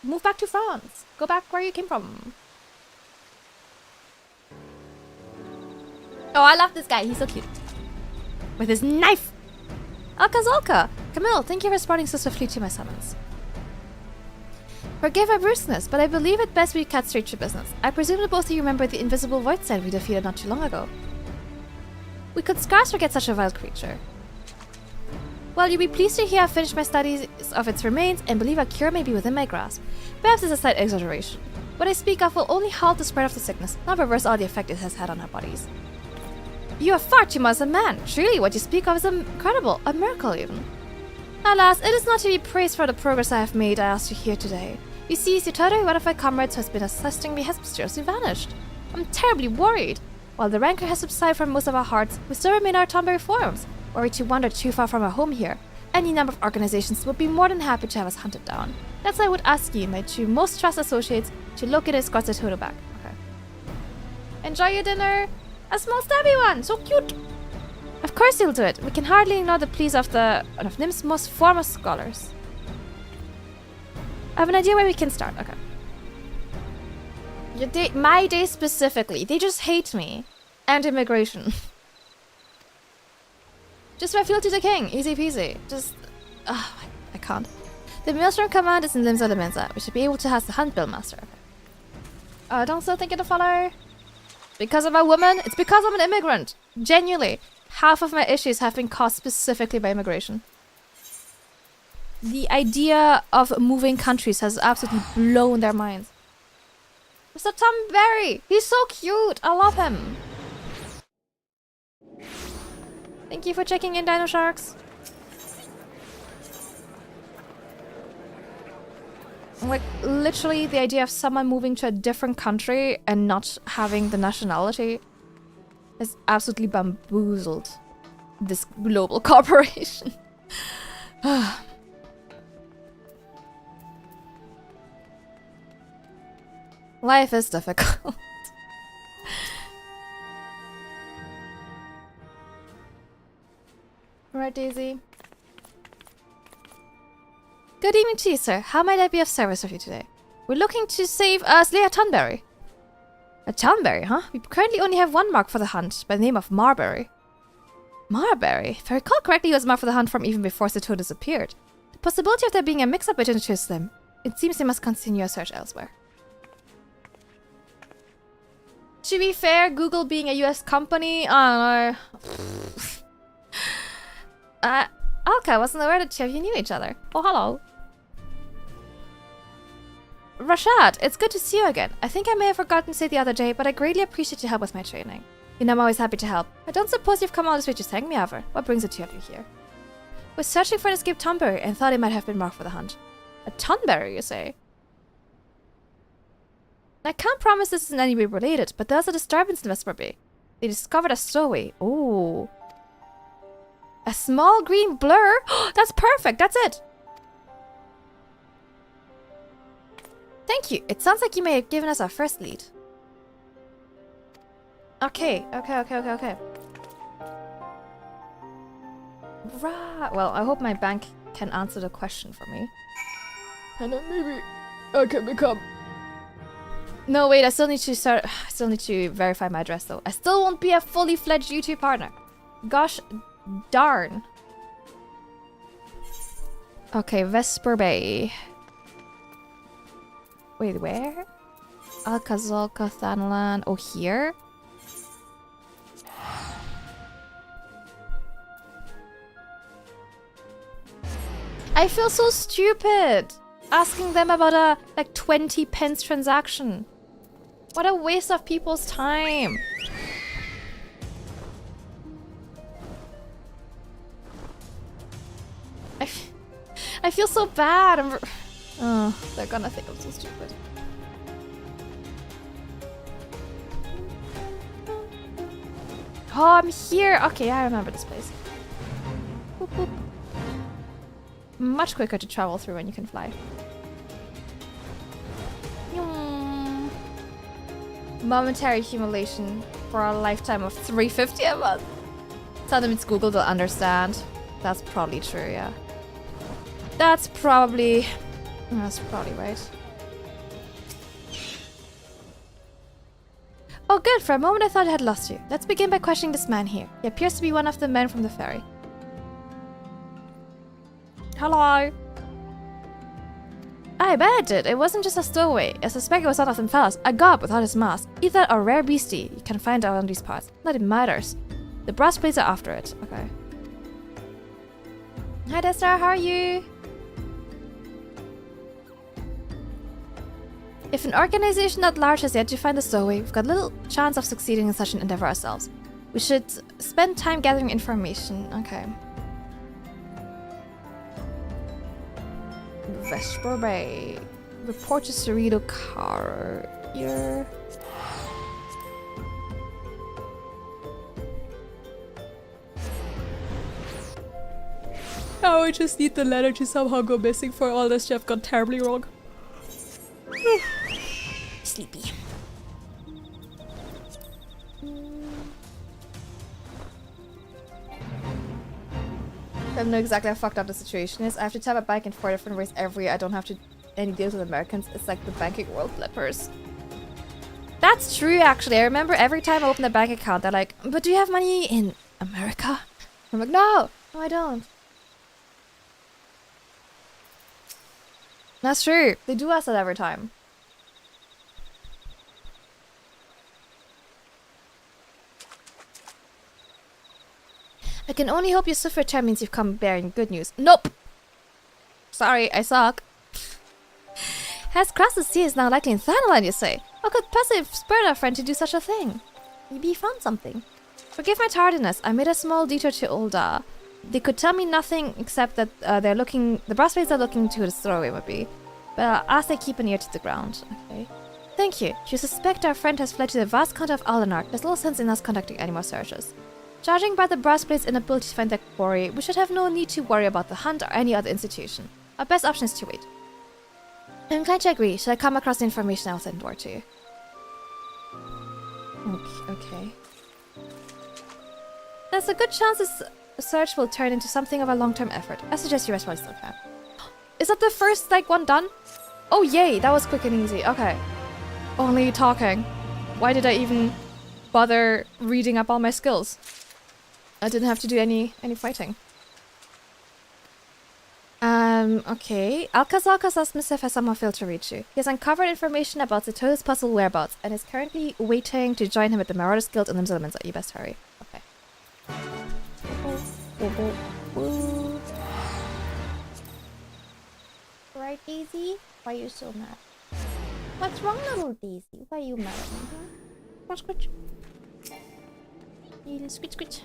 Move back to France. Go back where you came from. Oh, I love this guy. He's so cute. With his knife. Alka-Zolka. Camille, thank you for responding so swiftly to my summons. Forgive my brusqueness, but I believe it best we cut straight to business. I presume that both of you remember the invisible void side we defeated not too long ago. We could scarce forget such a vile creature. Well, you'll be pleased to hear I've finished my studies of its remains and believe a cure may be within my grasp. Perhaps it's a slight exaggeration. What I speak of will only halt the spread of the sickness, not reverse all the effect it has had on our bodies. You are far too much a man. Truly, what you speak of is incredible, a miracle even. Alas, it is not to be praised for the progress I have made I asked you here today. You see, Sutaro, one of my comrades who has been assisting me, has mysteriously vanished. I'm terribly worried. While the rancor has subsided from most of our hearts, we still remain our Tonberry forums. Were we to wander too far from our home here, any number of organizations would be more than happy to have us hunted down. That's why I would ask you, my two most trusted associates, to locate and escort Sutaro back. Okay. Enjoy your dinner! A small stabby one! So cute! Of course you'll do it. We can hardly ignore the pleas of one of NIM's most foremost scholars. I have an idea where we can start. Okay. Your day, my day specifically. They just hate me. And immigration. Just reveal to the king. Easy peasy. Just... I can't. The Maelstrom command is in Limsa Limensa. We should be able to house the hunt bill master. Okay. Don't still think it to follow. Because I'm a woman? It's because I'm an immigrant. Genuinely. Half of my issues have been caused specifically by immigration. The idea of moving countries has absolutely blown their minds. Mr. Tom Berry! He's so cute! I love him! Thank you for checking in, Dino Sharks. Like, literally, the idea of someone moving to a different country and not having the nationality has absolutely bamboozled this global corporation. Life is difficult. Right, Daisy? Good evening to you, sir. How might I be of service with you today? We're looking to save Leia Tonberry. A Tonberry, huh? We currently only have one mark for the hunt, by the name of Marbury. Marbury? If I recall correctly, he was marked for the hunt from even before Sutaro disappeared. The possibility of there being a mix-up between the two is slim. It seems they must continue a search elsewhere. To be fair, Google being a US company, I don't know. Okay, I wasn't aware that two of you knew each other. Oh, hello. Rashad, it's good to see you again. I think I may have forgotten to say the other day, but I greatly appreciate your help with my training. You know I'm always happy to help. I don't suppose you've come all this way to thank me ever. What brings the two of you here? We're searching for an escaped Tonberry and thought it might have been marked for the hunt. A Tonberry, you say? I can't promise this is in any way related, but there's a disturbance in Vesper Bay. They discovered a stowaway. Ooh. A small green blur? That's perfect, that's it! Thank you. It sounds like you may have given us our first lead. Okay. Right. Well, I hope my bank can answer the question for me. And then maybe I can become... No, wait, I still need to verify my address though. I still won't be a fully fledged YouTube partner. Gosh darn. Okay, Vesper Bay. Wait, where? Alcazolca, Thanalan. Oh, here? I feel so stupid asking them about a like 20 pence transaction. What a waste of people's time. I feel so bad. Oh, they're gonna think I'm so stupid. Oh, I'm here. Okay, I remember this place. Boop, boop. Much quicker to travel through when you can fly. Momentary accumulation for a lifetime of 350 a month. Tell them it's Google, they'll understand. That's probably true, yeah. That's probably right. Oh good, for a moment I thought I had lost you. Let's begin by questioning this man here. He appears to be one of the men from the ferry. Hello. I bet it did. It wasn't just a stowaway. I suspect it was one of them fellas. A gob without his mask. Either a rare beastie you can find out on these parts. Not it matters. The brass plates are after it. Okay. Hi Destra, how are you? If an organization that large has yet to find a stowaway, we've got little chance of succeeding in such an endeavor ourselves. We should spend time gathering information. Okay. Vesper Bay. Report to Cerrito Carrier. Oh, I just need the letter to somehow go missing for all this Jeff gone terribly wrong. Sleepy. I don't know exactly how fucked up the situation is. I have to tap a bank in 4 different ways every year. I don't have to any deals with Americans. It's like the banking world flippers. That's true, actually. I remember every time I open a bank account, they're like, but do you have money in America? I'm like, no, I don't. That's true. They do ask that every time. I can only hope your swift return means you've come bearing good news. Nope! Sorry, I suck. Has crossed the sea is now likely in Thanalan, you say? What could possibly spur our friend to do such a thing? Maybe he found something. Forgive my tardiness. I made a small detour to Ulda. They could tell me nothing except that the brassplates are looking to the throwaway would be. But I'll ask they keep an ear to the ground. Okay. Thank you. If you suspect our friend has fled to the vast continent of Aldenark, there's little sense in us conducting any more searches. Judging by the brassplates' inability to find their quarry, we should have no need to worry about the hunt or any other institution. Our best option is to wait. I'm inclined to agree. Should I come across the information, I'll send word to you. Okay. There's a good chance this search will turn into something of a long-term effort. I suggest you rest while you still can. Is that the first, one done? Oh, yay! That was quick and easy. Okay. Only talking. Why did I even bother reading up all my skills? I didn't have to do any fighting. Okay. Alcazalca's Missive has somehow failed to reach you. He has uncovered information about the Toad's puzzle whereabouts and is currently waiting to join him at the Marauders Guild in the Elements. You best hurry. Okay. Right, Daisy? Why are you so mad? What's wrong, little Daisy? Why are you mad at me? Huh? Scritch. Little scritch.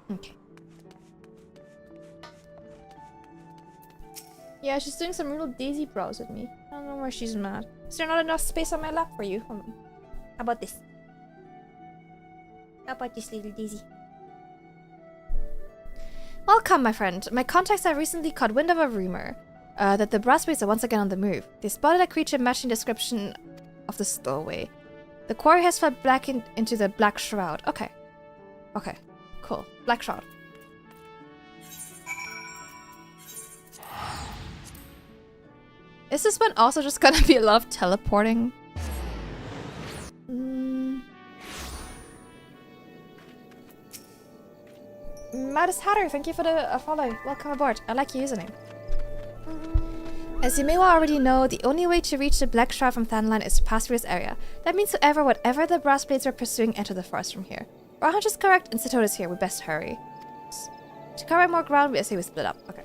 Okay. Yeah, she's doing some real Daisy brows with me. I don't know why she's mad. Is there not enough space on my lap for you? How about this? How about this, little Daisy? Welcome, my friend. My contacts have recently caught wind of a rumor that the brassplates are once again on the move. They spotted a creature matching the description of the stowaway. The quarry has fell back into the Black Shroud. Okay. Okay. Cool. Black Shroud. Is this one also just gonna be a lot of teleporting? Mattis Hatter, thank you for the follow. Welcome aboard. I like your username. As you may already know, the only way to reach the Black Shroud from Thanline is to pass through this area. That means whatever the brass blades are pursuing, enter the forest from here. Rahanj is correct, and Satoda is here. We best hurry. To cover more ground, we say we split up. Okay.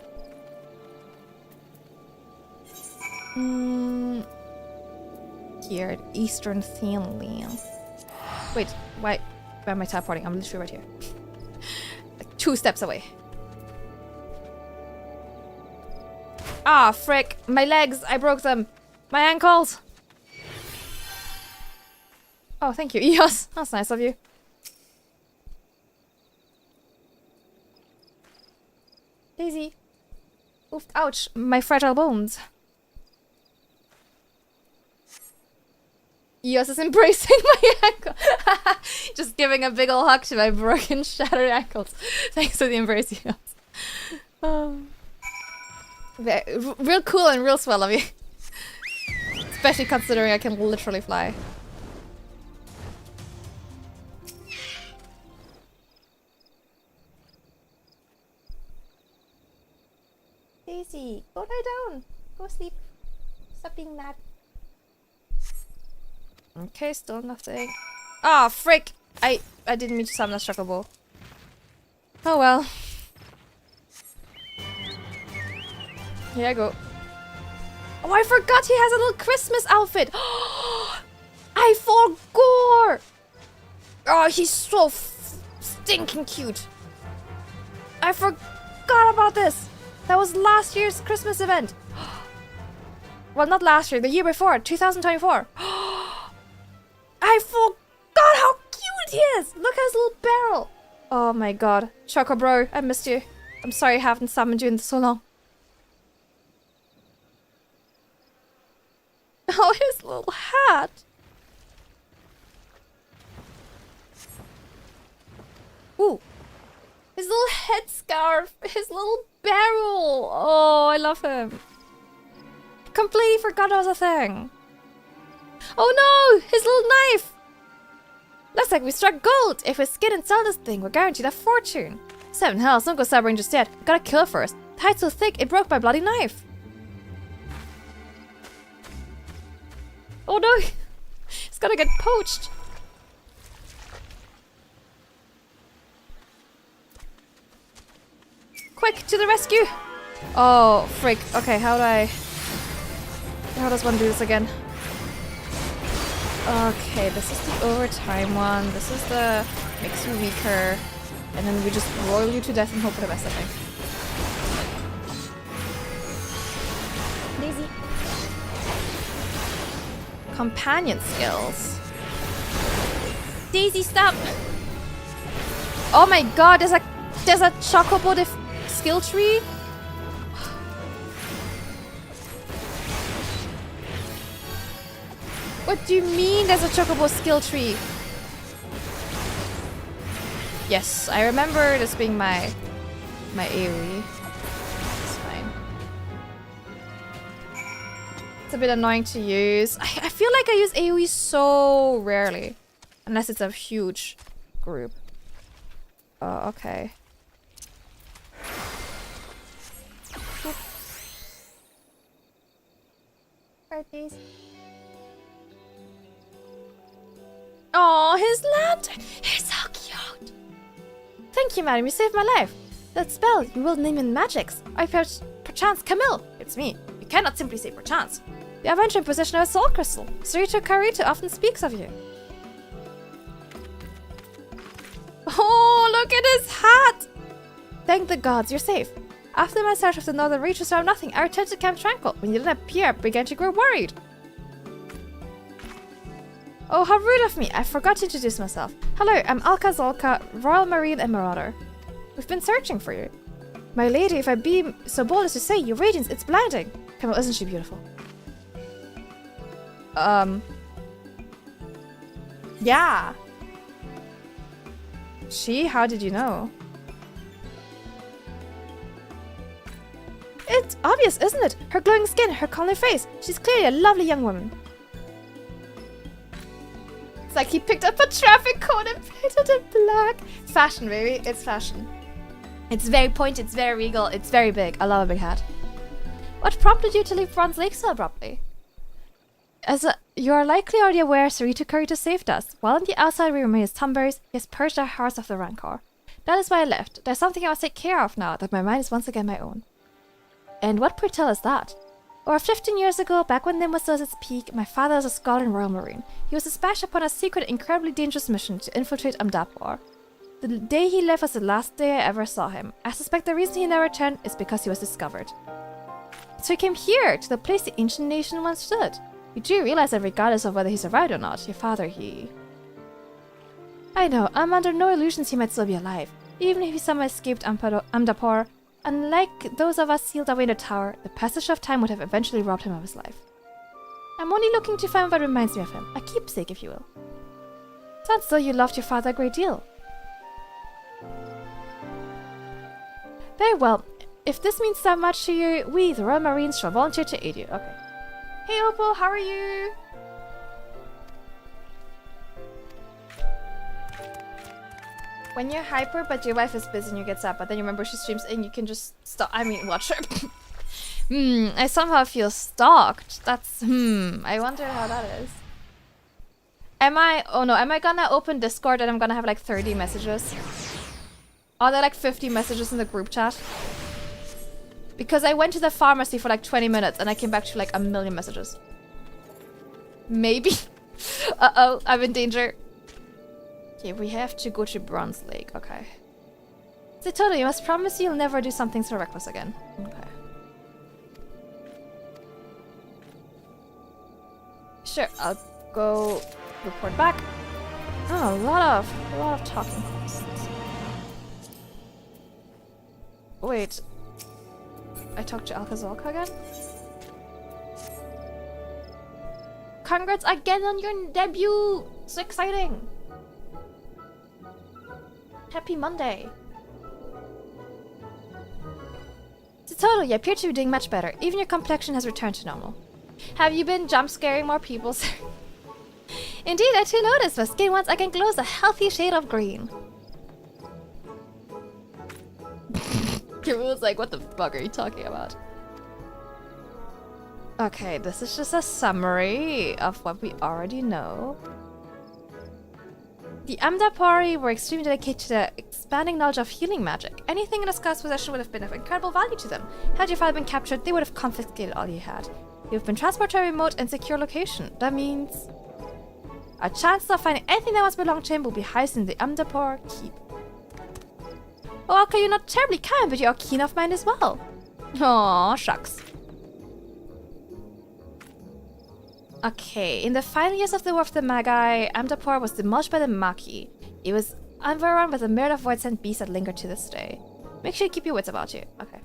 Here, Eastern Thanline. Wait, why am I teleporting? I'm literally right here. Like 2 steps away. Ah, frick. My legs. I broke them. My ankles. Oh, thank you, Eos. That's nice of you. Daisy. Oof, ouch. My fragile bones. Eos is embracing my ankle. Just giving a big ol' hug to my broken, shattered ankles. Thanks for the embrace, Eos. Oh. Real cool and real swell of you. Especially considering I can literally fly. Daisy, go lie down. Go sleep. Stop being mad. Okay, still nothing. Ah, frick! I didn't mean to summon a struggle ball. Oh well. Here I go. Oh, I forgot he has a little Christmas outfit. I forgot. Oh, he's so stinking cute. I forgot about this. That was last year's Christmas event. Well, not last year, the year before, 2024. I forgot how cute he is. Look at his little barrel. Oh my god. Choco bro, I missed you. I'm sorry I haven't summoned you in so long. Oh, his little hat. Ooh. His little headscarf. His little barrel. Oh, I love him. Completely forgot it was a thing. Oh no! His little knife! Looks like we struck gold. If we skin and sell this thing, we're guaranteed a fortune. 7 hells, don't go stubborn just yet. Gotta kill it first. The hide's so thick, it broke my bloody knife. Oh no! It's gonna get poached. Quick, to the rescue! Oh, frick. Okay, how does one do this again? Okay, this is the overtime one. This is the makes you weaker. And then we just roll you to death and hope for the best, I think. Daisy. Companion skills. Daisy, stop! Oh my god, there's a chocobo skill tree? What do you mean there's a chocobo skill tree? Yes, I remember this being my AoE. It's fine. It's a bit annoying to use. I feel like I use AoE so rarely. Unless it's a huge group. Oh, okay. Birthdays. Oh, his lantern! He's so cute! Thank you, madam. You saved my life. That spell, you will name in magics. I perchance Camille. It's me. You cannot simply say perchance. The Avenger in possession of a soul crystal. Sarita Karita often speaks of you. Oh, look at his hat! Thank the gods, you're safe. After my search of the northern reaches found nothing, I returned to Camp Tranquil. When you didn't appear, I began to grow worried. Oh, how rude of me. I forgot to introduce myself. Hello, I'm Alka Zolka, Royal Marine and Marauder. We've been searching for you. My lady, if I be so bold as to say, your radiance, it's blinding. Camille, isn't she beautiful? Yeah. She? How did you know? It's obvious, isn't it? Her glowing skin, her comely face. She's clearly a lovely young woman. It's like he picked up a traffic cone and painted it black. Fashion, baby. It's fashion. It's very pointed, it's very regal, it's very big. I love a big hat. What prompted you to leave Bronze Lake so abruptly? You are likely already aware Sarita Kurita saved us. While on the outside we remain as tumbers, he has purged our hearts of the rancor. That is why I left. There's something I must take care of now that my mind is once again my own. And what pray tell is that? Over 15 years ago, back when Nim was still at its peak, my father was a scholar in Royal Marine. He was dispatched upon a secret, incredibly dangerous mission to infiltrate Amdapor. The day he left was the last day I ever saw him. I suspect the reason he never returned is because he was discovered. So he came here, to the place the ancient nation once stood. You do realize that regardless of whether he survived or not, your father, I know, I'm under no illusions he might still be alive. Even if he somehow escaped Amdapor, unlike those of us sealed away in the tower, the passage of time would have eventually robbed him of his life. I'm only looking to find what reminds me of him, a keepsake if you will. Sounds though you loved your father a great deal. Very well, if this means that much to you, we, the Royal Marines, shall volunteer to aid you. Okay. Hey Opal, how are you? When you're hyper but your wife is busy and you get sad, but then you remember she streams and you can just stop. I mean, watch her. I somehow feel stalked. That's, I wonder how that is. Am I gonna open Discord and I'm gonna have like 30 messages? Are there like 50 messages in the group chat? Because I went to the pharmacy for like 20 minutes and I came back to like 1 million messages. Maybe. Uh-oh, I'm in danger. Okay, we have to go to Bronze Lake. Okay. Zetoto, you must promise you'll never do something so reckless again. Okay. Sure, I'll go report back. Oh, a lot of talking points. Wait. I talked to Alcazalca again? Congrats again on your debut! So exciting! Happy Monday! Zetoto, you appear to be doing much better. Even your complexion has returned to normal. Have you been jump scaring more people? Indeed, I too noticed. My skin once again glows a healthy shade of green. Camille's like, what the fuck are you talking about? Okay, this is just a summary of what we already know. The Amdapori were extremely dedicated to the expanding knowledge of healing magic. Anything in a scout's possession would have been of incredible value to them. Had your father been captured, they would have confiscated all you had. You've been transported to a remote and secure location. That means a chance of finding anything that once belonged to him will be highest in the Amdapor keep. Oh, okay, you're not terribly kind, but you're keen of mind as well. Aw, shucks. Okay, in the final years of the War of the Magi, Amdapor was demolished by the Maki. It was overrun by the myriad of void-sent beasts that linger to this day. Make sure you keep your wits about you. Okay.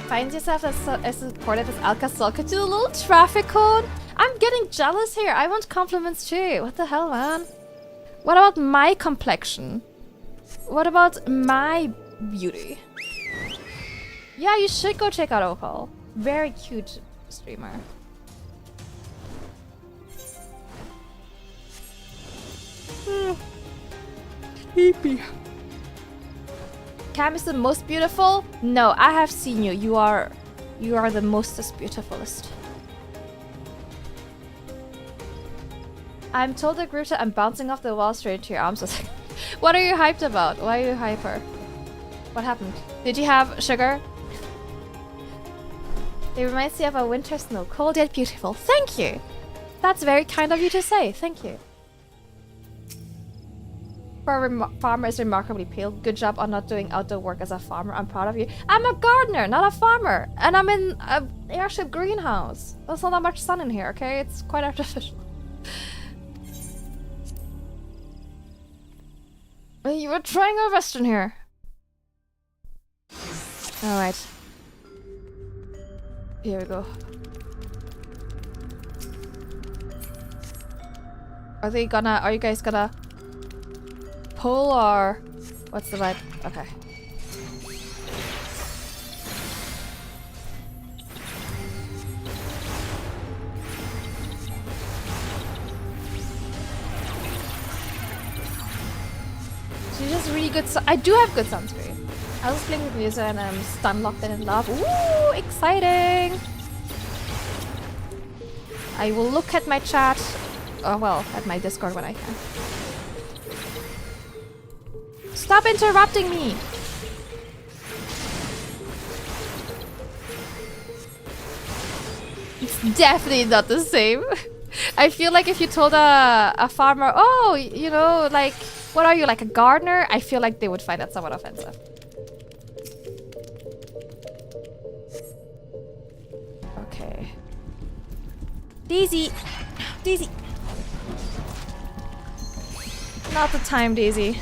Find yourself as supportive as Alcazalca to the little traffic cone? I'm getting jealous here. I want compliments too. What the hell, man? What about my complexion? What about my beauty? Yeah, you should go check out Opal. Very cute streamer. Sleepy. Cam is the most beautiful? No, I have seen you. You are the mostest beautifulest. I'm told the group that I'm bouncing off the wall straight into your arms. What are you hyped about? Why are you hyper? What happened? Did you have sugar? It reminds me of a winter snow, cold yet beautiful. Thank you! That's very kind of you to say. Thank you. For a farmer is remarkably pale. Good job on not doing outdoor work as a farmer. I'm proud of you. I'm a gardener, not a farmer. And I'm in an airship greenhouse. There's not that much sun in here, okay? It's quite artificial. You were trying our best in here. Alright. Here we go. Are you guys gonna pull or what's the vibe? Okay. She's just really pretty good. I do have good sunscreen. I was playing with music and I'm stun locked and in love. Ooh, exciting! I will look at my chat. Oh well, at my Discord when I can. Stop interrupting me! It's definitely not the same. I feel like if you told a farmer, oh, you know, like, what are you, like a gardener? I feel like they would find that somewhat offensive. Okay. Daisy! Daisy! Not the time, Daisy.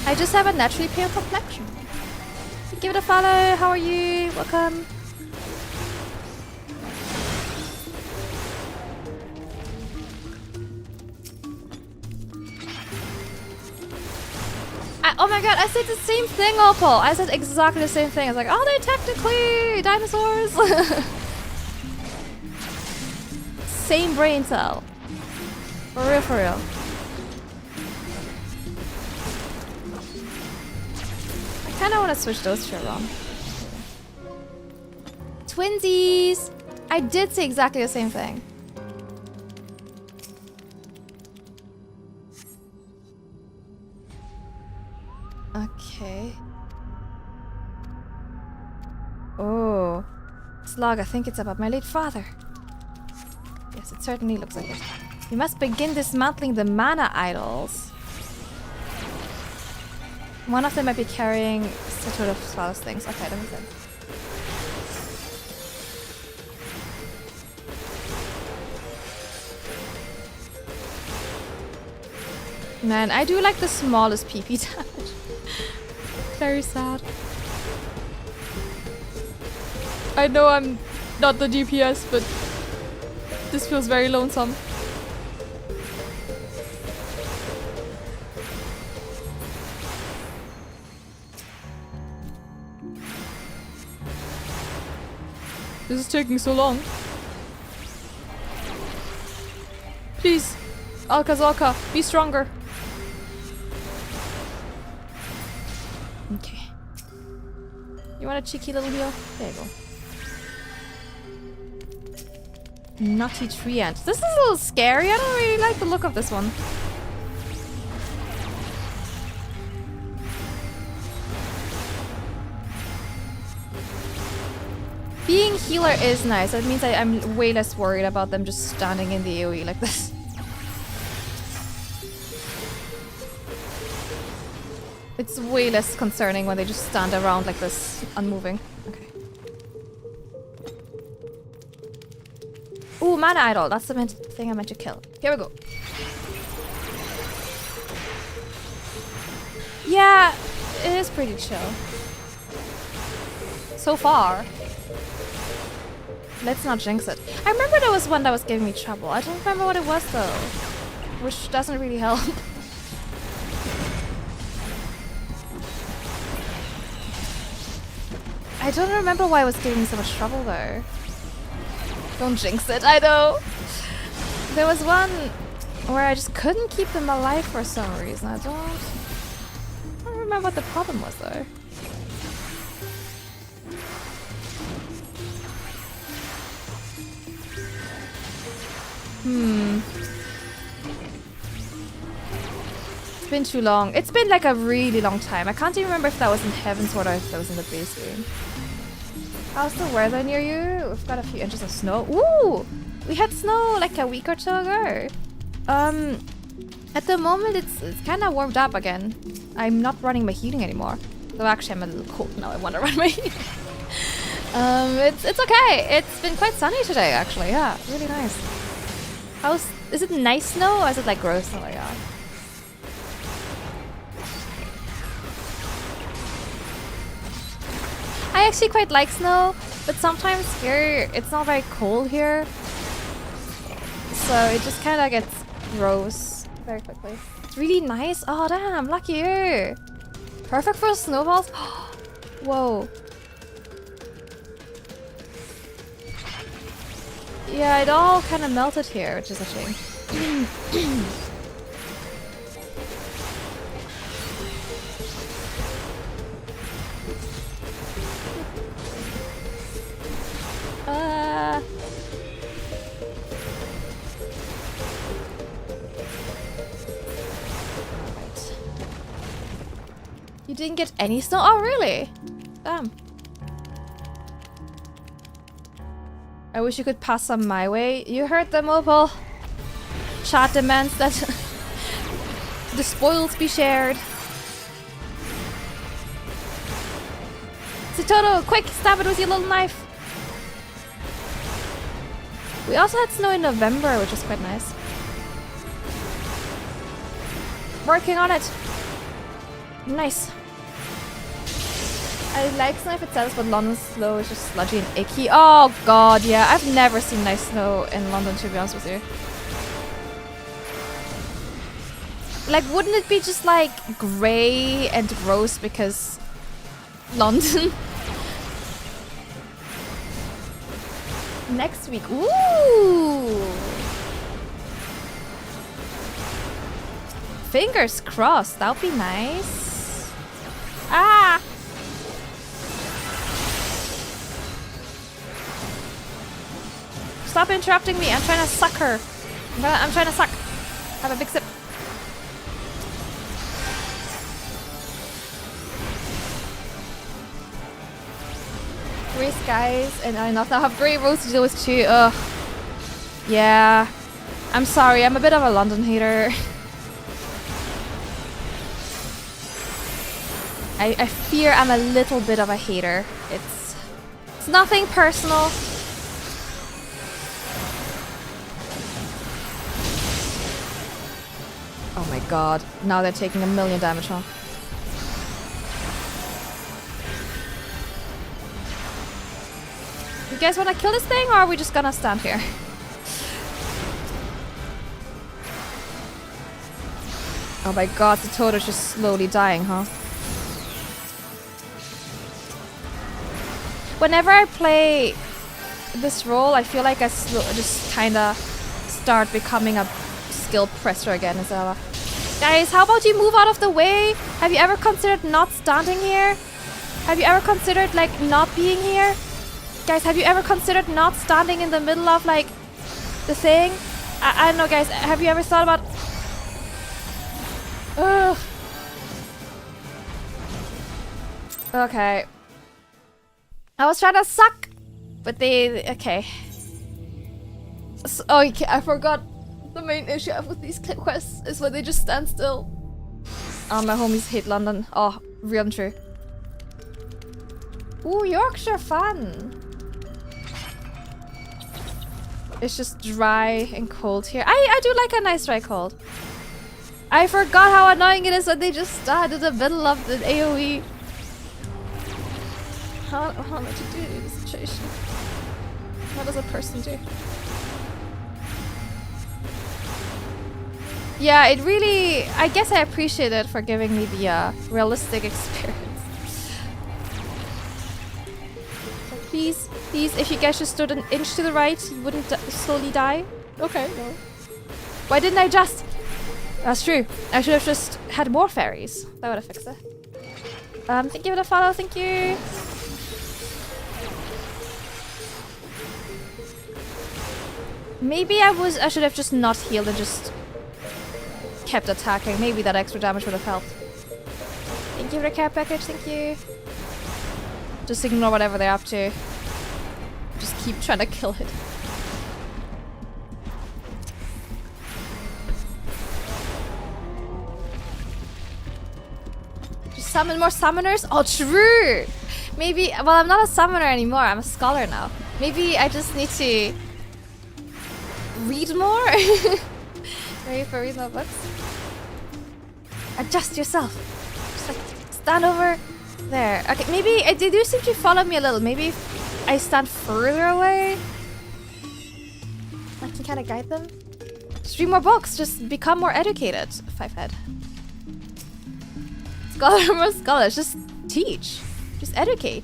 I just have a naturally pale complexion. Give it a follow. How are you? Welcome. Oh my god, I said the same thing, Opal. I said exactly the same thing. I was like, oh, they're technically dinosaurs. Same brain cell. For real, for real. I kind of want to switch those two around. Twinsies! I did say exactly the same thing. Okay. Oh. Slog, I think it's about my late father. Yes, it certainly looks like it. We must begin dismantling the mana idols. One of them might be carrying Statue of Swallows things. Okay, that makes sense. Man, I do like the smallest PP damage. Very sad. I know I'm not the DPS, but this feels very lonesome. This is taking so long. Please, Alka, be stronger. Okay. You want a cheeky little heal? There you go. Nutty tree ant. This is a little scary. I don't really like the look of this one. Being healer is nice. That means I'm way less worried about them just standing in the AoE like this. It's way less concerning when they just stand around like this, unmoving. Okay. Ooh, mana idol. That's the thing I meant to kill. Here we go. Yeah, it is pretty chill. So far. Let's not jinx it. I remember there was one that was giving me trouble. I don't remember what it was though. Which doesn't really help. I don't remember why it was giving me so much trouble though. Don't jinx it, I know. There was one where I just couldn't keep them alive for some reason. I don't remember what the problem was though. It's been too long. It's been like a really long time. I can't even remember if that was in Heavensward or if that was in the base game. How's the weather near you? We've got a few inches of snow. Ooh! We had snow like a week or two ago. At the moment it's kind of warmed up again. I'm not running my heating anymore. Though actually I'm a little cold now. I want to run my heating. It's okay. It's been quite sunny today actually. Yeah, really nice. Is it nice snow or is it like gross snow? Yeah. I actually quite like snow, but sometimes here it's not very cold here. So it just kind of gets gross very quickly. It's really nice. Oh damn, lucky you. Perfect for snowballs. Whoa. Yeah, it all kind of melted here, which is a shame. Right. You didn't get any snow? Oh, really? Damn. I wish you could pass some my way. You heard the mobile. Chat demands that the spoils be shared. Sitoto, quick, stab it with your little knife. We also had snow in November, which was quite nice. Working on it. Nice. I like snow if it sells, but London's snow is just sludgy and icky. Oh god, yeah. I've never seen nice snow in London, to be honest with you. Like, wouldn't it be just like grey and gross because London? Next week. Ooh! Fingers crossed. That would be nice. Ah! Stop interrupting me. I'm trying to suck her. I'm trying to suck. Have a big sip. Grey skies and I now have grey roads to deal with too. Ugh. Yeah. I'm sorry. I'm a bit of a London hater. I fear I'm a little bit of a hater. It's nothing personal. Oh my god. Now they're taking 1,000,000 damage, huh? You guys want to kill this thing, or are we just gonna stand here? Oh my god, the Toto's just slowly dying, huh? Whenever I play this role, I feel like I just kinda start becoming a skill presser again, Isabella. Guys, how about you move out of the way? Have you ever considered not standing here? Have you ever considered, like, not being here? Guys, have you ever considered not standing in the middle of, like, the thing? I don't know, guys. Have you ever thought about... Ugh. Okay. I was trying to suck, but they... Okay. So, oh, I forgot. The main issue I have with these quests is when they just stand still. Oh, my homies hate London. Oh, real and true. Ooh, Yorkshire fun. It's just dry and cold here. I do like a nice dry cold. I forgot how annoying it is when they just stand in the middle of the AoE. How much to do in this situation? What does a person do? Yeah, it really... I guess I appreciate it for giving me the realistic experience. So please, if you guys just stood an inch to the right, you wouldn't slowly die. Okay, no. Why didn't I just... That's true. I should have just had more fairies. That would have fixed it. Thank you for the follow, thank you. Maybe I should have just not healed and just kept attacking. Maybe that extra damage would have helped. Thank you for the care package, thank you. Just ignore whatever they're up to. Just keep trying to kill it. Just summon more summoners? Oh, true! Maybe, well, I'm not a summoner anymore, I'm a scholar now. Maybe I just need to read more? Ready for reading more books? Adjust yourself. Just like stand over there. Okay, maybe they do seem to follow me a little. Maybe if I stand further away, I can kind of guide them. Just read more books. Just become more educated. Fivehead. Scholar more scholars. Just teach. Just educate.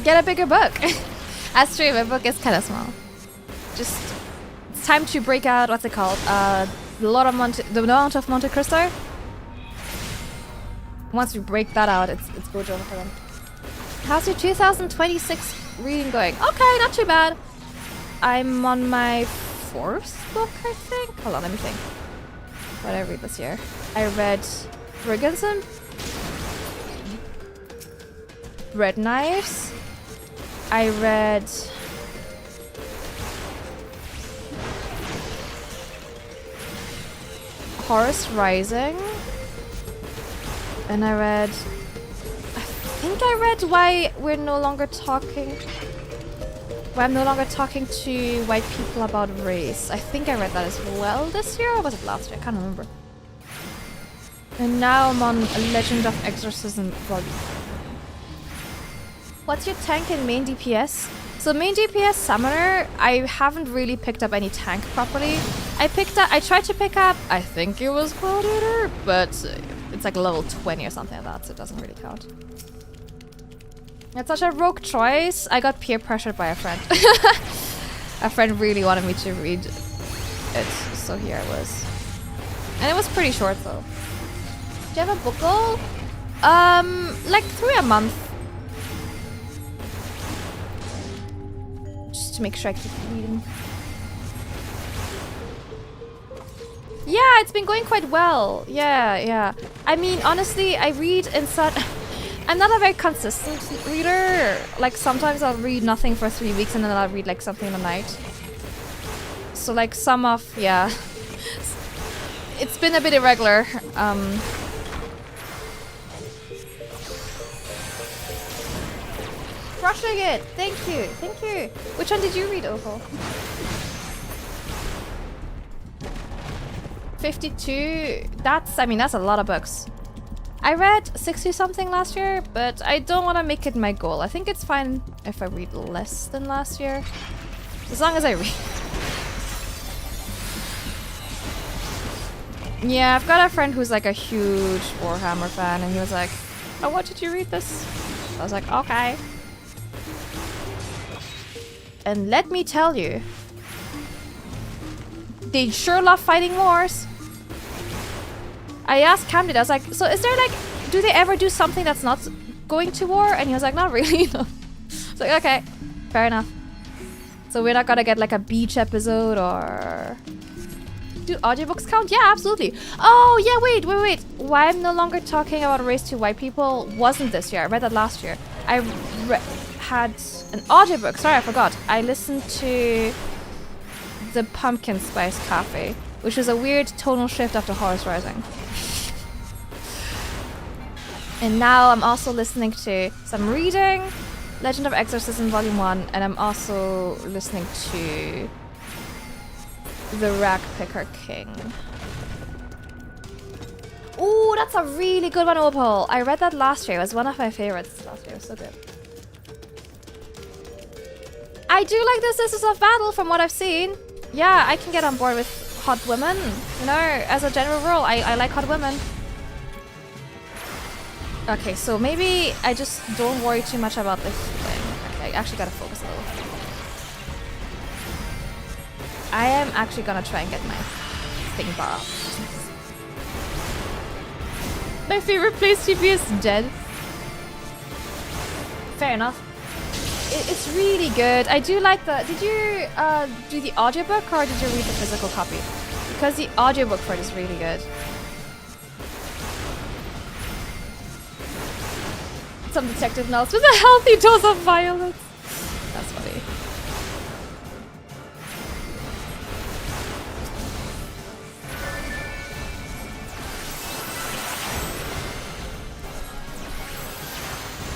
Get a bigger book. That's true, my book is kind of small. Just, it's time to break out, what's it called? The Mount of Monte Cristo. Once we break that out, it's good over for them. How's your 2026 reading going? Okay, not too bad. I'm on my 4th book, I think. Hold on, let me think. What did I read this year? I read Brigandson, Red Knives. I read Horus Rising. And I think I read Why I'm no longer talking to white people about race. I think I read that as well this year, or was it last year? I can't remember. And now I'm on Legend of Exorcism Volume. What's your tank and main DPS? So main DPS Summoner, I haven't really picked up any tank properly. I tried to pick up, I think it was Gladiator, but it's like level 20 or something like that, so it doesn't really count. It's such a rogue choice. I got peer pressured by a friend. A friend really wanted me to read it, so here I was. And it was pretty short though. Do you have a book goal? Like 3 a month. Just to make sure I keep reading. Yeah, it's been going quite well. Yeah. I mean, honestly, I read in such... I'm not a very consistent reader. Like, sometimes I'll read nothing for 3 weeks and then I'll read, like, something in a night. So, like, yeah. It's been a bit irregular. Crushing it! Thank you! Which one did you read, Opal? 52. That's a lot of books. I read 60 something last year, but I don't want to make it my goal. I think it's fine if I read less than last year. As long as I read. Yeah, I've got a friend who's like a huge Warhammer fan, and he was like, oh, what did you read this? I was like, okay. And let me tell you, they sure love fighting wars. I asked Camille, I was like, so is there like, do they ever do something that's not going to war? And he was like, not really, no. It's like, okay, fair enough. So we're not gonna get like a beach episode or... Do audiobooks count? Yeah, absolutely. Oh, yeah, wait. Why I'm no longer talking about race to white people wasn't this year. I read that last year. I had an audiobook. Sorry, I forgot. I listened to the Pumpkin Spice Cafe, which was a weird tonal shift after Horus Rising. And now I'm also listening to some reading, Legend of Exorcism Volume 1, and I'm also listening to The Ragpicker King. Ooh, that's a really good one, Opal. I read that last year. It was one of my favorites last year. It was so good. I do like the Sisters of Battle from what I've seen. Yeah, I can get on board with hot women. You know, as a general rule, I like hot women. Okay, so maybe I just don't worry too much about this thing. Okay, I actually gotta focus a little. I am actually gonna try and get my thing bar up. My favorite place to be is dead. Fair enough. It's really good. I do like the... Did you do the audiobook or did you read the physical copy? Because the audiobook for it is really good. Some detective novels with a healthy dose of violence. That's funny.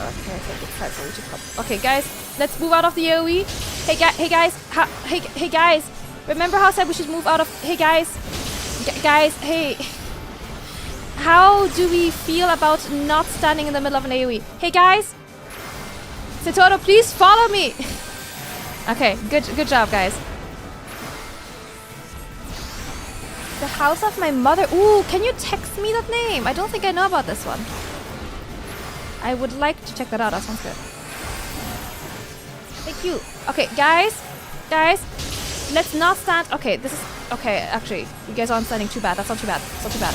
Okay, I think it's time for me to come. Okay, guys, let's move out of the AoE. Hey guys! Remember how I said we should move out of? Hey guys, hey. How do we feel about not standing in the middle of an AoE? Hey guys, Satoru, please follow me. Okay, good job, guys. The House of My Mother. Ooh, can you text me that name? I don't think I know about this one. I would like to check that out. That sounds good. Thank you. Okay, guys, let's not stand. Okay, this is okay. Actually, you guys aren't standing too bad. That's not too bad. It's not too bad.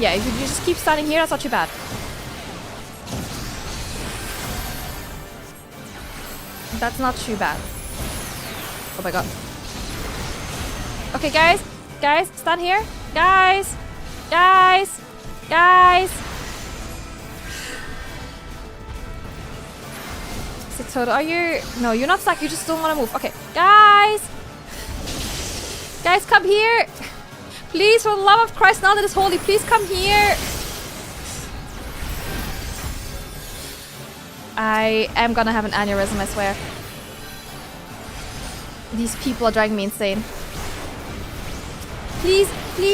Yeah, if you just keep standing here, that's not too bad. That's not too bad. Oh my god. Okay, guys, stand here. Guys. 6 total. Are you? No, you're not stuck. You just don't want to move. Okay, guys, come here. Please, for the love of Christ, now that it's holy, please come here. I am gonna have an aneurysm, I swear. These people are driving me insane. Please,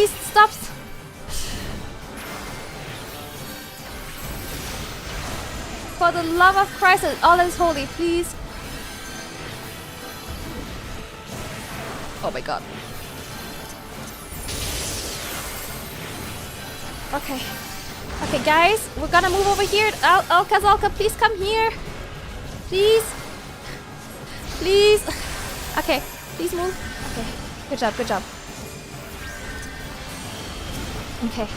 stop. For the love of Christ and all that is holy, please. Oh my god. Okay, guys, we're gonna move over here. Alka, please come here. Please. Okay, please move. Okay, good job. Okay.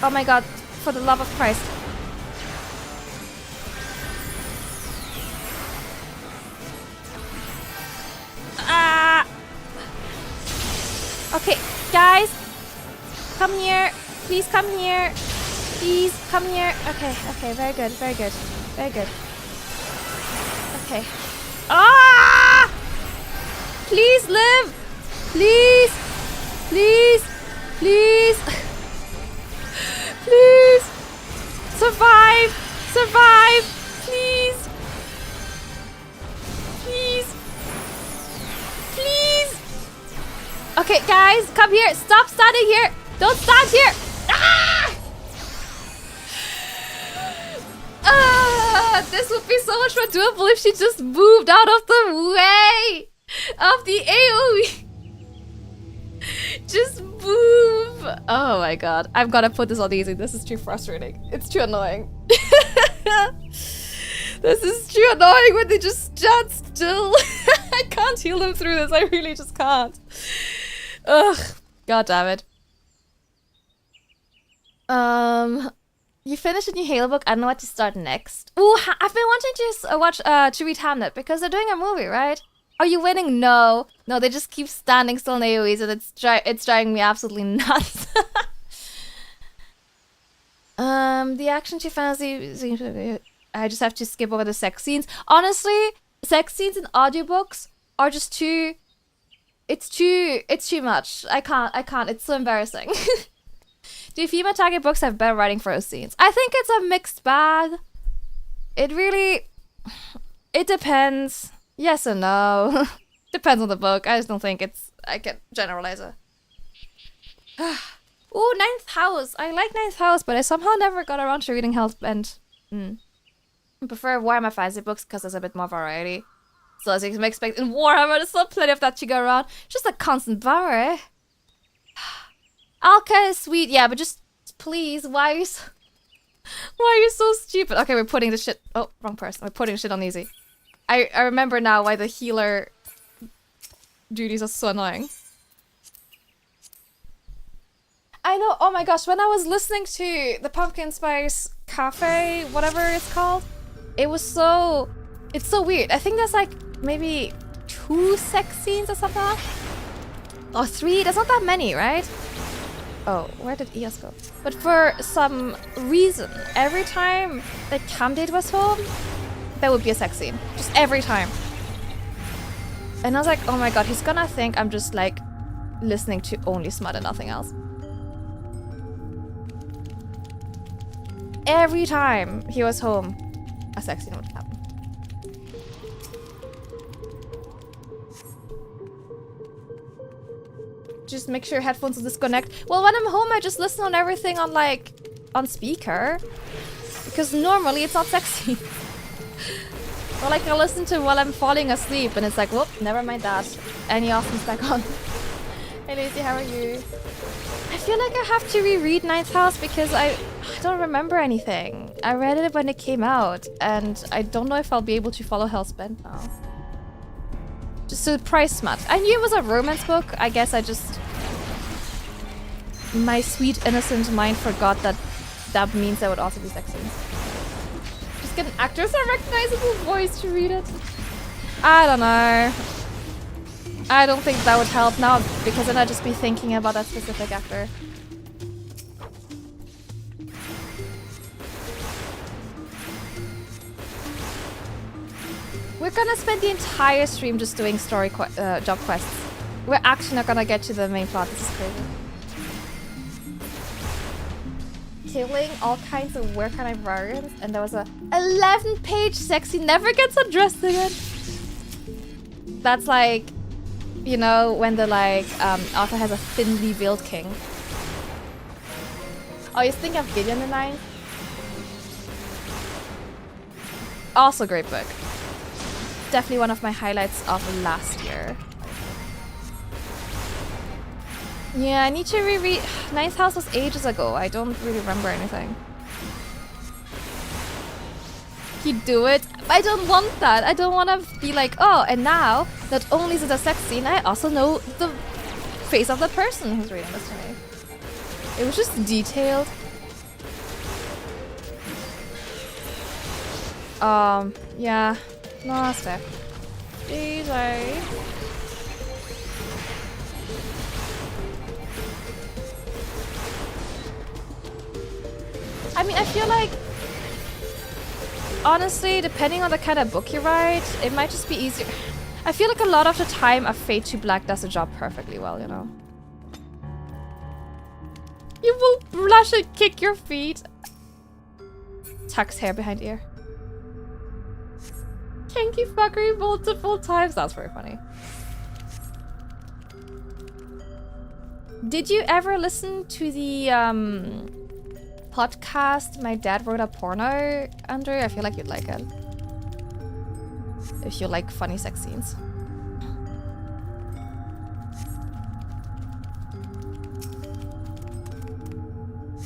Oh my god, for the love of Christ. Okay, guys, come here. Please come here. Okay, very good. Okay. Please live. Please. Survive. Please. Okay, guys, come here. Stop standing here. Don't stand here. This would be so much more doable if she just moved out of the way of the AoE. Just move. Oh my god. I've got to put this on easy. This is too frustrating. It's too annoying. This is too annoying when they just stand still. I can't heal them through this. I really just can't. Ugh. God damn it. You finished a new Halo book. I don't know what to start next. Ooh, I've been wanting to read Hamlet because they're doing a movie, right? Are you winning? No, they just keep standing still in AoEs, and it's driving me absolutely nuts. The action to fantasy. I just have to skip over the sex scenes. Honestly, sex scenes in audiobooks are just too. It's too much. I can't. It's so embarrassing. Do female target books have better writing for those scenes? I think it's a mixed bag. It depends. Yes and no. Depends on the book. I just don't think I can generalize it. Ooh, 9th house. I like 9th house, but I somehow never got around to reading Hellbent. I prefer Warhammer fantasy books because there's a bit more variety. So as you can expect, in Warhammer, there's still plenty of that to go around. Just a constant bummer, eh? Alka is sweet, yeah, but just please, why are you so stupid? Okay, we're putting the shit. Oh, wrong person. We're putting shit on easy. I remember now why the healer duties are so annoying. I know. Oh my gosh, when I was listening to the Pumpkin Spice Cafe, whatever it's called, it's so weird. I think there's like maybe 2 sex scenes or something like that. Or 3. There's not that many, right? Oh, where did ES go? But for some reason, every time that Camille was home, there would be a sex scene. Just every time. And I was like, oh my god, he's gonna think I'm just like listening to only smut and nothing else. Every time he was home, a sex scene would happen. Just make sure your headphones will disconnect. Well, when I'm home, I just listen on everything on speaker. Because normally it's not sexy. Or like I listen to while I'm falling asleep and it's like, whoop, never mind that. Any Austin's back on. Hey Lucy, how are you? I feel like I have to reread Ninth House because I don't remember anything. I read it when it came out, and I don't know if I'll be able to follow Hellspent now. Just a price match. I knew it was a romance book. I guess I just... My sweet innocent mind forgot that that means there would also be sex scenes. Just get an actor with a recognizable voice to read it. I don't know. I don't think that would help now, because then I'd just be thinking about that specific actor. We're gonna spend the entire stream just doing story job quests. We're actually not gonna get to the main plot. This is crazy. Killing all kinds of weird kind of variants, and there was a 11-page sex scene never gets addressed again. That's like, you know, when the like author has a thinly veiled king. Oh, you think of Gideon the Ninth? Also great book. Definitely one of my highlights of last year. Yeah, I need to reread. Ninth House was ages ago. I don't really remember anything. You do it. I don't want that. I don't want to be like, oh, and now, not only is it a sex scene, I also know the face of the person who's reading this to me. It was just detailed. Yeah. No, that's fair. DJ. I mean, I feel like, honestly, depending on the kind of book you write, it might just be easier. I feel like a lot of the time, a Fade to Black does the job perfectly well, you know? You will blush and kick your feet. Tucks hair behind ear. Kinky fuckery multiple times. That's very funny. Did you ever listen to the podcast My Dad Wrote a Porno, Andrew? I feel like you'd like it. If you like funny sex scenes.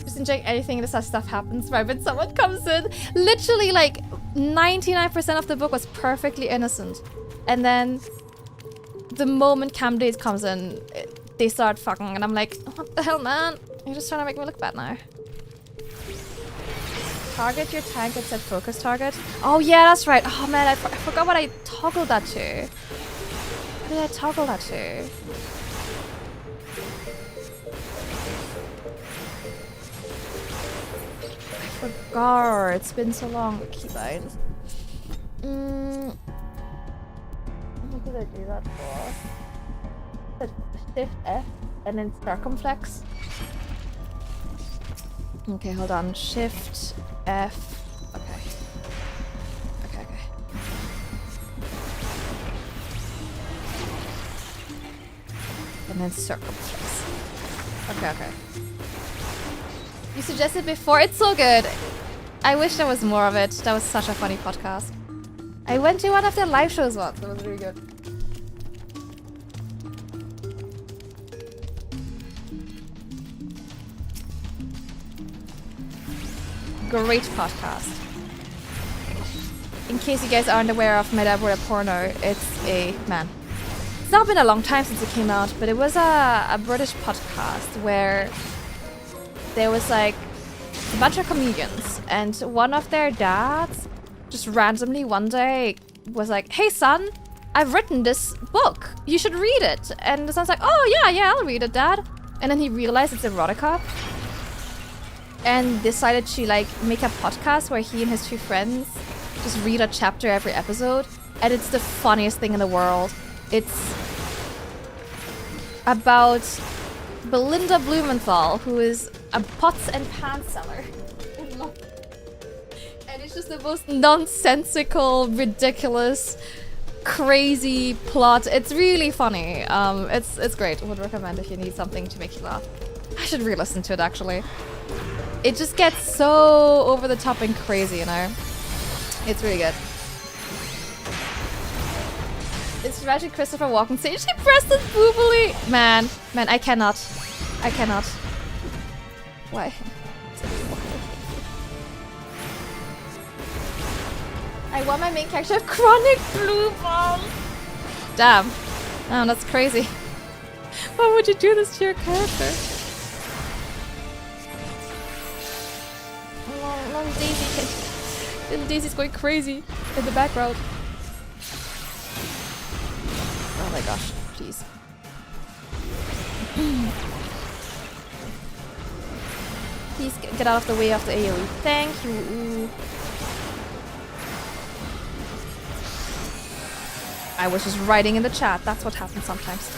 Just enjoying anything that such stuff happens, right? When someone comes in, literally like 99% of the book was perfectly innocent. And then the moment Cam Days comes in, they start fucking, and I'm like, what the hell, man? You're just trying to make me look bad now. Target your tank and set focus target. Oh yeah, that's right. Oh man, I forgot what I toggled that to. What did I toggle that to? I forgot. It's been so long. Keybind. What did I do that for? Shift F and then circumflex. Okay, hold on. Shift F. Okay. Okay. And then circumflex. Okay. You suggested before. It's so good. I wish there was more of it. That was such a funny podcast. I went to one of their live shows once. It was really good. Great podcast. In case you guys aren't aware of My Dad Wrote a Porno, it's a man. It's not been a long time since it came out, but it was a British podcast where there was like a bunch of comedians, and one of their dads just randomly one day was like, "Hey son, I've written this book. You should read it." And the son's like, "Oh yeah, I'll read it, Dad." And then he realized it's erotica. And decided to like make a podcast where he and his two friends just read a chapter every episode, and it's the funniest thing in the world. It's about Belinda Blumenthal, who is a pots and pans seller, and it's just the most nonsensical, ridiculous, crazy plot. It's really funny. It's great. I would recommend if you need something to make you laugh. I should re-listen to it actually. It just gets so over the top and crazy, you know? It's really good. It's Reggie Christopher Walken saying she pressed it boobily. Man, I cannot. Why? I want my main character to have chronic blue balls. Damn. Oh, that's crazy. Why would you do this to your character? Long Daisy. Little Daisy's going crazy in the background. Oh my gosh, jeez. Please get out of the way of the AoE. Thank you. Ooh. I was just writing in the chat. That's what happens sometimes.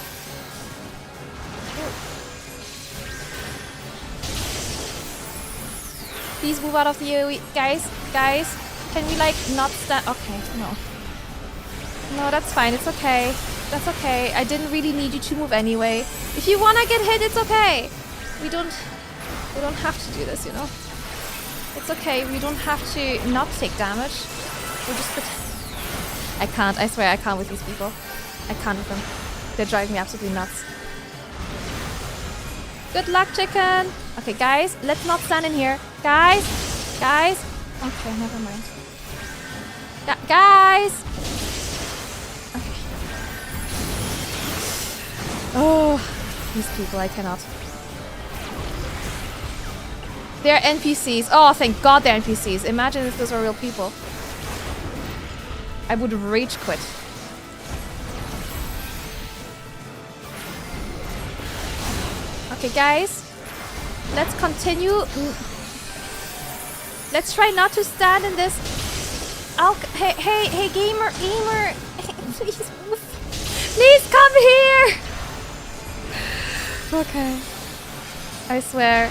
Please move out of the AoE. Guys, can we like not stand? Okay, no. No, that's fine. It's okay. That's okay. I didn't really need you to move anyway. If you wanna get hit, it's okay. We don't have to do this, you know? It's okay. We don't have to not take damage. We're just I can't. I swear I can't with these people. I can't with them. They're driving me absolutely nuts. Good luck, chicken. Okay, guys, let's not stand in here. Guys. Okay, never mind. Guys. Okay. Oh, these people, I cannot. They're NPCs. Oh, thank God they're NPCs. Imagine if those were real people. I would rage quit. Okay, guys. Let's continue. Let's try not to stand in this. Hey, gamer. Please move. Please come here. Okay. I swear,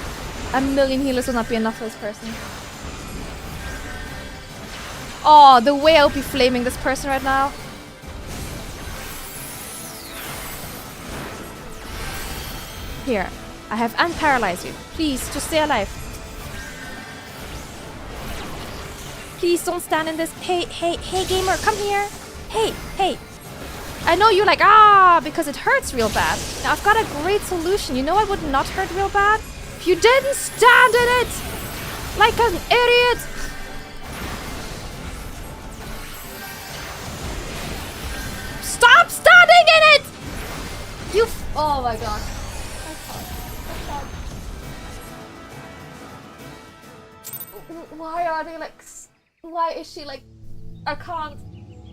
1,000,000 healers will not be enough for this person. Oh, the way I'll be flaming this person right now. Here, I have unparalyzed you. Please, just stay alive. Please don't stand in this. Hey, gamer, come here. Hey. I know you're like, because it hurts real bad. Now, I've got a great solution. You know what would not hurt real bad? If you didn't stand in it! Like an idiot! Stop standing in it! Oh my god. I can't. Why are they like... Why is she like... I can't.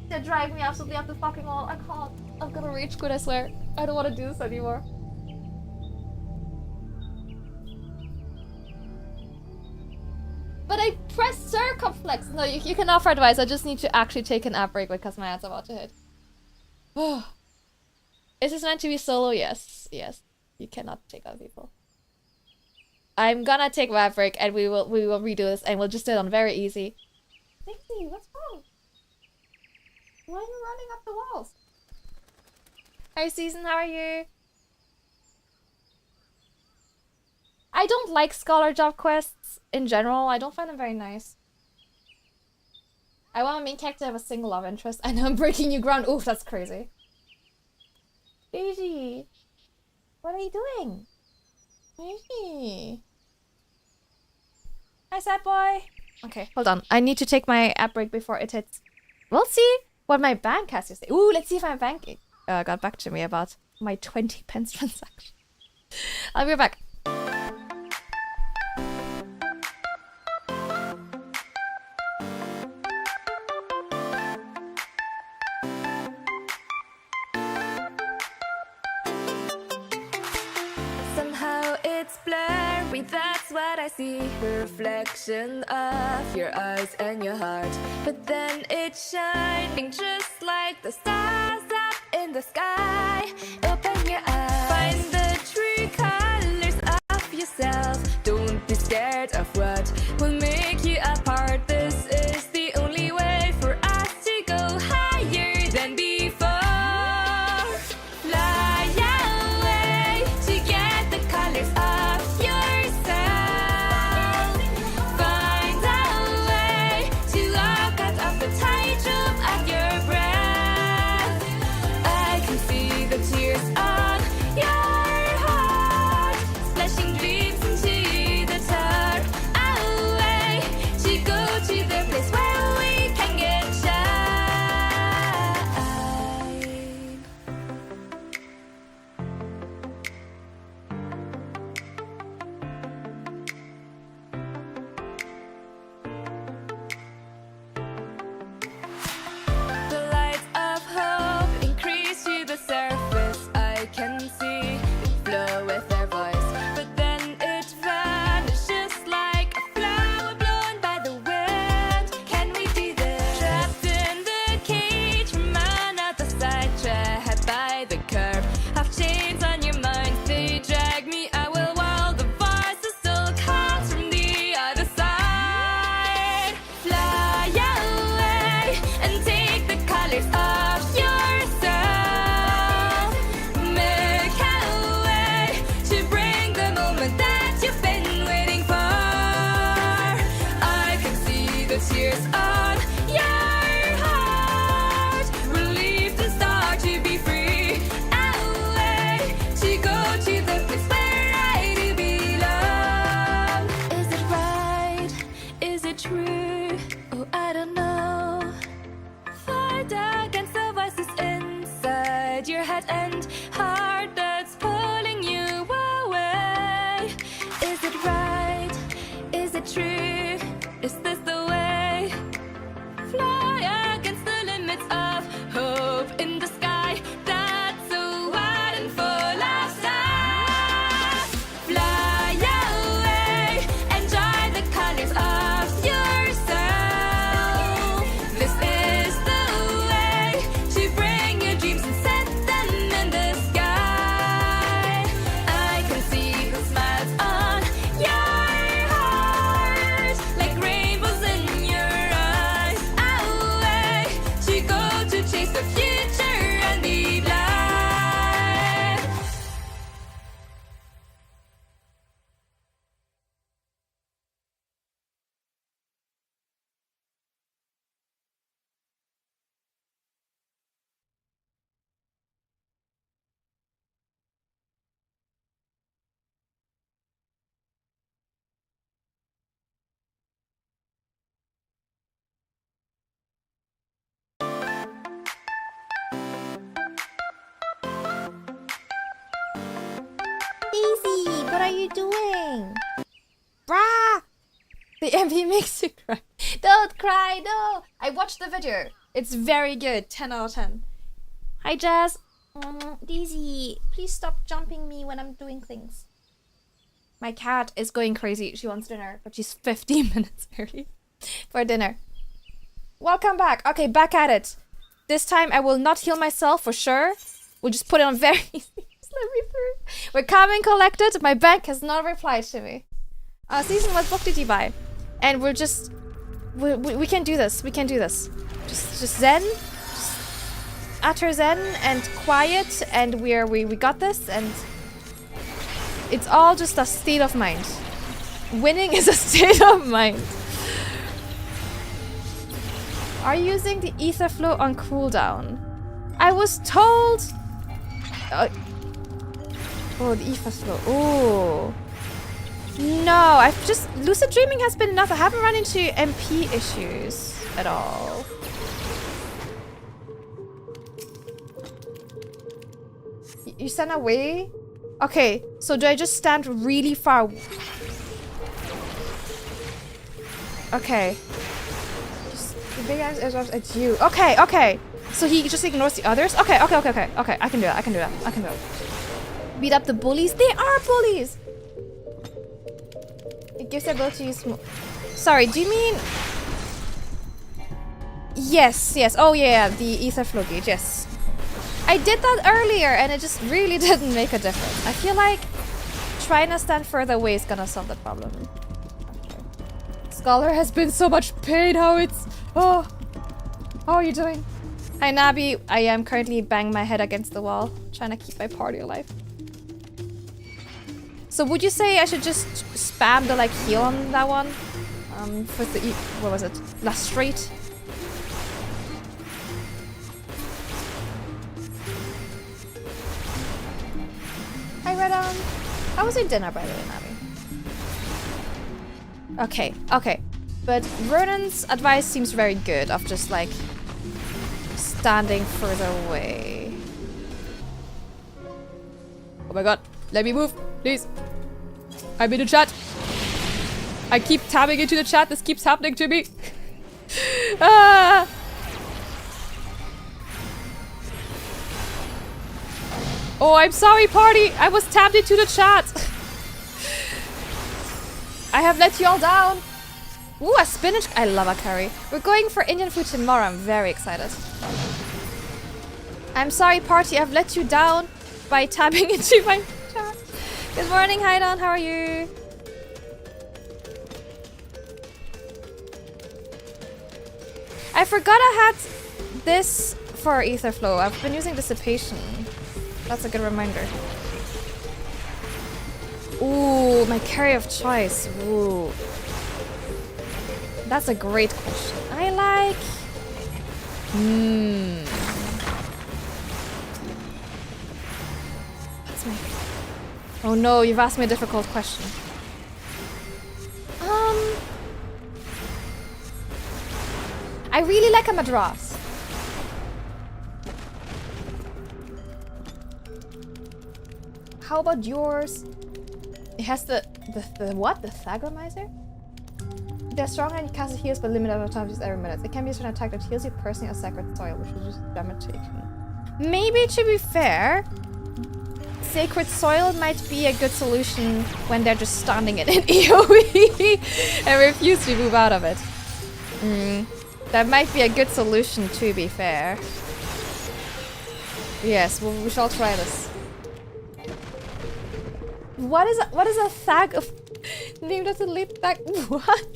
They're driving me absolutely up the fucking wall. I can't. I'm gonna rage quit, I swear. I don't want to do this anymore. But I pressed circumflex. No, you can offer advice. I just need to actually take an app break because my ad's about to hit. Is this meant to be solo? Yes. You cannot take other people. I'm gonna take my app break and we will redo this and we'll just do it on very easy. Dixie, what's wrong? Why are you running up the walls? Hi Season, how are you? I don't like scholar job quests in general. I don't find them very nice. I want my main character to have a single love interest. I know I'm breaking new ground. Oof, that's crazy. Daisy, what are you doing? Daisy. Hi, sad boy. Okay, hold on. I need to take my app break before it hits. We'll see what my bank has to say. Ooh, let's see if my bank got back to me about my 20 pence transaction. I'll be right back. It's blurry, that's what I see. The reflection of your eyes and your heart. But then it's shining just like the stars up in the sky. Open your eyes, find the true colors of yourself. Don't be scared of what will make you apart. This is the only way for us to go higher than before. Fly away to get the colors of yourself. Find a way to walk out of the tightrope of your breath. and heart that's pulling you away. Is it right? Is it true? Is this the way? Fly against the limits of hope in the sky that's so wide and full of stars. Fly away, enjoy the colors of your soul. This is the way to bring your dreams and set them in the sky. I can see the smiles on your heart, like rainbows in your eyes. Away to go to chase the future and be blind. Easy, what are you doing? Brah! The MP makes you cry. Don't cry, no! I watched the video. It's very good. 10 out of 10. Hi, Jazz. Daisy, please stop jumping me when I'm doing things. My cat is going crazy. She wants dinner, but she's 15 minutes early for dinner. Welcome back. Okay, back at it. This time I will not heal myself for sure. We'll just put it on very easy. Let me through. We're calm and collected. My bank has not replied to me. Season, what book did you buy? And we're just... We can do this. We can do this. Just zen. Just utter zen and quiet. And we got this. And it's all just a state of mind. Winning is a state of mind. Are you using the ether flow on cooldown? I was told... oh, the ether flow. Oh. No, I've just... Lucid dreaming has been enough. I haven't run into MP issues at all. You stand away? Okay, so do I just stand really far? Okay. The big eyes at you. Okay, okay. So he just ignores the others? Okay, okay, okay, okay. Okay, I can do that, I can do that, I can do it. Beat up the bullies? They are bullies! It gives the ability to use... Sorry, do you mean... Yes, yes. Oh yeah, the ether flow gauge, yes. I did that earlier and it just really didn't make a difference. I feel like trying to stand further away is gonna solve the problem. Okay. Scholar has been so much pain, how it's... Oh! How are you doing? Hi Nabi, I am currently banging my head against the wall, trying to keep my party alive. So would you say I should just spam the like heal on that one? With the what was it? Last street. Hi Redon. How was your dinner by the way, Nabi? Okay, okay. But Vernon's advice seems very good of just like standing further away. Oh my god, let me move, please. I'm in the chat. I keep tabbing into the chat, this keeps happening to me. Ah! Oh, I'm sorry, party. I was tabbed into the chat. I have let you all down. Ooh, a spinach. I love a curry. We're going for Indian food tomorrow. I'm very excited. I'm sorry, party. I've let you down by tabbing into my chat. Good morning, Haidon. How are you? I forgot I had this for ether flow. I've been using dissipation. That's a good reminder. Ooh, my carry of choice. Ooh. That's a great question. I like... What's my... Oh no, you've asked me a difficult question. I really like a Madras. How about yours? It has the what? The Thagomizer? They're stronger and cast heals, but limited amount of time, just every minute. It can be used for an attack that heals you personally or sacred soil, which is just damage taken. Maybe, to be fair, sacred soil might be a good solution when they're just standing in an AoE and refuse to move out of it. That might be a good solution, to be fair. Yes, well, we shall try this. What is a thag of named after late thag? What?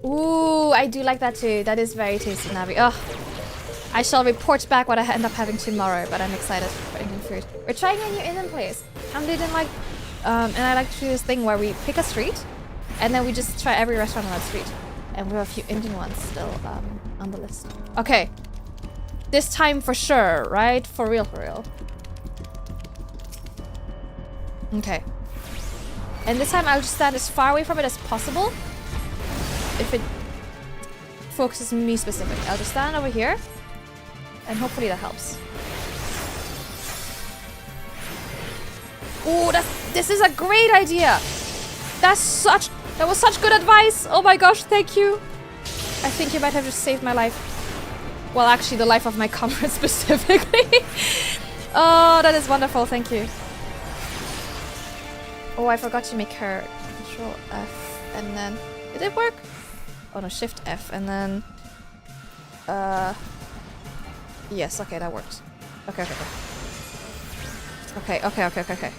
Ooh, I do like that too. That is very tasty, Navi. Oh, I shall report back what I end up having tomorrow, but I'm excited for Indian food. We're trying a new Indian place. Camille didn't like, and I like to do this thing where we pick a street, and then we just try every restaurant on that street. And we have a few Indian ones still on the list. Okay. This time for sure, right? For real, for real. Okay. And this time I'll just stand as far away from it as possible. If it focuses me specifically. I'll just stand over here. And hopefully that helps. Ooh, this is a great idea. That was such good advice. Oh my gosh, thank you. I think you might have just saved my life. Well, actually, the life of my comrade specifically. Oh, that is wonderful. Thank you. Oh, I forgot to make her Control F and then... Did it work? Oh no, Shift F and then... Yes, okay, that works. Okay. Okay.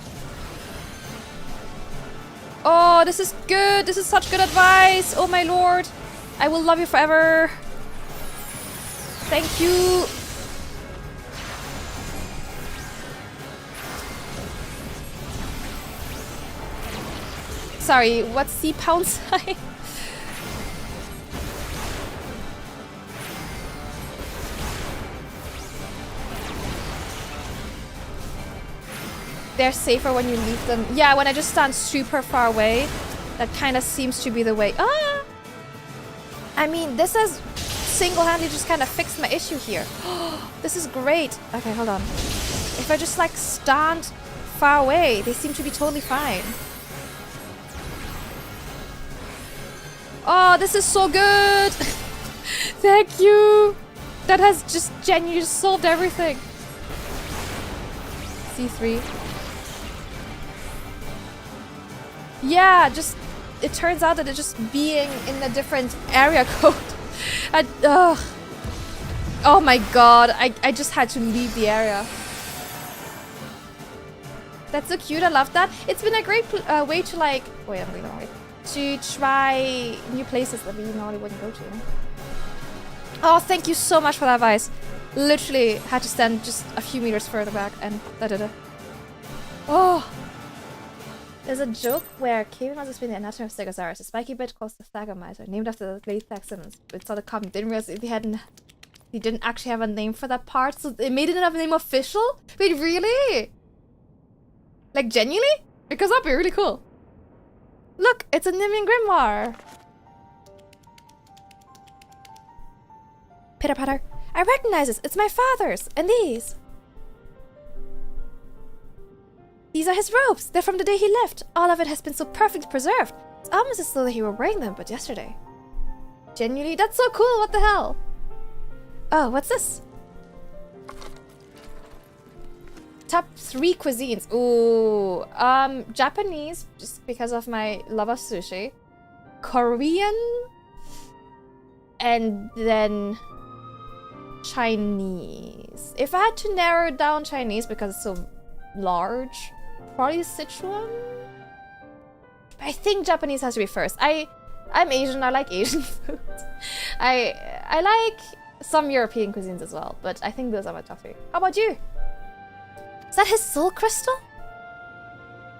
Oh, this is good. This is such good advice. Oh my lord. I will love you forever. Thank you. Sorry, what's the pound sign? They're safer when you leave them. Yeah, when I just stand super far away, that kind of seems to be the way. Ah! I mean, this has single-handedly just kind of fixed my issue here. This is great. Okay, hold on. If I just like stand far away, they seem to be totally fine. Oh, this is so good. Thank you. That has just genuinely solved everything. C3. Yeah, just it turns out that it's just being in a different area code. Oh my god, I just had to leave the area. That's so cute, I love that. It's been a great way to like... Wait, I'm going the wrong way. To try new places that we normally wouldn't go to. Oh, thank you so much for that advice. Literally had to stand just a few meters further back and da-da-da. Oh! There's a joke where Camille must explain the anatomy of Stegosaurus. A spiky bit called the Thagomizer, named after the late Thag Simmons. It's not a common. Didn't realize he didn't actually have a name for that part, so they made it a name official? Wait, really? Like, genuinely? Because that'd be really cool. Look, it's a Nimian Grimoire. Pitter patter. I recognize this. It's my father's. And these. These are his robes. They're from the day he left. All of it has been so perfectly preserved. It's almost as though that he were wearing them, but yesterday. Genuinely, that's so cool. What the hell? Oh, what's this? Top 3 cuisines. Ooh, Japanese, just because of my love of sushi. Korean, and then Chinese. If I had to narrow down Chinese because it's so large, probably Sichuan. I think Japanese has to be first. I'm Asian. I like Asian food. I like some European cuisines as well, but I think those are my top 3. How about you? Is that his soul crystal?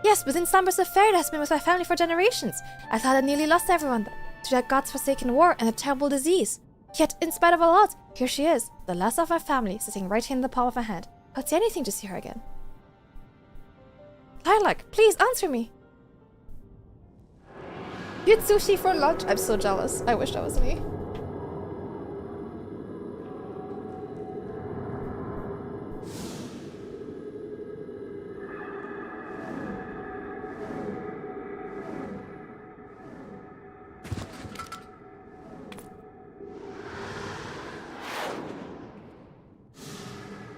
Yes, within slumbers of fairy has been with my family for generations. I thought I nearly lost everyone to that god's forsaken war and a terrible disease. Yet, in spite of all odds, here she is, the last of my family, sitting right here in the palm of my hand. I'd say anything to see her again. Lilac, please answer me. You had sushi for lunch? I'm so jealous. I wish that was me.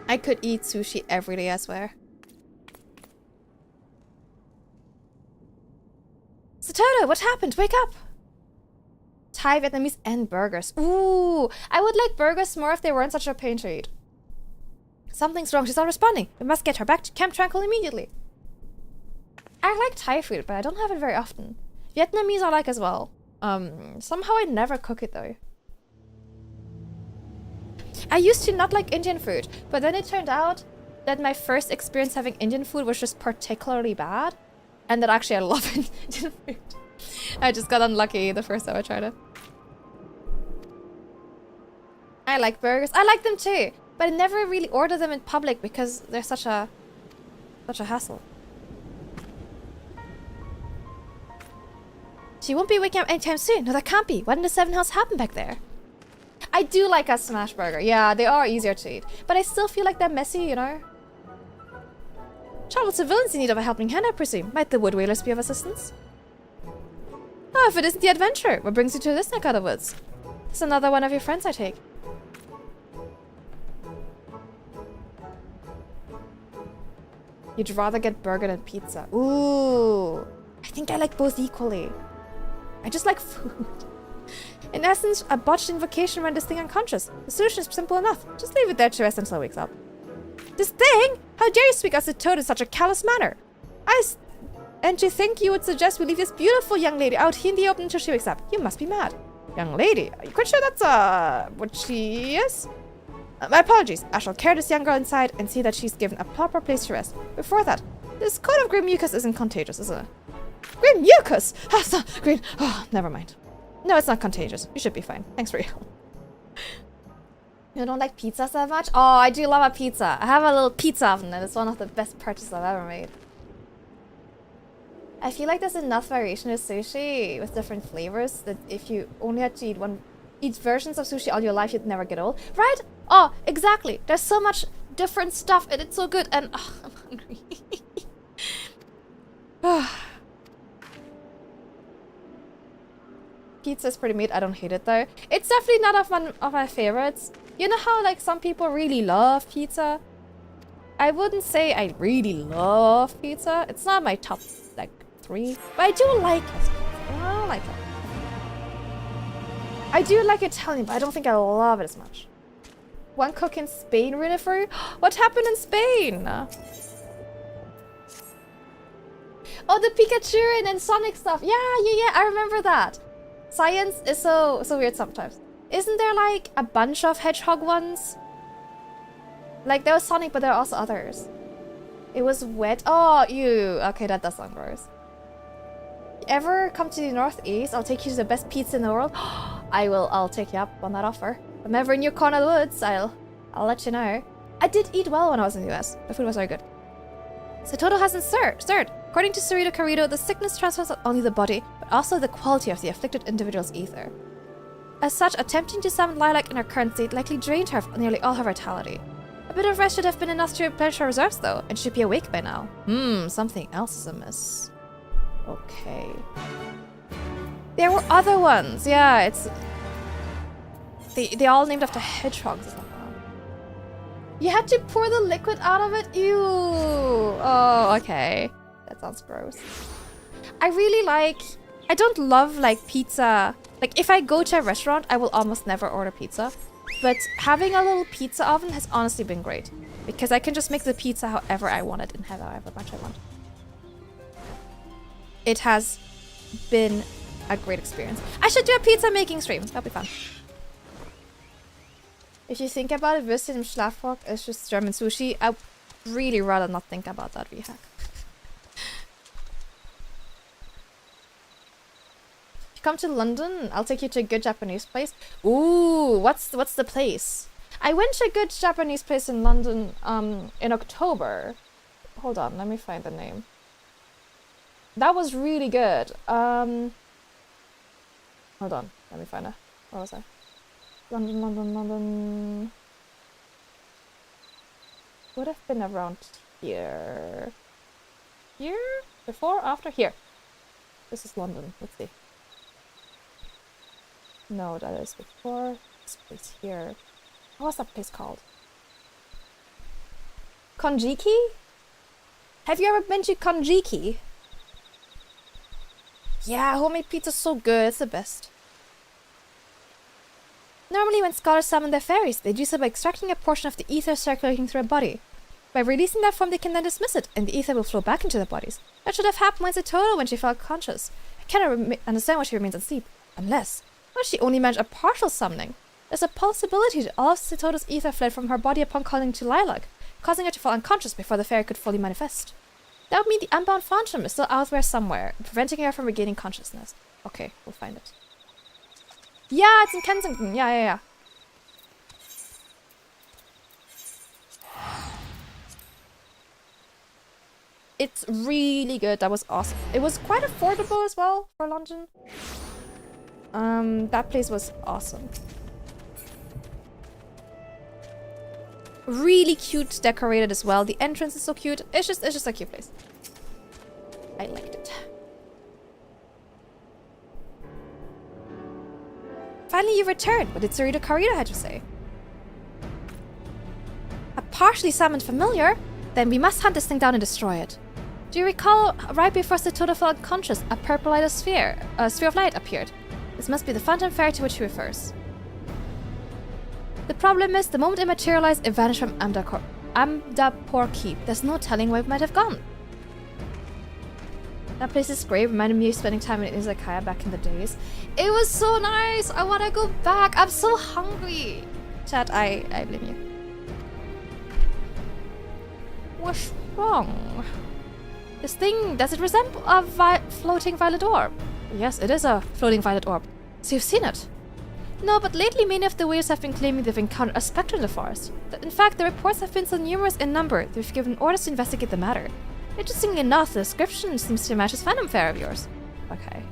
I could eat sushi every day, I swear. Satoto, what happened? Wake up! Thai, Vietnamese, and burgers. Ooh, I would like burgers more if they weren't such a pain to eat. Something's wrong. She's not responding. We must get her back to Camp Tranquil immediately. I like Thai food, but I don't have it very often. Vietnamese I like as well. Somehow I never cook it though. I used to not like Indian food, but then it turned out that my first experience having Indian food was just particularly bad, and that actually I love Indian food. I just got unlucky the first time I tried it. I like burgers. I like them too, but I never really order them in public because they're such a hassle. She won't be waking up anytime soon. No, that can't be. What in the seven hells happened back there? I do like a smash burger. Yeah, they are easier to eat, but I still feel like they're messy, you know? Travel civilians in need of a helping hand, I presume. Might the wood whalers be of assistance? Oh, if it isn't the adventurer, what brings you to this neck of the woods? It's another one of your friends, I take. You'd rather get burger than pizza. Ooh. I think I like both equally. I just like food. In essence, a botched invocation renders this thing unconscious. The solution is simple enough. Just leave it there to rest until it wakes up. This thing? How dare you speak as a toad in such a callous manner? And to think you would suggest we leave this beautiful young lady out here in the open until she wakes up. You must be mad. Young lady? Are you quite sure that's, what she is? My apologies. I shall carry this young girl inside and see that she's given a proper place to rest. Before that, this coat of green mucus isn't contagious, is it? Green mucus! Ah, it's not green. Oh, never mind. No, it's not contagious. You should be fine. Thanks for your help. You don't like pizza so much? Oh, I do love a pizza. I have a little pizza oven and it's one of the best purchases I've ever made. I feel like there's enough variation with sushi with different flavors that if you only had to eat versions of sushi all your life, you'd never get old. Right? Oh, exactly. There's so much different stuff and it's so good and I'm hungry. Pizza's pretty meat. I don't hate it though. It's definitely not one of my favorites. You know how like some people really love pizza? I wouldn't say I really love pizza. It's not my top like 3, but I do like it. I like it. I do like Italian, but I don't think I love it as much. One cook in Spain, Rinifer? What happened in Spain? Oh, the Pikachu and Sonic stuff. Yeah, I remember that. Science is so weird sometimes. Isn't there like a bunch of hedgehog ones? Like there was Sonic, but there are also others. It was wet. Oh, ew. Okay, that does sound gross. Ever come to the Northeast? I'll take you to the best pizza in the world. I'll take you up on that offer. If I'm ever in your corner of the woods, I'll let you know. I did eat well when I was in the US. The food was very good. Satoto hasn't stirred. According to Cerrito Carrito, the sickness transfers not only the body, but also the quality of the afflicted individual's ether. As such, attempting to summon Lilac in her current state likely drained her of nearly all her vitality. A bit of rest should have been enough to replenish her reserves, though, and should be awake by now. Something else is amiss. Okay. There were other ones. Yeah, it's... They all named after hedgehogs or something. You had to pour the liquid out of it? Ew. Oh, okay. That sounds gross. I really like... I don't love, like, pizza. Like, if I go to a restaurant, I will almost never order pizza. But having a little pizza oven has honestly been great. Because I can just make the pizza however I want it and have however much I want. It has been a great experience. I should do a pizza making stream. That'll be fun. If you think about it, Würstchen im Schlafrock is just German sushi. I'd really rather not think about that, VHack. If you come to London, I'll take you to a good Japanese place. Ooh, what's the place? I went to a good Japanese place in London in October. Hold on, let me find the name. That was really good. Hold on, let me find it. Where was I? London. Would have been around here. Here? Before? After? Here. This is London. Let's see. No, that is before. This place here. What was that place called? Konjiki? Have you ever been to Konjiki? Yeah, homemade pizza's so good. It's the best. Normally when scholars summon their fairies, they do so by extracting a portion of the ether circulating through a body. By releasing that form, they can then dismiss it, and the ether will flow back into their bodies. That should have happened when Satoto when she felt conscious. I cannot understand why she remains asleep. Unless... Well, she only managed a partial summoning. There's a possibility that all of Satoto's ether fled from her body upon calling to Lilac, causing her to fall unconscious before the fairy could fully manifest. That would mean the unbound phantom is still out there somewhere, preventing her from regaining consciousness. Okay, we'll find it. Yeah, it's in Kensington. Yeah. It's really good. That was awesome. It was quite affordable as well for London. That place was awesome. Really cute decorated as well. The entrance is so cute. It's just a cute place. I liked it. Finally, you returned. What did Sarita Karita have to say? A partially summoned familiar? Then we must hunt this thing down and destroy it. Do you recall, right before Satoto fell unconscious, a purple light sphere of light appeared? This must be the phantom fairy to which he refers. The problem is, the moment it materialized, it vanished from Amdapur Keep. There's no telling where it might have gone. That place is great. Reminded me of spending time in Izakaya back in the days. It was so nice. I want to go back. I'm so hungry. Chat, I blame you. What's wrong? This thing, does it resemble a floating violet orb? Yes, it is a floating violet orb. So you've seen it? No, but lately many of the whales have been claiming they've encountered a spectre in the forest. In fact, the reports have been so numerous in number, they've given orders to investigate the matter. Interestingly enough, the description seems to match this phantom fairy of yours. Okay.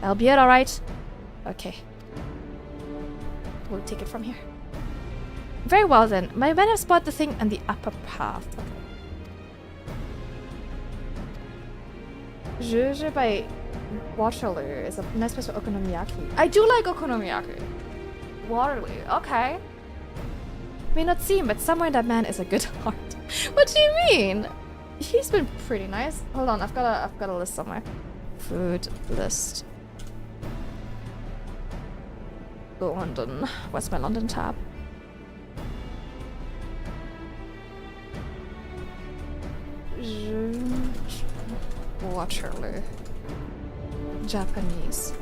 That'll be it, alright? Okay. We'll take it from here. Very well then. My men have spotted the thing on the upper path. Okay. Juju by Waterloo is a nice place for okonomiyaki. I do like okonomiyaki. Waterloo, okay. May not seem, but somewhere in that man is a good heart. What do you mean? He's been pretty nice. Hold on, I've got a list somewhere. Food list. London. Where's my London tab? Waterloo. Japanese.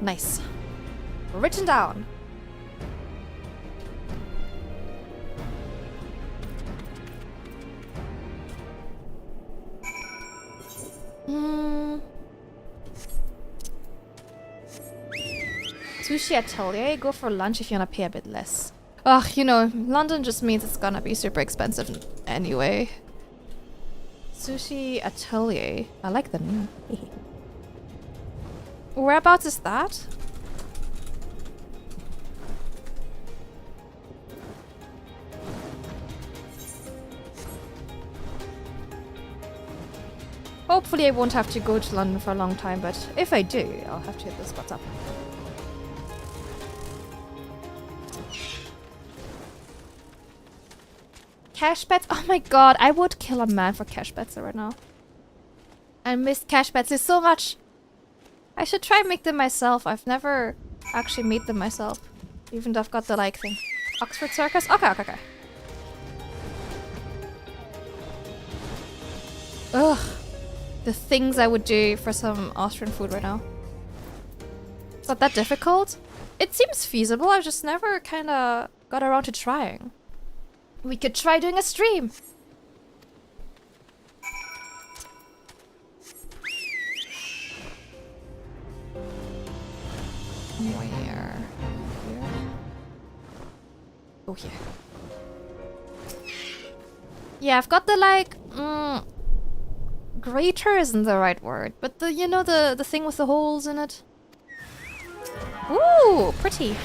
Nice. Written down. Sushi Atelier, go for lunch if you want to pay a bit less. Ugh, you know, London just means it's gonna be super expensive anyway. Sushi Atelier. I like the name. Whereabouts is that? Hopefully I won't have to go to London for a long time, but if I do, I'll have to hit the spots up. Cash bets? Oh my god, I would kill a man for cash bets right now. I miss cash bets so much. I should try and make them myself. I've never actually made them myself. Even though I've got the like thing. Oxford Circus? Okay. Ugh. The things I would do for some Austrian food right now. It's not that difficult. It seems feasible. I've just never kind of got around to trying. We could try doing a stream. Where? Here? Oh, here. Yeah, I've got the like... grater isn't the right word, but the, you know, the thing with the holes in it. Ooh, pretty.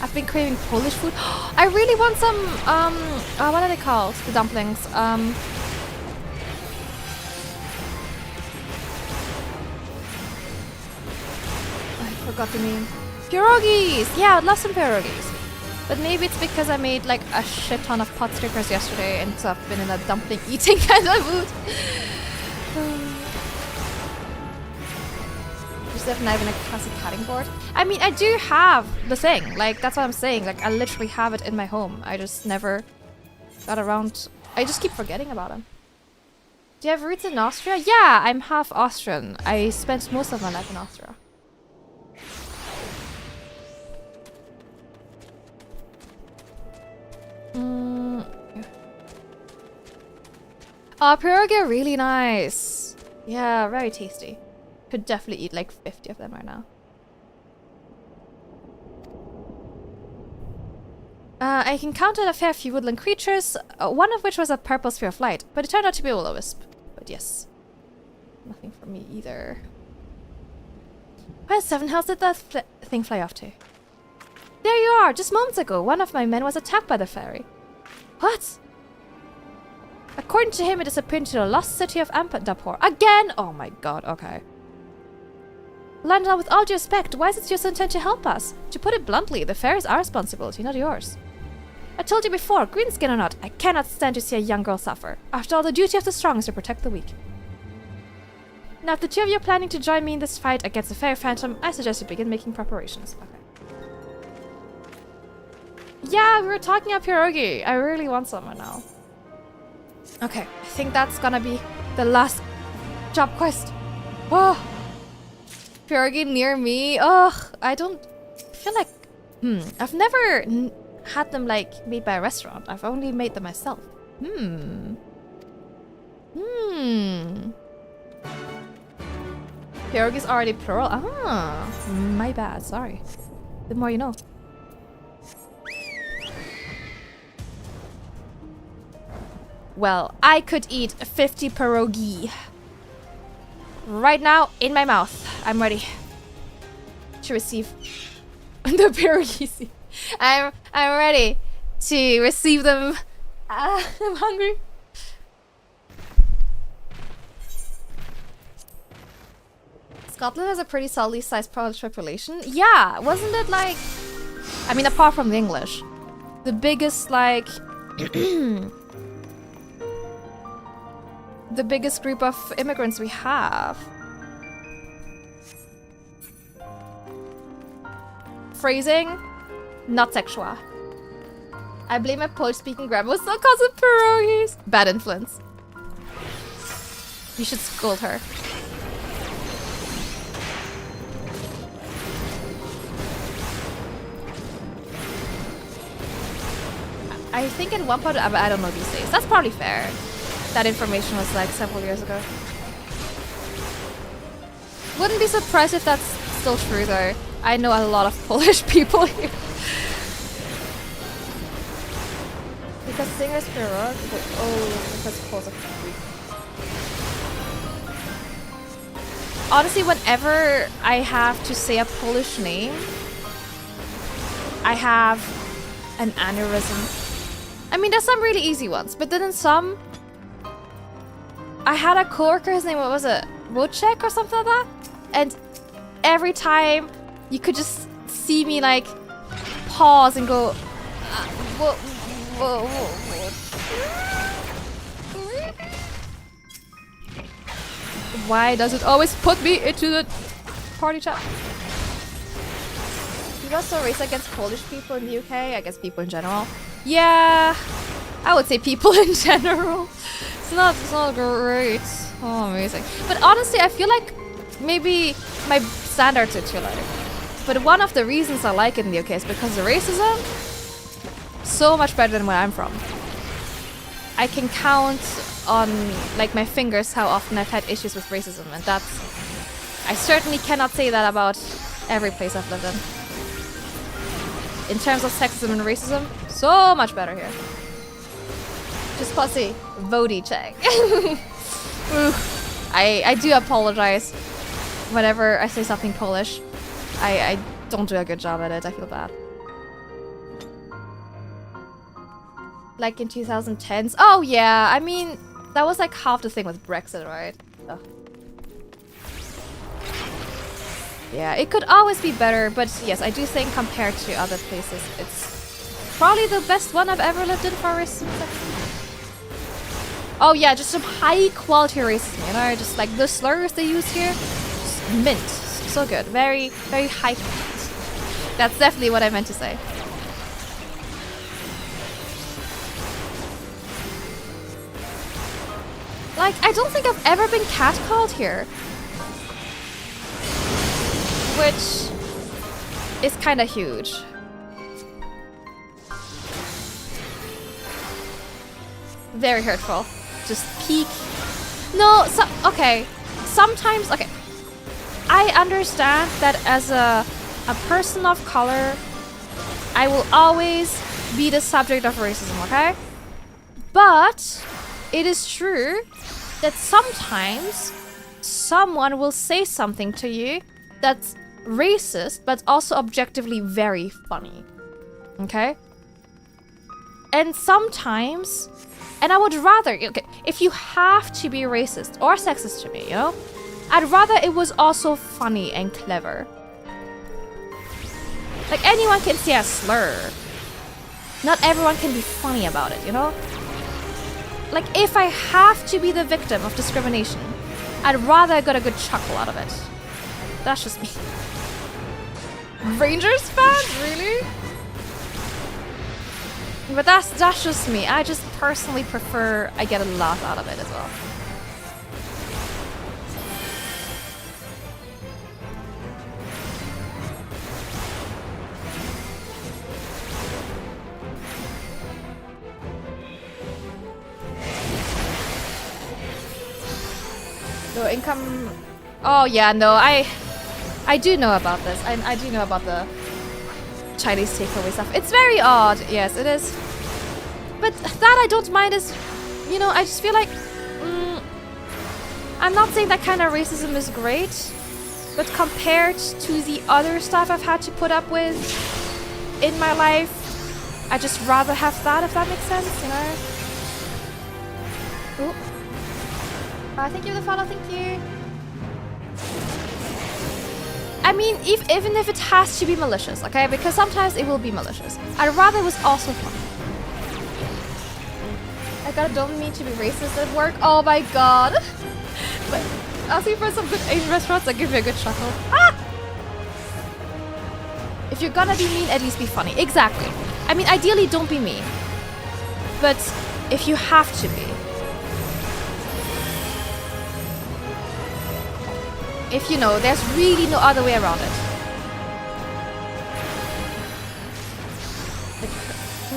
I've been craving Polish food. I really want some, what are they called? The dumplings. I forgot the name. Pierogies! Yeah, I'd love some pierogies. But maybe it's because I made like a shit ton of pot stickers yesterday and so I've been in a dumpling eating kind of mood. Just have not even a classic cutting board. I mean, I do have the thing. Like, that's what I'm saying. Like, I literally have it in my home. I just never got around. I just keep forgetting about them. Do you have roots in Austria? Yeah, I'm half Austrian. I spent most of my life in Austria. Oh, pierogi are really nice. Yeah, very tasty. Could definitely eat like 50 of them right now. I encountered a fair few woodland creatures, one of which was a purple sphere of light, but it turned out to be a will-o-wisp. But yes, nothing for me either. Where 7 hells did that thing fly off to? There you are! Just moments ago, one of my men was attacked by the fairy. What? According to him, it disappeared into the lost city of Ampendapor. Again? Oh my god, okay. Landau, with all due respect, why is it your intent to help us? To put it bluntly, the fair is our responsibility, not yours. I told you before, greenskin or not, I cannot stand to see a young girl suffer. After all, the duty of the strong is to protect the weak. Now, if the two of you are planning to join me in this fight against the fairy phantom, I suggest you begin making preparations. Okay. Yeah, we were talking about pierogi. I really want some right now. Okay, I think that's gonna be the last job quest. Whoa! Pierogi near me. Ugh, I don't feel like... I've never had them like made by a restaurant. I've only made them myself. Pierogi's already plural. Ah, my bad. Sorry. The more you know. Well, I could eat 50 pierogi. Right now, in my mouth. I'm ready to receive the pierogi. I'm ready to receive them. I'm hungry. Scotland has a pretty solidly sized Polish population. Yeah, wasn't it like... I mean, apart from the English. The biggest, like... the biggest group of immigrants we have. Phrasing, not sexual. I blame my Polish-speaking grandma still calls it pierogies. Bad influence. You should scold her. I think at one point, I don't know these days. That's probably fair. That information was like several years ago. Wouldn't be surprised if that's still true though. I know a lot of Polish people here. Because singers pierog, because Poles are Greek. Honestly, whenever I have to say a Polish name, I have an aneurysm. I mean, there's some really easy ones, but then in some... I had a coworker, his name, what was it? Wojciech or something like that? And every time you could just see me like pause and go, why does it always put me into the party chat? You also race against Polish people in the UK, I guess people in general. Yeah, I would say people in general. It's not great. Oh, amazing. But honestly, I feel like maybe my standards are too low. But one of the reasons I like it in the UK is because the racism so much better than where I'm from. I can count on like my fingers how often I've had issues with racism, and that's... I certainly cannot say that about every place I've lived in. In terms of sexism and racism, so much better here. Just pussy. Vody check. I do apologize whenever I say something Polish. I don't do a good job at it. I feel bad. Like in 2010s. Oh yeah, I mean, that was like half the thing with Brexit, right? Ugh. Yeah, it could always be better, but yes, I do think compared to other places, it's Probably the best one I've ever lived in for racism. Oh yeah, just some high quality racism, you know, just like the slurs they use here, just mint, so good, very, very high quality. That's definitely what I meant to say. Like, I don't think I've ever been catcalled here, which is kind of huge. Very hurtful. Just peak. No, so, okay. Sometimes, okay. I understand that as a person of color, I will always be the subject of racism, okay? But it is true that sometimes someone will say something to you that's racist, but also objectively very funny, okay? And sometimes... And I would rather, okay, if you have to be racist or sexist to me, you know, I'd rather it was also funny and clever. Like, anyone can say a slur. Not everyone can be funny about it, you know? Like, if I have to be the victim of discrimination, I'd rather get a good chuckle out of it. That's just me. Rangers fans? Really? But that's just me. I just personally prefer I get a laugh out of it as well. No income. Oh yeah, no, I do know about this. I do know about the Chinese takeaway stuff. It's very odd. Yes, it is. But that I don't mind is, you know, I just feel like I'm not saying that kind of racism is great, but compared to the other stuff I've had to put up with in my life, I just rather have that, if that makes sense, you know? Ooh. Thank you for the follow, thank you. I mean, even if it has to be malicious, okay? Because sometimes it will be malicious. I'd rather it was also fun. I don't mean to be racist at work. Oh my god. But asking for some good Asian restaurants that give me a good chuckle. Ah! If you're gonna be mean, at least be funny. Exactly. I mean, ideally, don't be mean. But if you have to be. If you know, there's really no other way around it.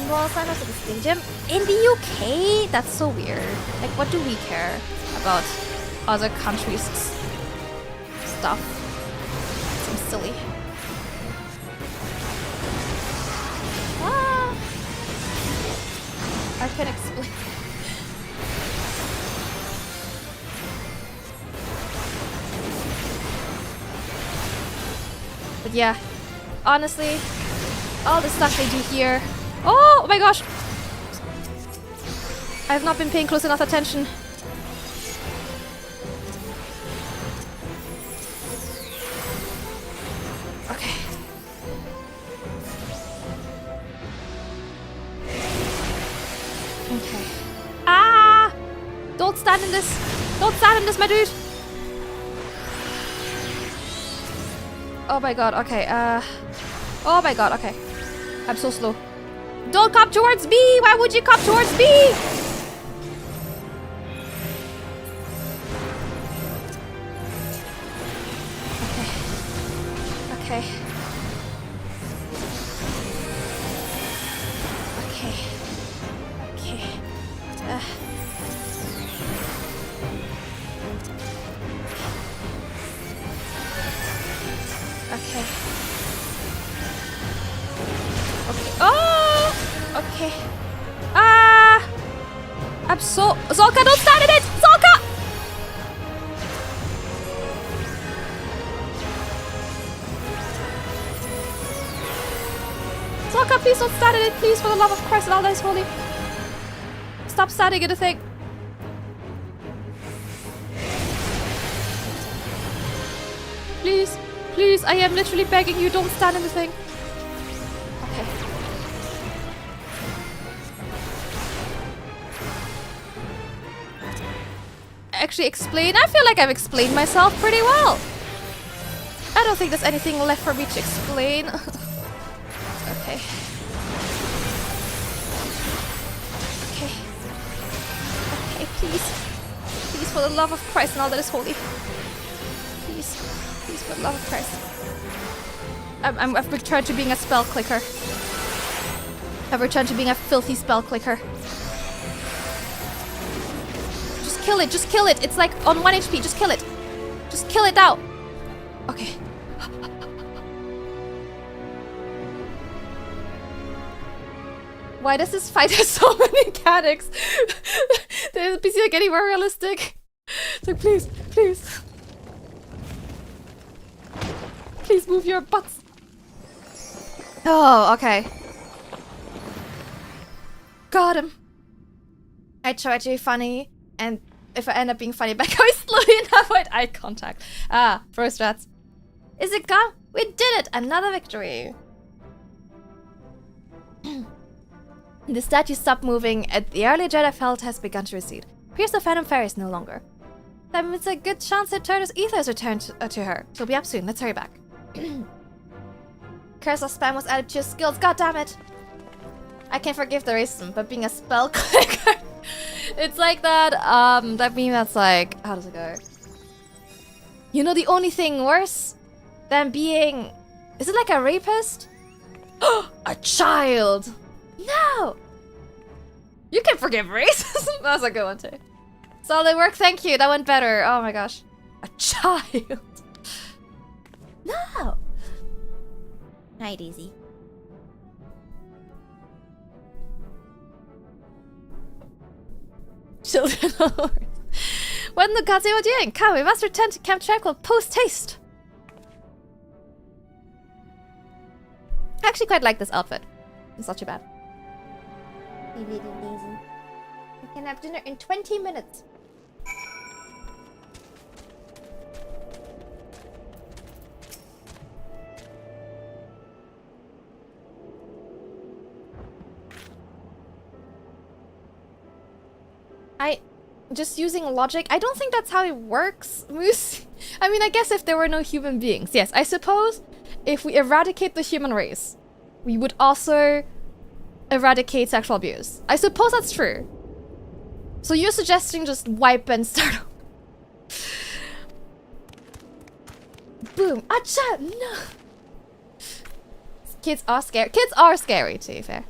Well, sign us at the Steam Gym in the UK. That's so weird. Like, what do we care about other countries' stuff? Seems silly. Ah, I can explain. But yeah, honestly, all the stuff they do here. Oh my gosh! I have not been paying close enough attention. Okay. Okay. Ah! Don't stand in this! Don't stand in this, my dude! Oh my god, okay, oh my god, okay. I'm so slow. Don't come towards me! Why would you come towards me? Okay. Okay. Okay. Okay. Okay. Okay. Oh! Okay. Ah! I'm so... Zolka, don't stand in it! Zolka! Zolka, please don't stand in it. Please, for the love of Christ and all that is holy. Stop standing in the thing. Please. Please, I am literally begging you, don't stand in the thing. Okay. actually explain? I feel like I've explained myself pretty well. I don't think there's anything left for me to explain. Okay. Okay. Okay, please. Please, for the love of Christ and all that is holy. Please. Please, for the love of Christ. I've returned to being a spell clicker. I've returned to being a filthy spell clicker. Just kill it, just kill it. It's like on 1 HP, just kill it. Just kill it now. Okay. Why does this fight have so many mechanics? The NPC are getting more realistic. It's like, please, please. Please move your butts. Oh, okay. Got him. I tried to be funny, and if I end up being funny back, I slowly avoid eye contact. Ah, first rats. Is it gone? We did it! Another victory. The statue stopped moving, and the early Jedi felt has begun to recede. Here's the Phantom Fairy is no longer. That means a good chance that Turtle's ether has returned to her. She'll be up soon. Let's hurry back. Curse of spam was added to your skills. God damn it! I can't forgive the racism, but being a spell clicker, it's like that. That meme that's like, how does it go? You know the only thing worse than being, is it like a rapist? A child. No! You can forgive racism? That's a good one too. Solid work, thank you. That went better. Oh my gosh. A child. No! Hi, Daisy. Children of What in the gods are you doing? Come, we must return to Camp Tranquil post-haste. I actually quite like this outfit. It's not too bad. You little Daisy. We can have dinner in 20 minutes. Just using logic, I don't think that's how it works, Moose. I mean, I guess if there were no human beings. Yes, I suppose if we eradicate the human race, we would also eradicate sexual abuse. I suppose that's true. So you're suggesting just wipe and start over. Boom. Acha! No! Kids are scary. Kids are scary, to be fair.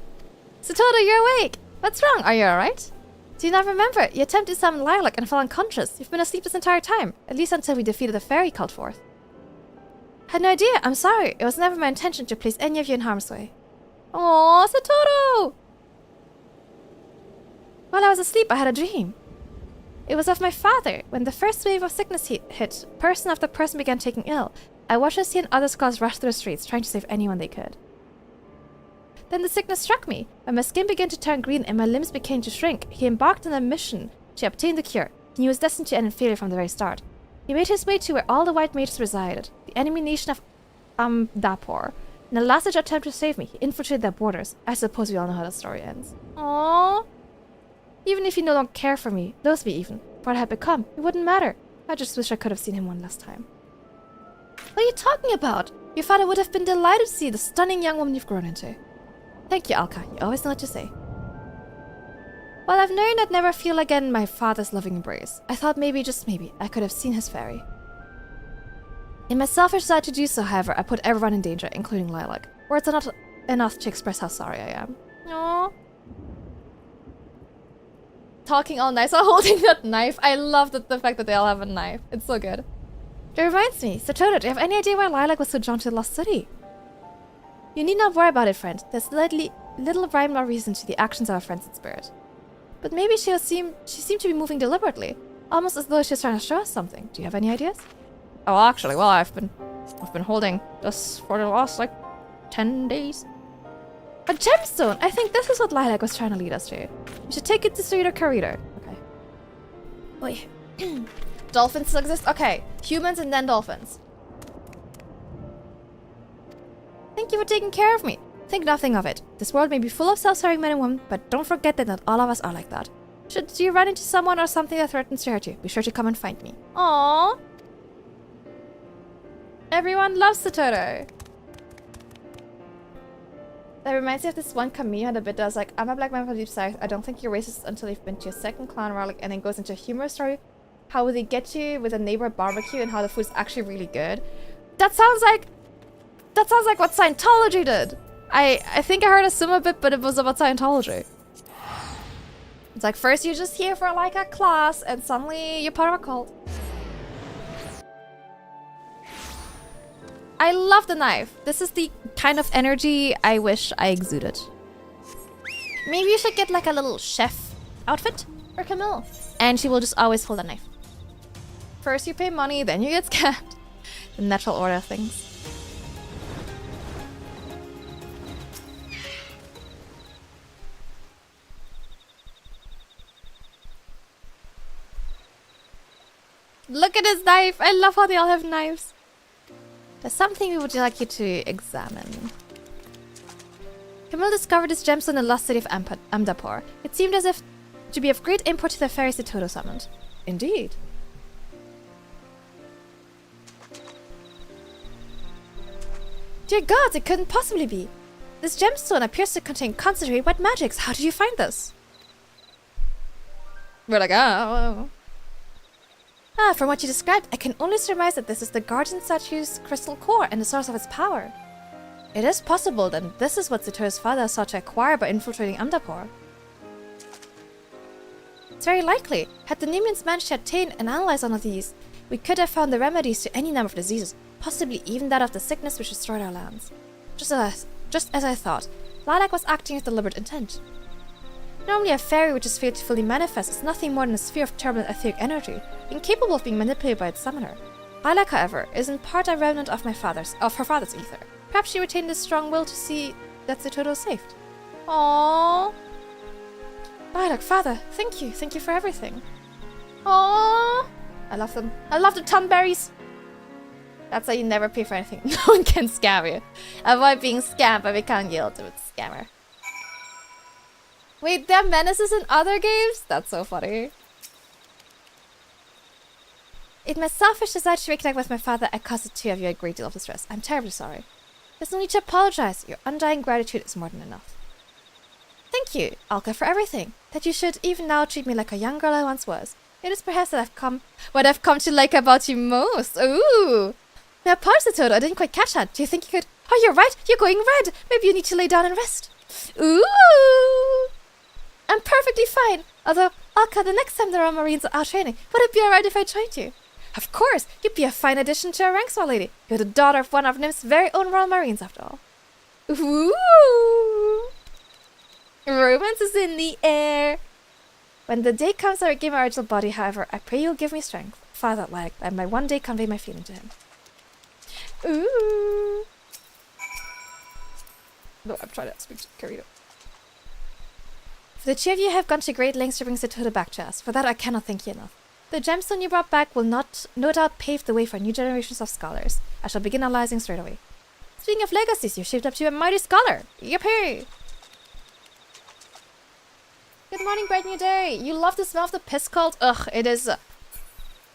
Satoda, you're awake! What's wrong? Are you alright? Do you not remember? You attempted to summon Lilac and fell unconscious. You've been asleep this entire time. At least until we defeated the fairy called forth. Had no idea. I'm sorry. It was never my intention to place any of you in harm's way. Aww, Satoru! While I was asleep, I had a dream. It was of my father. When the first wave of sickness hit, person after person began taking ill. I watched as he and other scholars rushed through the streets, trying to save anyone they could. Then the sickness struck me. When my skin began to turn green and my limbs began to shrink, he embarked on a mission to obtain the cure. He knew he was destined to end in failure from the very start. He made his way to where all the white mages resided, the enemy nation of Dapor. In a last-ditch attempt to save me, he infiltrated their borders. I suppose we all know how the story ends. Aww. Even if you no longer care for me, lose me even, for what I had become, it wouldn't matter. I just wish I could have seen him one last time. What are you talking about? Your father would have been delighted to see the stunning young woman you've grown into. Thank you, Alka. You always know what to say. Well, I've known I'd never feel again my father's loving embrace. I thought maybe, just maybe, I could have seen his fairy. In my selfish desire to do so, however, I put everyone in danger, including Lilac. Words are not enough to express how sorry I am. Aww. Talking all nice while holding that knife. I love the fact that they all have a knife. It's so good. It reminds me, Satoda, do you have any idea why Lilac was so drawn to the lost city? You need not worry about it, friend. There's little rhyme or reason to the actions of our friends in spirit. But maybe she seemed to be moving deliberately, almost as though she was trying to show us something. Do you have any ideas? Oh, actually, well, I've been holding this for the last, 10 days. A gemstone! I think this is what Lilac was trying to lead us to. We should take it to Sir Carito. Okay. Wait. Dolphins still exist? Okay. Humans and then dolphins. Thank you for taking care of me. Think nothing of it. This world may be full of self-serving men and women, but don't forget that not all of us are like that. Should you run into someone or something that threatens to hurt you, be sure to come and find me. Aww. Everyone loves Satoru. That reminds me of this one Camille had a bit that was like, I'm a black man from the deep south. I don't think you're racist until you've been to your second clan rally, and then goes into a humorous story. How will they get you with a neighbor barbecue and how the food's actually really good. That sounds like what Scientology did. I think I heard a similar bit, but it was about Scientology. It's like first you're just here for like a class and suddenly you're part of a cult. I love the knife. This is the kind of energy I wish I exuded. Maybe you should get like a little chef outfit for Camille. And she will just always hold a knife. First you pay money, then you get scammed. The natural order of things. Look at his knife! I love how they all have knives. There's something we would like you to examine. Camille discovered this gemstone in the lost city of Amdapor. It seemed as if to be of great import to the fairies the Toto summoned. Indeed. Dear gods, it couldn't possibly be. This gemstone appears to contain concentrated white magics. How did you find this? We're like, oh. From what you described, I can only surmise that this is the guardian statue's crystal core and the source of its power. It is possible that this is what Satoru's father sought to acquire by infiltrating Amdapor. It's very likely. Had the Nemeans managed to attain and analyze one of these, we could have found the remedies to any number of diseases, possibly even that of the sickness which destroyed our lands. Just as I thought, Lilac was acting with deliberate intent. Normally a fairy which is failed to fully manifest is nothing more than a sphere of turbulent etheric energy, incapable of being manipulated by its summoner. Lilac, however, is in part a remnant of her father's ether. Perhaps she retained a strong will to see that Satoru is saved. Aww. Lilac, father, thank you. Thank you for everything. Aww. I love them. I love the tonberries. That's why you never pay for anything. No one can scam you. Avoid being scammed by becoming the ultimate scammer. Wait, there are menaces in other games? That's so funny. In my selfish desire to reconnect with my father, I caused the two of you a great deal of distress. I'm terribly sorry. There's no need to apologize. Your undying gratitude is more than enough. Thank you, Alka, for everything. That you should even now treat me like a young girl I once was. It is perhaps what I've come to like about you most. Ooh. Now, pardon, Satoru, I didn't quite catch that. Do you think you could... Oh, you're right. You're going red. Maybe you need to lay down and rest. Ooh. I'm perfectly fine. Although, Alka, the next time the Royal Marines are out training, would it be alright if I joined you? Of course. You'd be a fine addition to our ranks, my lady. You're the daughter of one of Nim's very own Royal Marines, after all. Ooh. Romance is in the air. When the day comes I regain my original body, however, I pray you'll give me strength. Father, like, I might one day convey my feeling to him. Ooh. No, I'm trying to speak to Karito. The two of you have gone to great lengths to bring Satoru back to us. For that, I cannot thank you enough. The gemstone you brought back will no doubt pave the way for new generations of scholars. I shall begin analyzing straight away. Speaking of legacies, you've shaped up to a mighty scholar. Yippee! Good morning, bright new day. You love the smell of the piss cult? Ugh, it is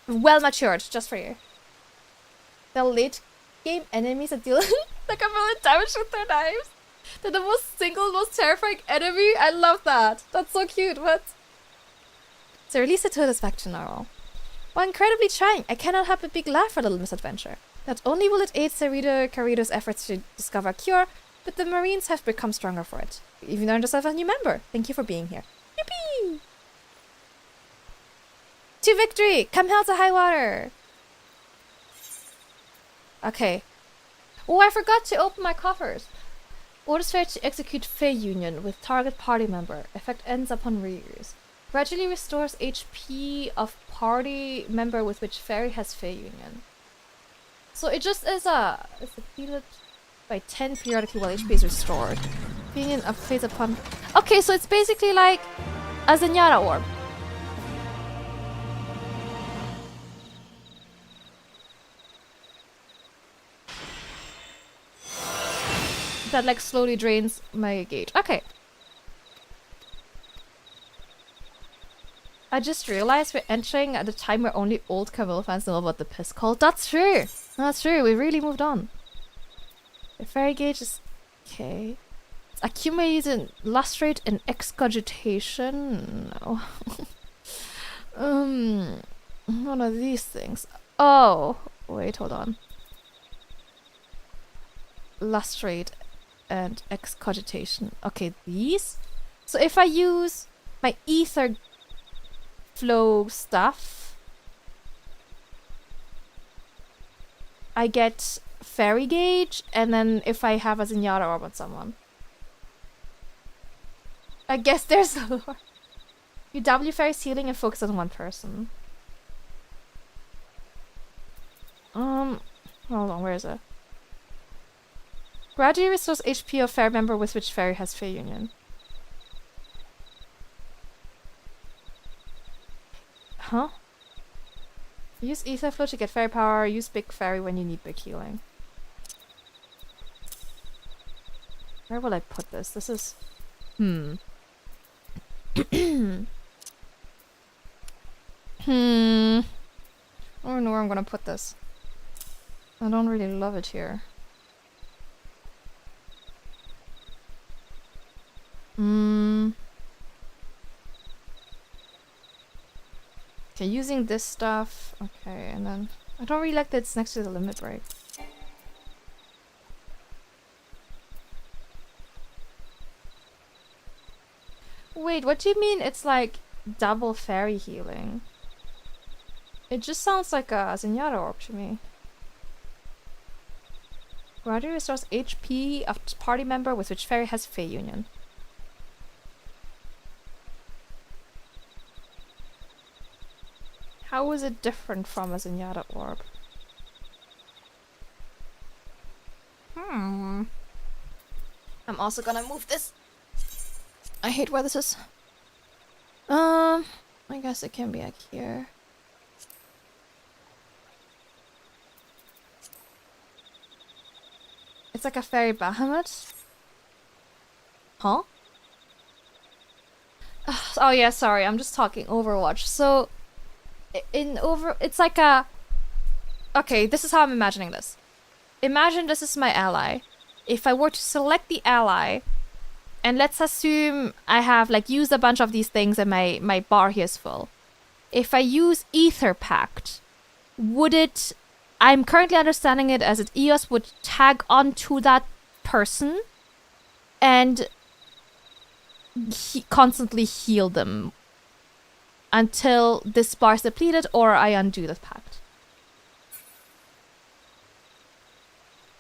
well matured, just for you. The late game enemies that deal like a million damage with their knives. They're the most terrifying enemy. I love that. That's so cute. What? So release Satoru's back to normal. While incredibly trying, I cannot help but be glad for a little misadventure. Not only will it aid Karito's efforts to discover a cure, but the Marines have become stronger for it. You even earned yourself a new member. Thank you for being here. Yippee! To victory! Come hell to high water! Okay. Oh, I forgot to open my coffers. Orders Fair to execute Fey Union with target party member. Effect ends upon reuse. Gradually restores HP of party member with which Fairy has Fey Union. So it just is it's depleted by 10 periodically while HP is restored. Union fades upon... Okay, so it's basically like a Zenyatta orb. That like slowly drains my gauge. Okay. I just realized we're entering at a time where only old Camille fans know about the piss cult. That's true. That's true. We really moved on. The fairy gauge is okay. It's accumulated lustrate and excogitation. No. One of these things. Oh, wait, hold on. Lustrate and excogitation. Okay, these. So if I use my ether flow stuff, I get fairy gauge, and then if I have a Zenyatta orb on someone, I guess there's a lore. You W fairy's healing and focus on one person. Hold on, where is it? Gradually restores HP of fairy member with which fairy has Fey Union. Huh? Use ether flow to get fairy power. Use big fairy when you need big healing. Where will I put this? This is... I don't know where I'm gonna put this. I don't really love it here. Okay, using this stuff. Okay, and then I don't really like that it's next to the limit break. Wait, what do you mean it's like double fairy healing? It just sounds like a Zenyatta orb to me. Gradually restores HP of party member with which fairy has Fey Union. How is it different from a Zenyatta orb? I'm also gonna move this. I hate where this is. I guess it can be like here. It's like a fairy Bahamut. Huh? Oh yeah, sorry, I'm just talking Overwatch. So it's like a... Okay, this is how I'm imagining this. Imagine this is my ally. If I were to select the ally, and let's assume I have like used a bunch of these things and my bar here is full. If I use Ether Pact, would it... I'm currently understanding it as that EOS would tag onto that person and constantly heal them until this bar is depleted or I undo the pact.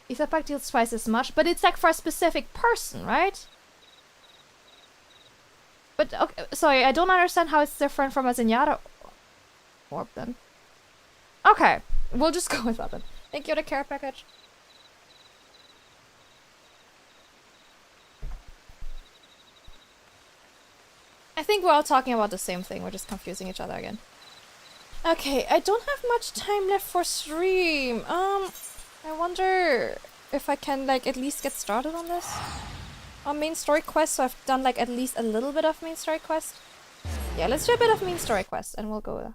Ether Pact deals twice as much, but it's like for a specific person, right? But, okay, sorry, I don't understand how it's different from a Zenyatta orb then. Okay, we'll just go with that then. Thank you, the care package. I think we're all talking about the same thing, we're just confusing each other again. Okay, I don't have much time left for stream. I wonder if I can like at least get started on this. On main story quest, so I've done like at least a little bit of main story quest. Yeah, let's do a bit of main story quest and we'll go there.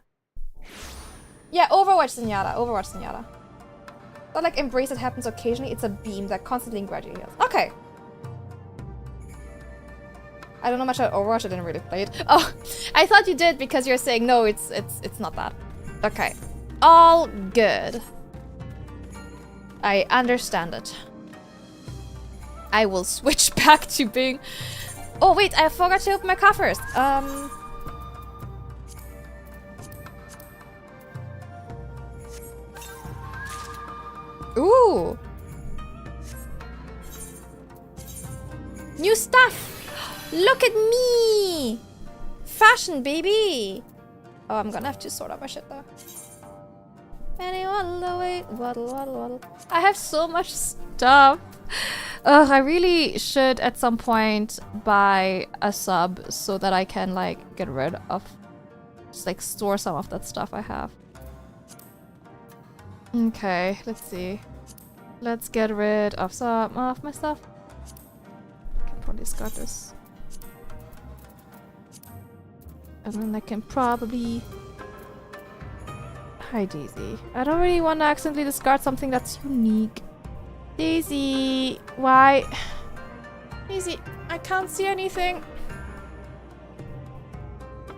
Yeah, Overwatch Zenyatta, Overwatch Zenyatta. But like Embrace that happens occasionally, it's a beam that constantly and gradually heals. Okay. I don't know much about Overwatch, I didn't really play it. Oh, I thought you did because you're saying no, it's not that. Okay. All good. I understand it. I will switch back to being... Oh wait, I forgot to open my coffers. Ooh. New stuff. Look at me. Fashion, baby. Oh, I'm gonna have to sort out my shit though. Waddle away, waddle, waddle, waddle. I have so much stuff. Ugh, I really should at some point buy a sub so that I can like get rid of, just like store some of that stuff I have. Okay, let's see. Let's get rid of some of my stuff. I can probably discard this. And then I can probably... Hi, Daisy. I don't really want to accidentally discard something that's unique. Daisy, why? Daisy, I can't see anything.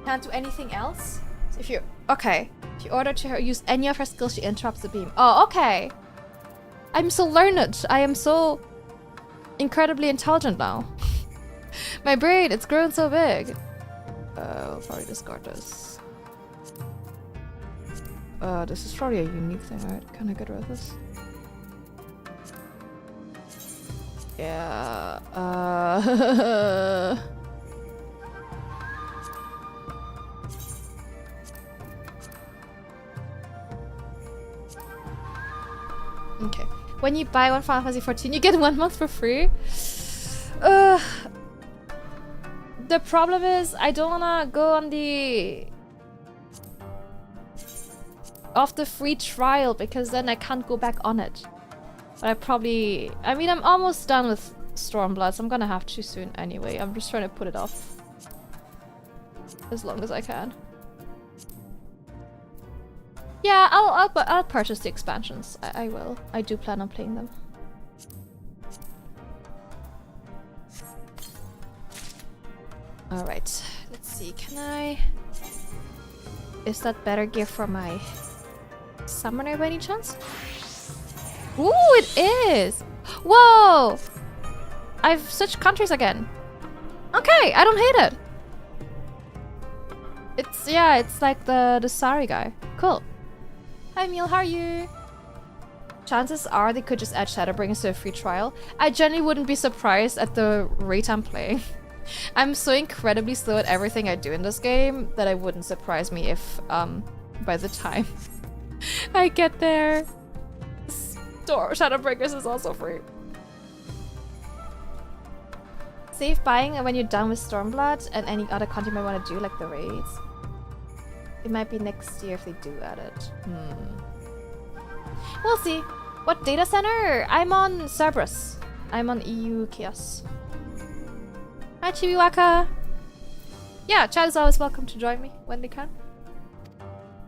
Can't do anything else? So if you... Okay. If you order to her use any of her skills, she interrupts the beam. Oh, okay. I'm so learned. I am so incredibly intelligent now. My brain, it's grown so big. I'll probably discard this. This is probably a unique thing, right? Can I get rid of this? Yeah, Okay. When you buy one Final Fantasy 14, you get 1 month for free? The problem is, I don't wanna go on the... off the free trial, because then I can't go back on it. But I probably... I mean, I'm almost done with Stormblood, so I'm gonna have to soon anyway. I'm just trying to put it off as long as I can. Yeah, I'll purchase the expansions. I will. I do plan on playing them. Alright, let's see. Can I... Is that better gear for my summoner by any chance? Ooh, it is! Whoa! I've switched countries again. Okay, I don't hate it. It's, yeah, it's like the Sari guy. Cool. Hi, Camille, how are you? Chances are they could just add Shadowbringers to a free trial. I generally wouldn't be surprised at the rate I'm playing. I'm so incredibly slow at everything I do in this game that it wouldn't surprise me if, by the time I get there, Shadowbringers is also free. Save buying when you're done with Stormblood and any other content you might want to do, like the raids. It might be next year if they do add it. We'll see. What data center? I'm on Cerberus. I'm on EU Chaos. Hi, Chibiwaka. Yeah, chat is always welcome to join me when they can.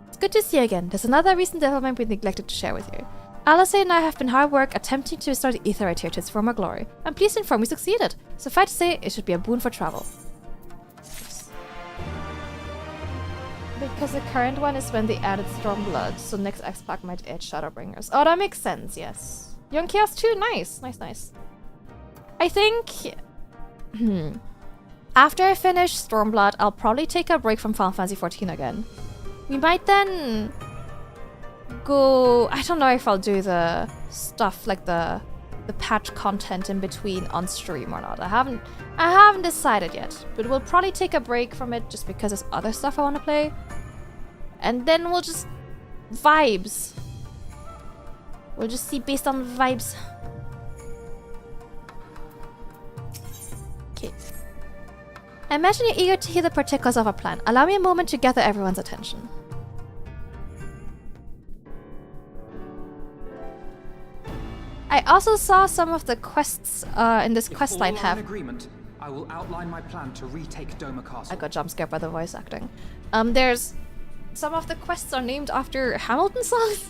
It's good to see you again. There's another recent development we neglected to share with you. Alice and I have been hard work attempting to restore the Aetheryte here to its former glory. I'm pleased to inform we succeeded. Suffice to say, it should be a boon for travel. Because the current one is when they added Stormblood, so next X-Pack might add Shadowbringers. Oh, that makes sense, yes. Young Chaos 2, nice, nice, nice. I think... After I finish Stormblood, I'll probably take a break from Final Fantasy 14 again. We might then... go... I don't know if I'll do the stuff like the patch content in between on stream or not. I haven't decided yet, but we'll probably take a break from it just because there's other stuff I want to play. And then we'll just vibes. We'll just see based on vibes. Okay. I imagine you're eager to hear the particulars of our plan. Allow me a moment to gather everyone's attention. I also saw some of the quests in this questline have. Agreement, I will outline my plan to retake Doma Castle. I got jump scared by the voice acting. There's some of the quests are named after Hamilton songs.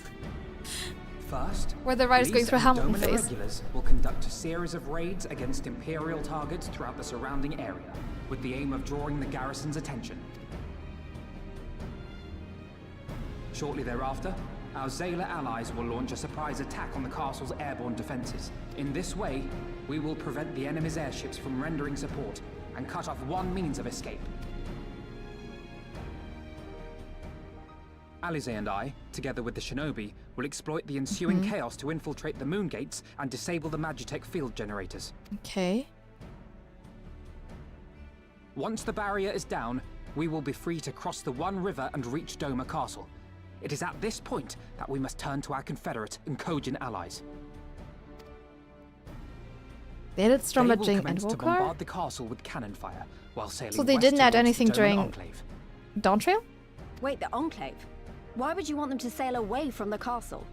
First, where the writer's going through a Hamilton Doma phase. Regulars will conduct a series of raids against Imperial targets throughout the surrounding area, with the aim of drawing the garrison's attention. Shortly thereafter, our Zayla allies will launch a surprise attack on the castle's airborne defenses. In this way, we will prevent the enemy's airships from rendering support and cut off one means of escape. Alize and I, together with the shinobi, will exploit the ensuing chaos to infiltrate the moon gates and disable the Magitech field generators. Okay. Once the barrier is down, we will be free to cross the One River and reach Doma Castle. It is at this point that we must turn to our Confederate and Kojin allies. They did Stormblood They Jing will and commence to Volcar? bombard the castle with cannon fire, while sailing So they west didn't add towards anything the Doman during Enclave. Dawn Trail? Wait, the Enclave? Why would you want them to sail away from the castle?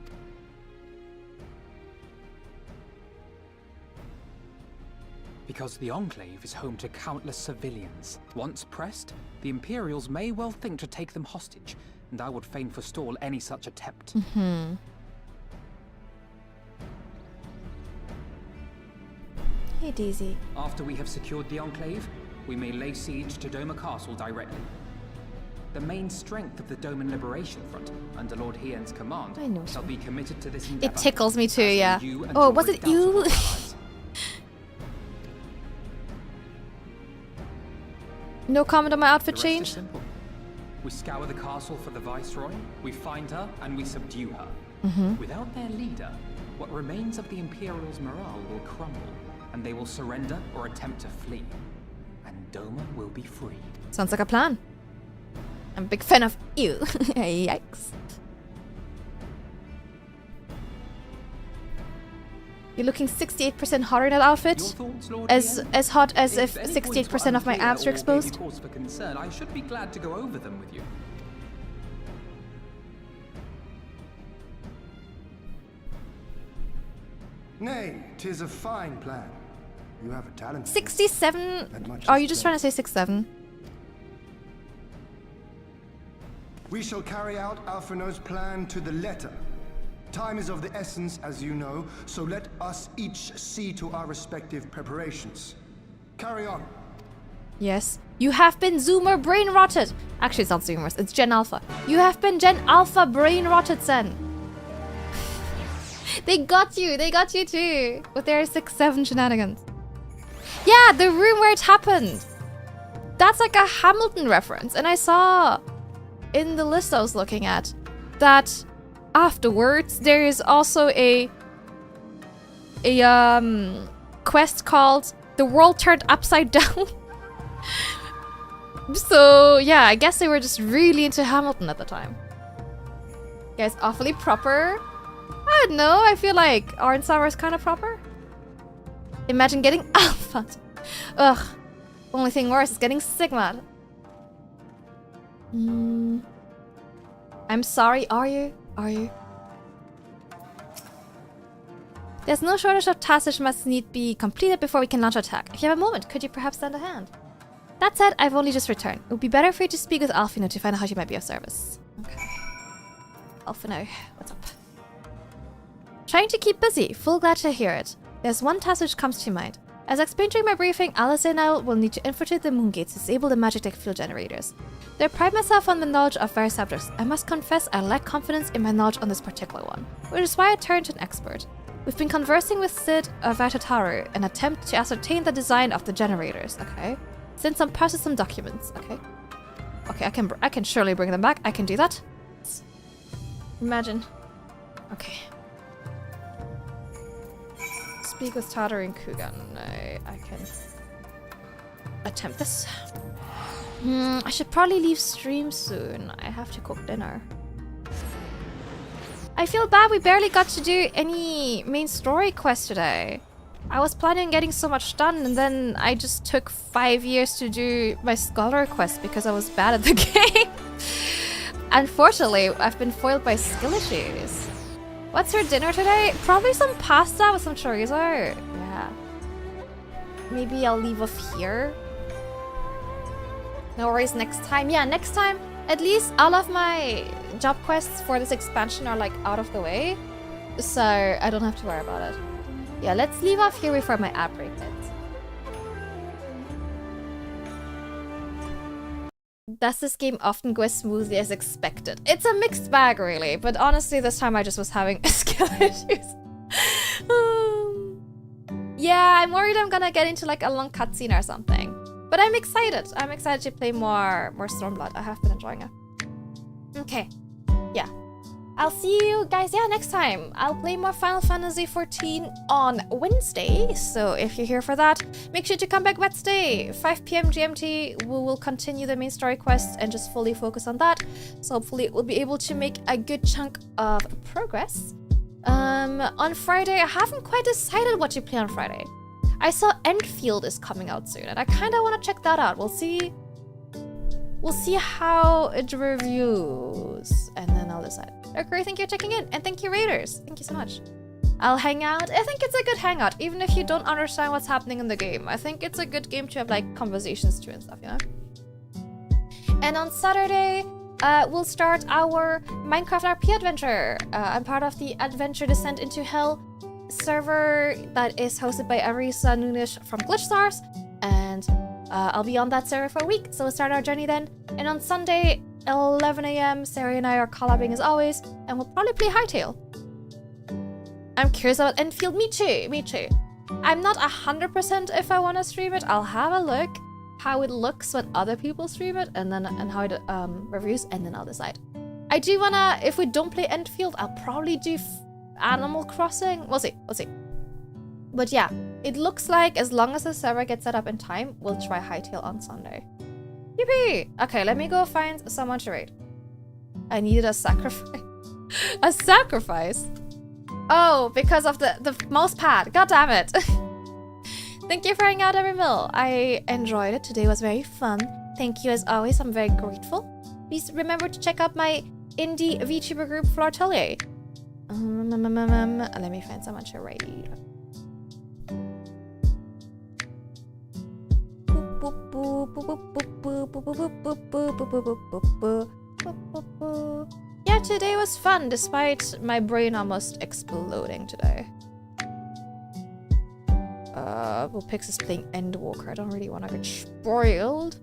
Because the Enclave is home to countless civilians. Once pressed, the Imperials may well think to take them hostage, and I would fain forestall any such attempt. Hey, Daisy. After we have secured the Enclave, we may lay siege to Doma Castle directly. The main strength of the Doman Liberation Front, under Lord Hien's command, I know shall be committed to this endeavor. It tickles me too, as will yeah. you and Oh, your was it you? redoubtable allies. No comment on my outfit The rest is change? simple. We scour the castle for the Viceroy, we find her, and we subdue her. Without their leader, what remains of the Imperials' morale will crumble, and they will surrender or attempt to flee. And Doma will be free. Sounds like a plan. I'm a big fan of you. Yikes. You're looking 68% hotter in that outfit. Your thoughts, Lord As Hien? hot as if any points were 68% of my unclear abs are or gave you exposed. cause for concern, I should be glad to go over them with you. Nay, 'tis a fine plan. You have a talent. 67. Are you just trying to say 6'7"? We shall carry out Alphino's plan to the letter. Time is of the essence, as you know, so let us each see to our respective preparations. Carry on. Yes. You have been Zoomer brain rotted. Actually, it's not Zoomers. It's Gen Alpha. You have been Gen Alpha brain rotted, Sen. They got you. They got you too. With their 6'7" shenanigans. Yeah, the room where it happened. That's like a Hamilton reference. And I saw in the list I was looking at that afterwards there is also a quest called The World Turned Upside Down. So yeah, I guess they were just really into Hamilton at the time. Guys, awfully proper. I don't know, I feel like Orange Sour is kind of proper. Imagine getting alpha. Ugh. Only thing worse is getting sigma. I'm sorry, are you? Are you? There's no shortage of tasks which must need be completed before we can launch our attack. If you have a moment, could you perhaps lend a hand? That said, I've only just returned. It would be better for you to speak with Alphino to find out how she might be of service. Okay. Alphino, what's up? Trying to keep busy. Full glad to hear it. There's one task which comes to mind. As explained during my briefing, Alice and I will need to infiltrate the moon gates to disable the magic fuel generators. Though I pride myself on the knowledge of various subjects, I must confess I lack confidence in my knowledge on this particular one, which is why I turned to an expert. We've been conversing with Sid Vartataru in an attempt to ascertain the design of the generators, okay? Send some parses some documents, okay? Okay, I can surely bring them back. I can do that. Imagine. Okay. Speak with Tataru and Kugan. I can attempt this. I should probably leave stream soon. I have to cook dinner. I feel bad we barely got to do any main story quests today. I was planning on getting so much done, and then I just took 5 years to do my scholar quest because I was bad at the game. Unfortunately, I've been foiled by skill issues. What's for dinner today? Probably some pasta with some chorizo. Yeah. Maybe I'll leave off here. No worries, next time. Yeah, next time. At least all of my job quests for this expansion are like out of the way. So I don't have to worry about it. Yeah, let's leave off here before my ad break hits. Does this game often go as smoothly as expected? It's a mixed bag, really. But honestly, this time I just was having skill issues. Yeah, I'm worried I'm gonna get into like a long cutscene or something. But I'm excited. I'm excited to play more Stormblood. I have been enjoying it. Okay. Yeah. I'll see you guys, next time. I'll play more Final Fantasy XIV on Wednesday. So if you're here for that, make sure to come back Wednesday, 5 p.m. GMT. We will continue the main story quest and just fully focus on that. So hopefully we'll be able to make a good chunk of progress. On Friday, I haven't quite decided what to play on Friday. I saw Enfield is coming out soon, and I kind of want to check that out. We'll see how it reviews, and then I'll decide. Okay, thank you for checking in, and thank you, Raiders. Thank you so much. I'll hang out. I think it's a good hangout, even if you don't understand what's happening in the game. I think it's a good game to have like conversations to and stuff, you know? And on Saturday, we'll start our Minecraft RP adventure. I'm part of the Adventure Descent into Hell server that is hosted by Arisa Noonish from Glitch Stars, and I'll be on that server for a week, so we'll start our journey then. And on Sunday, 11 a.m., Sarah and I are collabing as always, and we'll probably play Hightail. I'm curious about Enfield. Me too. I'm not 100% if I want to stream it. I'll have a look how it looks when other people stream it, and how it reviews, and then I'll decide. I do wanna, if we don't play Enfield, I'll probably do Animal Crossing. We'll see. But yeah, it looks like as long as the server gets set up in time, we'll try Hightail on Sunday. Yippee! Okay, let me go find someone to raid. I needed a sacrifice. A sacrifice? Oh, because of the mouse pad. God damn it. Thank you for hanging out, Evermill. I enjoyed it. Today was very fun. Thank you as always. I'm very grateful. Please remember to check out my indie VTuber group, Flortelier. Let me find someone to raid. Yeah, today was fun, despite my brain almost exploding today. Pix is playing Endwalker. I don't really want to get spoiled.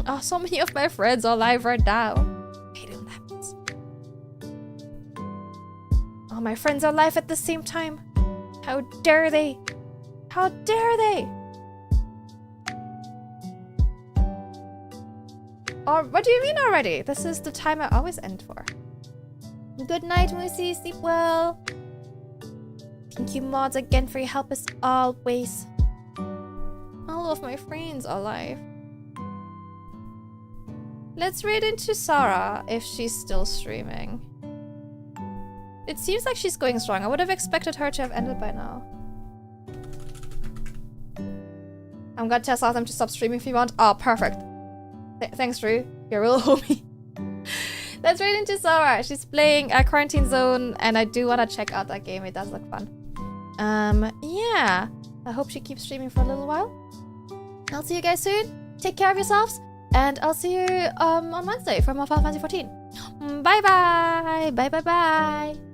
Oh, so many of my friends are live right now. I hate it when that happens. Oh, my friends are live at the same time. How dare they? How dare they? Or what do you mean already? This is the time I always end for. Good night, Moosey. Sleep well. Thank you, mods, again for your help as always. All of my friends are alive. Let's raid into Sarah if she's still streaming. It seems like she's going strong. I would have expected her to have ended by now. I'm gonna test out them to stop streaming if you want. Oh, perfect. Thanks, Drew. You're a real homie. Let's raid into Sarah. She's playing Quarantine Zone, and I do want to check out that game. It does look fun. Yeah. I hope she keeps streaming for a little while. I'll see you guys soon. Take care of yourselves, and I'll see you on Wednesday for more Final Fantasy XIV. Bye bye. Bye bye bye.